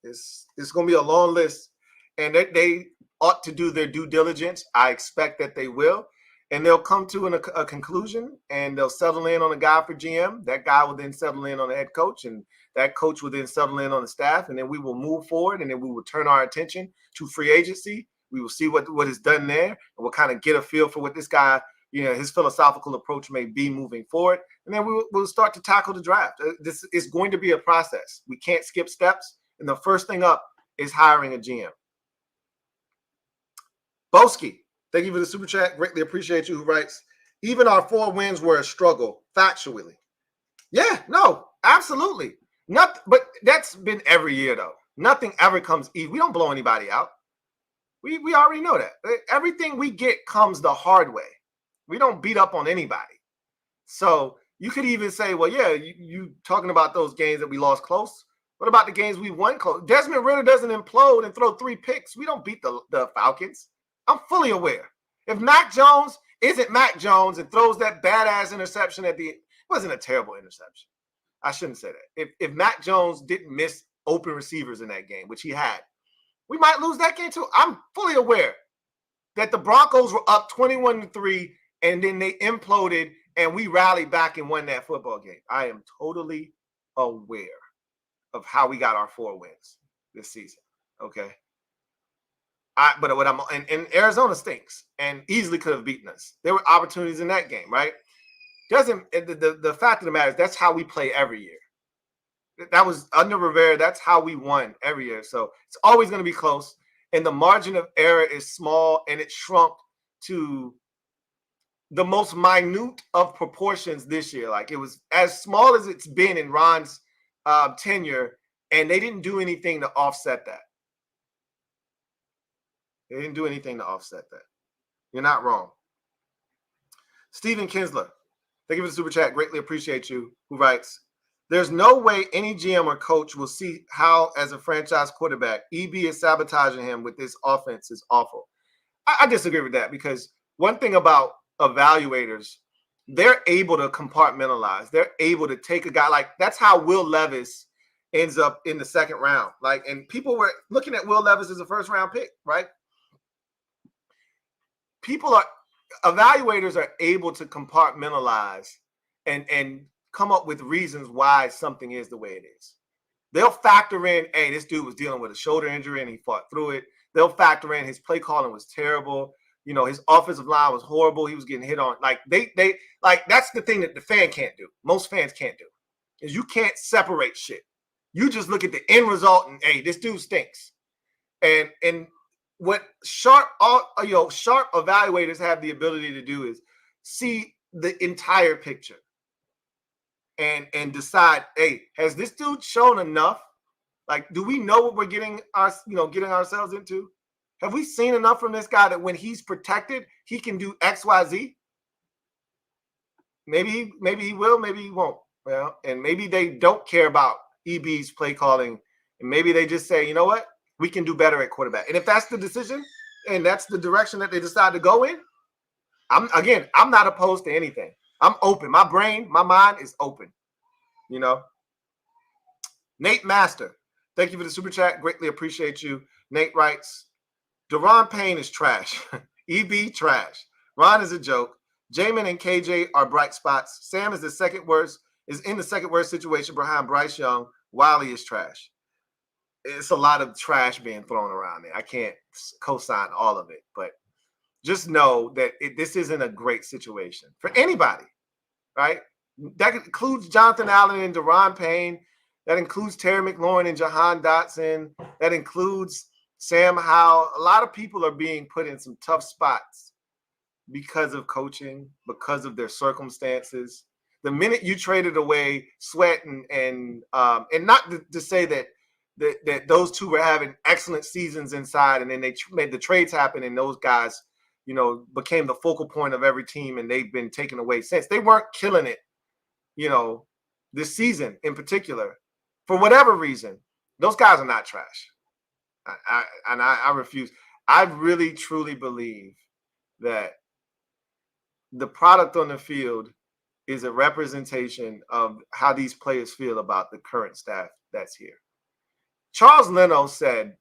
Speaker 1: It's going to be a long list, and they ought to do their due diligence. I expect that they will, and they'll come to a conclusion, and they'll settle in on a guy for GM. That guy will then settle in on the head coach, and that coach will then settle in on the staff, and then we will move forward, and then we will turn our attention to free agency. We will see what is done there, and we'll kind of get a feel for what this guy, his philosophical approach may be moving forward, and then we'll start to tackle the draft. This is going to be a process. We can't skip steps, and the first thing up is hiring a GM. Boski, thank you for the super chat. Greatly appreciate you. Who writes, even our 4 wins were a struggle factually. Yeah, no, absolutely. Nothing, but that's been every year though. Nothing ever comes easy. We don't blow anybody out. We already know that. Everything we get comes the hard way. We don't beat up on anybody. So you could even say, well, yeah, you talking about those games that we lost close. What about the games we won close? Desmond Ridder doesn't implode and throw 3 picks. We don't beat the Falcons. I'm fully aware. If Mac Jones isn't Mac Jones and throws that badass interception it wasn't a terrible interception. I shouldn't say that. If Mac Jones didn't miss open receivers in that game, which he had, we might lose that game too. I'm fully aware that the Broncos were up 21-3, and then they imploded, and we rallied back and won that football game. I am totally aware of how we got our 4 wins this season. Okay. But what and Arizona stinks and easily could have beaten us. There were opportunities in that game, right? The fact of the matter is that's how we play every year. That was under Rivera. That's how we won every year. So it's always going to be close, and the margin of error is small, and it shrunk to the most minute of proportions this year. Like, it was as small as it's been in Ron's tenure, and they didn't do anything to offset that. They didn't do anything to offset that. You're not wrong. Stephen Kinsler, thank you for the super chat. Greatly appreciate you. Who writes, there's no way any GM or coach will see Howell as a franchise quarterback. EB is sabotaging him with this offense is awful. I disagree with that, because one thing about evaluators, they're able to compartmentalize. They're able to take a guy like, that's how Will Levis ends up in the 2nd round. Like, and people were looking at Will Levis as a 1st-round pick, right? Evaluators are able to compartmentalize and come up with reasons why something is the way it is. They'll factor in, hey, this dude was dealing with a shoulder injury and he fought through it. They'll factor in his play calling was terrible. His offensive line was horrible. He was getting hit on. Like, that's the thing that the fan can't do. Most fans can't do, is you can't separate shit. You just look at the end result and, hey, this dude stinks. And what sharp evaluators have the ability to do is see the entire picture and decide, hey, has this dude shown enough? Like, do we know what we're getting ourselves into? Have we seen enough from this guy that when he's protected, he can do X, Y, Z? Maybe he will, maybe he won't. Well, and maybe they don't care about EB's play calling, and maybe they just say, you know what? We can do better at quarterback. And if that's the decision and that's the direction that they decide to go in, I'm not opposed to anything. I'm open. My brain, my mind is open. Nate Master, thank you for the super chat. Greatly appreciate you. Nate writes, Deron Payne is trash. EB trash. Ron is a joke. Jamin and KJ are bright spots. Sam is in the second worst situation behind Bryce Young. Wiley is trash. it's a lot of trash being thrown around there. I can't co-sign all of it, but just know that this isn't a great situation for anybody, right? That includes Jonathan Allen and Deron Payne. That includes Terry McLaurin and Jahan Dotson. That includes Sam Howell. A lot of people are being put in some tough spots because of coaching, because of their circumstances. The minute you traded away Sweat and not to say that those two were having excellent seasons inside, and then they made the trades happen, and those guys, became the focal point of every team, and they've been taken away since. They weren't killing it, this season in particular. For whatever reason, those guys are not trash. I refuse. I really, truly believe that the product on the field is a representation of how these players feel about the current staff that's here. Charles Leno said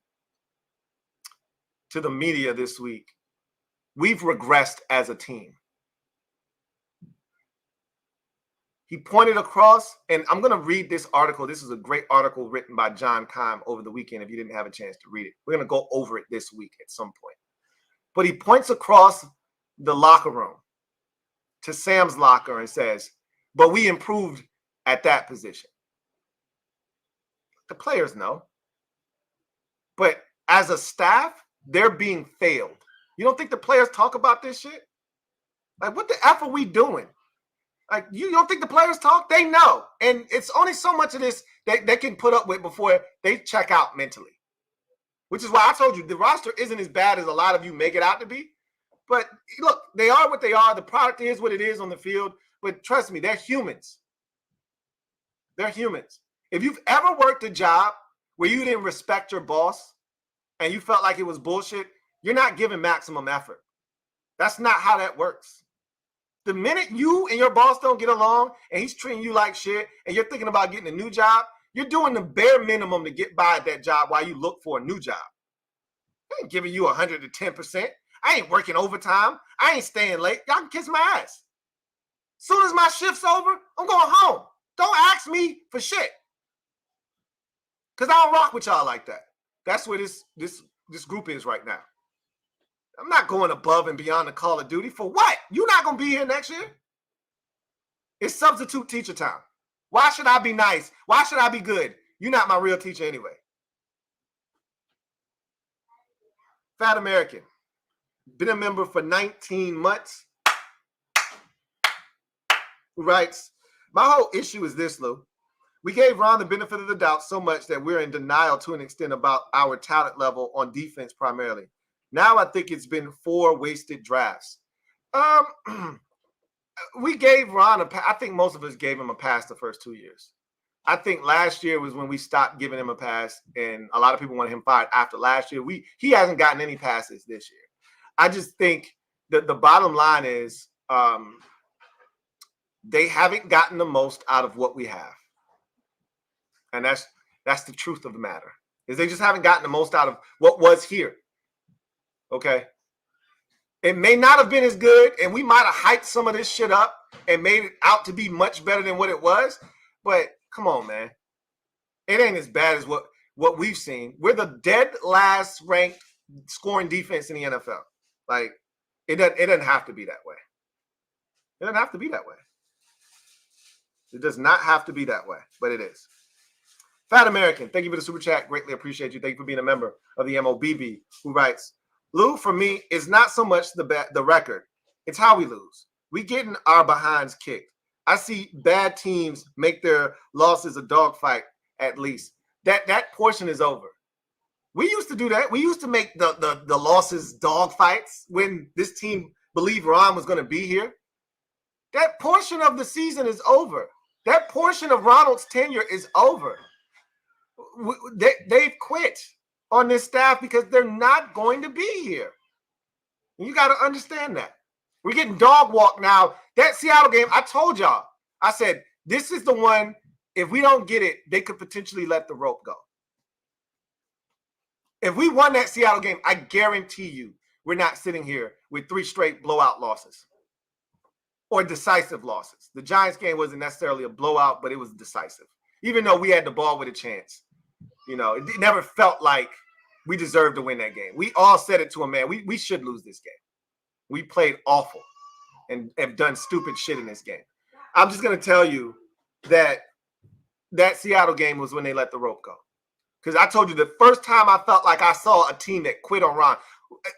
Speaker 1: to the media this week, "We've regressed as a team." He pointed across, and I'm going to read this article. This is a great article written by John Keim over the weekend if you didn't have a chance to read it. We're going to go over it this week at some point. But he points across the locker room to Sam's locker and says, "But we improved at that position." The players know. But as a staff, they're being failed. You don't think the players talk about this shit? Like, what the F are we doing? Like, you don't think the players talk? They know. And it's only so much of this they can put up with before they check out mentally. Which is why I told you the roster isn't as bad as a lot of you make it out to be. But look, they are what they are. The product is what it is on the field. But trust me, they're humans. They're humans. If you've ever worked a job where you didn't respect your boss and you felt like it was bullshit, you're not giving maximum effort. That's not how that works. The minute you and your boss don't get along and he's treating you like shit and you're thinking about getting a new job, you're doing the bare minimum to get by at that job while you look for a new job. I ain't giving you 110%. I ain't working overtime. I ain't staying late. Y'all can kiss my ass. Soon as my shift's over, I'm going home. Don't ask me for shit. Because I don't rock with y'all like that. That's where this group is right now. I'm not going above and beyond the Call of Duty. For what? You're not going to be here next year? It's substitute teacher time. Why should I be nice? Why should I be good? You're not my real teacher anyway. Fat American. Been a member for 19 months. Who writes, "My whole issue is this, Lou. We gave Ron the benefit of the doubt so much that we're in denial to an extent about our talent level on defense primarily. Now I think it's been 4 wasted drafts." We gave Ron I think most of us gave him a pass the first 2 years. I think last year was when we stopped giving him a pass, and a lot of people wanted him fired after last year. He hasn't gotten any passes this year. I just think that the bottom line is they haven't gotten the most out of what we have. And that's the truth of the matter, is they just haven't gotten the most out of what was here. Okay? It may not have been as good, and we might have hyped some of this shit up and made it out to be much better than what it was. But come on, man. It ain't as bad as what we've seen. We're the dead last ranked scoring defense in the NFL. Like, it doesn't have to be that way. It doesn't have to be that way. It does not have to be that way, but it is. Fat American, thank you for the super chat. Greatly appreciate you. Thank you for being a member of the MOBB, who writes, "Lou, for me, it's not so much the record. It's how we lose. We getting our behinds kicked. I see bad teams make their losses a dogfight at least. That portion is over. We used to do that. We used to make the losses dogfights when this team believed Ron was going to be here. That portion of the season is over. That portion of Ronald's tenure is over. They've quit on this staff because they're not going to be here. You got to understand that. We're getting dog walk now. That Seattle game, I told y'all. I said, this is the one, if we don't get it, they could potentially let the rope go. If we won that Seattle game, I guarantee you we're not sitting here with 3 straight blowout losses or decisive losses. The Giants game wasn't necessarily a blowout, but it was decisive. Even though we had the ball with a chance, You know, it never felt like we deserved to win that game. We all said it to him, man, we should lose this game. We played awful and have done stupid shit in this game. I'm just going to tell you that Seattle game was when they let the rope go. Because I told you the first time I felt like I saw a team that quit on Ron.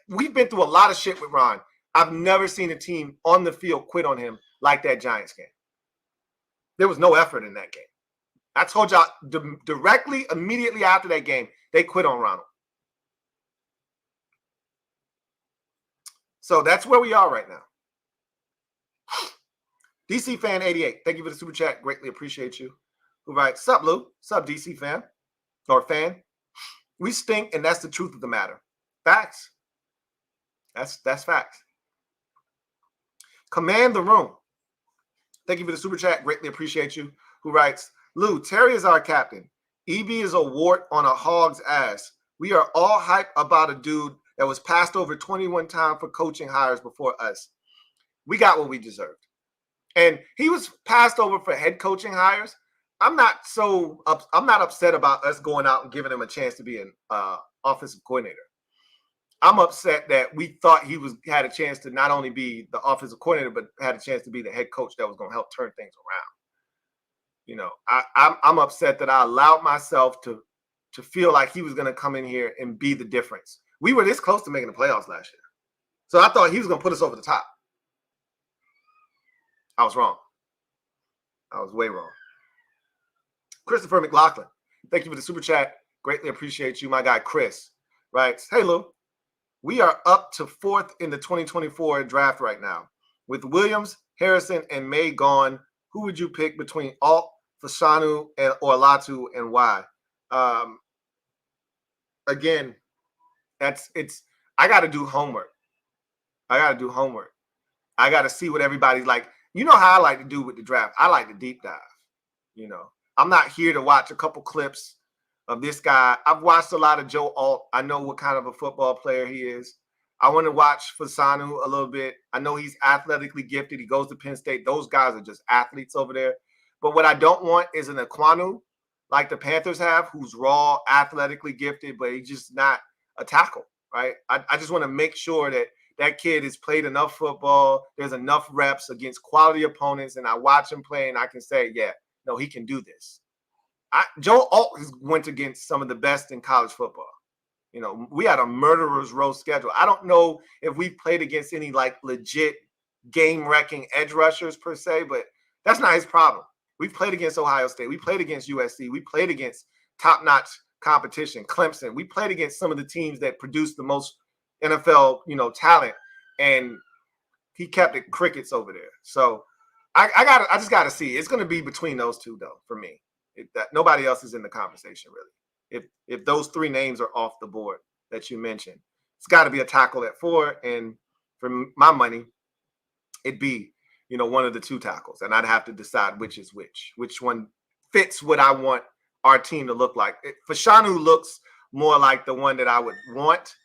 Speaker 1: We've been through a lot of shit with Ron. I've never seen a team on the field quit on him like that Giants game. There was no effort in that game. I told y'all directly, immediately after that game, they quit on Ronald. So that's where we are right now. DC Fan 88, thank you for the super chat. Greatly appreciate you. Who writes, sup, Lou? Sup, DC fan? Or fan? We stink, and that's the truth of the matter. Facts. That's facts. Command the room. Thank you for the super chat. Greatly appreciate you. Who writes, Lou, Terry is our captain. EB is a wart on a hog's ass. We are all hyped about a dude that was passed over 21 times for coaching hires before us. We got what we deserved. And he was passed over for head coaching hires. I'm not upset about us going out and giving him a chance to be an offensive coordinator. I'm upset that we thought he had a chance to not only be the offensive coordinator, but had a chance to be the head coach that was going to help turn things around. You know, I'm upset that I allowed myself to feel like he was going to come in here and be the difference. We were this close to making the playoffs last year. So I thought he was going to put us over the top. I was wrong. I was way wrong. Christopher McLaurin, thank you for the super chat. Greatly appreciate you. My guy Chris writes, hey, Lou, we are up to 4th in the 2024 draft right now. With Williams, Harrison, and May gone, who would you pick between Alt, Fashanu, or Latu, and why? Again, I got to do homework. I got to see what everybody's like. You know how I like to do with the draft. I like to deep dive. You know, I'm not here to watch a couple clips of this guy. I've watched a lot of Joe Alt. I know what kind of a football player he is. I want to watch Fasanu a little bit. I know he's athletically gifted. He goes to Penn State. Those guys are just athletes over there. But what I don't want is an Ekwonu like the Panthers have, who's raw, athletically gifted, but he's just not a tackle, right? I just want to make sure that kid has played enough football. There's enough reps against quality opponents, and I watch him play, and I can say, yeah, no, he can do this. Joe Alt went against some of the best in college football. You know, we had a murderer's row schedule. I don't know if we played against any like legit game-wrecking edge rushers per se, but that's not his problem. We played against Ohio State. We played against USC. We played against top-notch competition, Clemson. We played against some of the teams that produce the most NFL, talent, and he kept it crickets over there. So I just got to see. It's going to be between those two, though, for me. Nobody else is in the conversation, really. If those three names are off the board that you mentioned, it's got to be a tackle at 4, and for my money, it'd be one of the two tackles, and I'd have to decide which is which one fits what I want our team to look like. Fashanu looks more like the one that I would want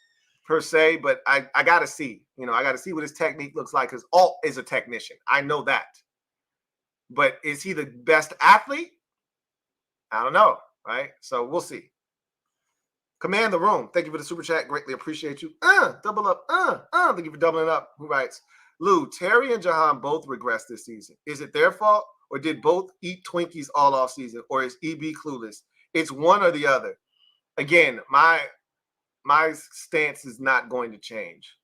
Speaker 1: per se, but I got to see. I got to see what his technique looks like, because Alt is a technician. I know that. But is he the best athlete? I don't know, right? So we'll see. Command the room. Thank you for the super chat. Greatly appreciate you. Double up. Thank you for doubling up. Who writes, Lou, Terry and Jahan both regressed this season. Is it their fault, or did both eat Twinkies all off season, or is EB clueless? It's one or the other. Again, my stance is not going to change.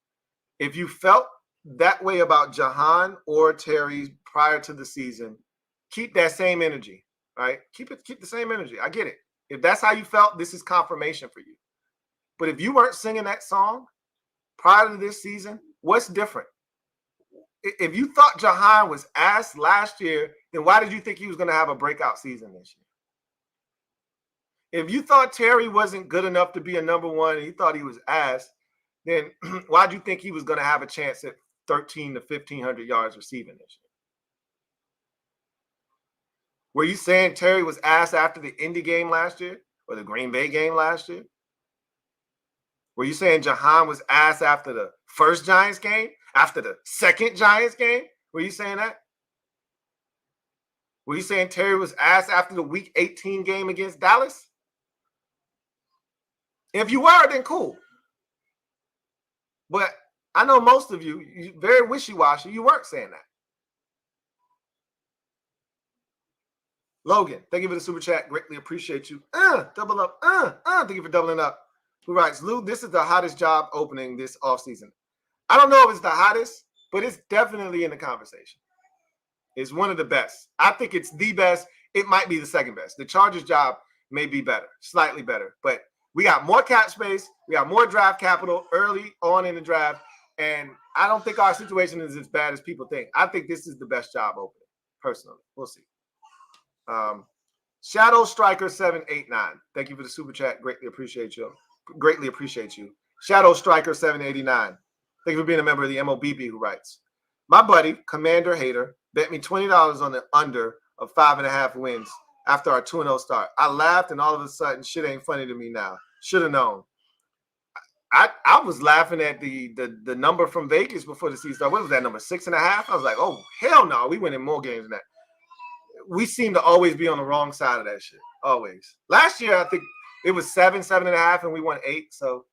Speaker 1: If you felt that way about Jahan or Terry prior to the season, keep that same energy, right? Keep the same energy. I get it. If that's how you felt, this is confirmation for you. But if you weren't singing that song prior to this season, what's different? If you thought Jahan was ass last year, then why did you think he was going to have a breakout season this year? If you thought Terry wasn't good enough to be a number one and you thought he was ass, then why do you think he was going to have a chance at 1,300 to 1,500 yards receiving this year? Were you saying Terry was ass after the Indy game last year or the Green Bay game last year? Were you saying Jahan was ass after the first Giants game? After the second Giants game? Were you saying that? Were you saying Terry was ass after the Week 18 game against Dallas? If you were, then cool. But I know most of you very wishy-washy. You weren't saying that. Logan, thank you for the super chat. Greatly appreciate you. Double up. Thank you for doubling up. Who writes, Lou, this is the hottest job opening this offseason. I don't know if it's the hottest, but it's definitely in the conversation. It's one of the best. I think it's the best. It might be the second best. The Chargers job may be better, slightly better. But we got more cap space. We got more draft capital early on in the draft. And I don't think our situation is as bad as people think. I think this is the best job opening, personally. We'll see. Shadow Striker 789. Thank you for the super chat. Greatly appreciate you. Greatly appreciate you. Shadow Striker 789. Thank you for being a member of the MOBB who writes, my buddy, Commander Hater, bet me $20 on the under of 5.5 wins after our 2-0 start. I laughed, and all of a sudden, shit ain't funny to me now. Should have known. I was laughing at the number from Vegas before the season started. What was that number, 6.5? I was like, oh, hell no. We winning more games than that. We seem to always be on the wrong side of that shit. Always. Last year, I think it was 7.5, and we won 8. So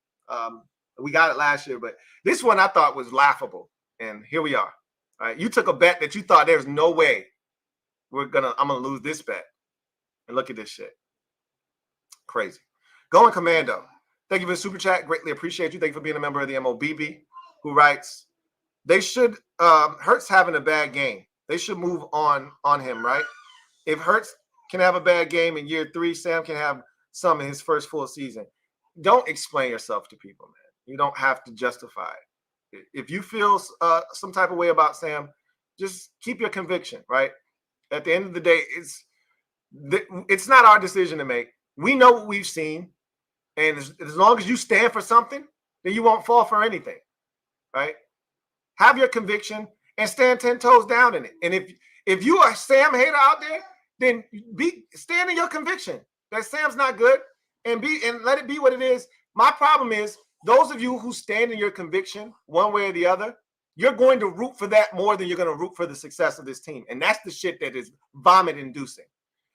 Speaker 1: we got it last year. But this one I thought was laughable. And here we are. All right. You took a bet that you thought there's no way I'm gonna lose this bet. And look at this shit. Crazy. Going Commando. Thank you for the super chat. Greatly appreciate you. Thank you for being a member of the MOBB who writes, they should Hurts having a bad game. They should move on him, right? If Hurts can have a bad game in year 3, Sam can have some in his first full season. Don't explain yourself to people, man. You don't have to justify it. If you feel some type of way about Sam, just keep your conviction, right? At the end of the day, it's not our decision to make. We know what we've seen. And as long as you stand for something, then you won't fall for anything, right? Have your conviction and stand 10 toes down in it. And if you are a Sam hater out there, then stand in your conviction that Sam's not good and let it be what it is. My problem is those of you who stand in your conviction one way or the other, you're going to root for that more than you're going to root for the success of this team. And that's the shit that is vomit-inducing.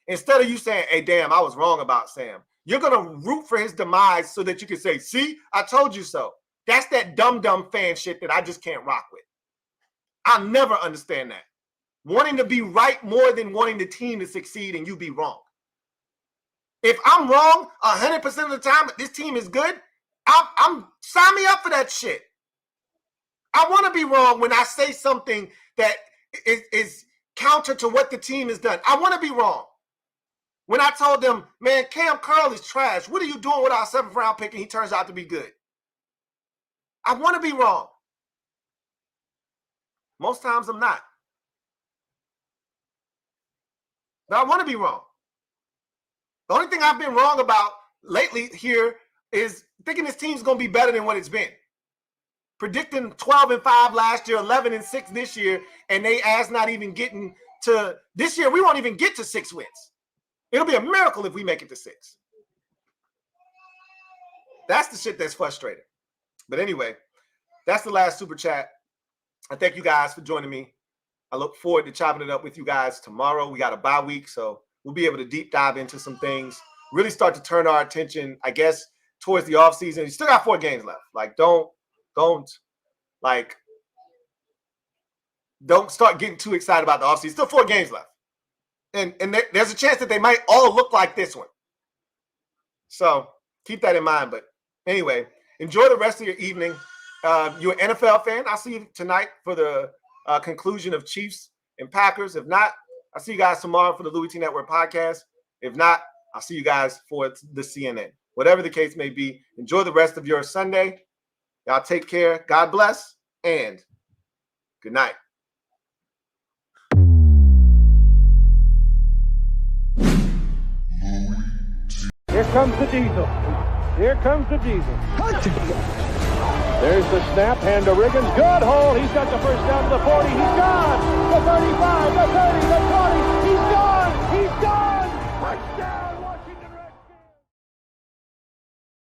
Speaker 1: Instead of you saying, hey, damn, I was wrong about Sam, you're going to root for his demise so that you can say, see, I told you so. That's that dumb fan shit that I just can't rock with. I'll never understand that. Wanting to be right more than wanting the team to succeed and you be wrong. If I'm wrong 100% of the time, but this team is good, I'm sign me up for that shit. I want to be wrong when I say something that is counter to what the team has done. I want to be wrong. When I told them, man, Cam Curl is trash. What are you doing with our 7th round pick and he turns out to be good? I want to be wrong. Most times I'm not. But I want to be wrong. The only thing I've been wrong about lately here is thinking this team's going to be better than what it's been. Predicting 12-5 last year, 11-6 this year, and they ass not even getting to this year. We won't even get to 6 wins. It'll be a miracle if we make it to 6. That's the shit that's frustrating. But anyway, that's the last super chat. I thank you guys for joining me. I look forward to chopping it up with you guys tomorrow. We got a bye week, so we'll be able to deep dive into some things, really start to turn our attention, I guess, towards the offseason. You still got 4 games left. Like, don't start getting too excited about the offseason. Still 4 games left. And there's a chance that they might all look like this one. So keep that in mind. But anyway, enjoy the rest of your evening. You're an NFL fan. I'll see you tonight for the conclusion of Chiefs and Packers. If not, I'll see you guys tomorrow for the Louie Tee Network podcast. If not, I'll see you guys for the CNN. Whatever the case may be, enjoy the rest of your Sunday. Y'all take care. God bless and good night.
Speaker 2: Here comes the diesel. Here comes the diesel. There's the snap. Hand to Riggins. Good hold. He's got the first down to the 40. He's gone. The 35.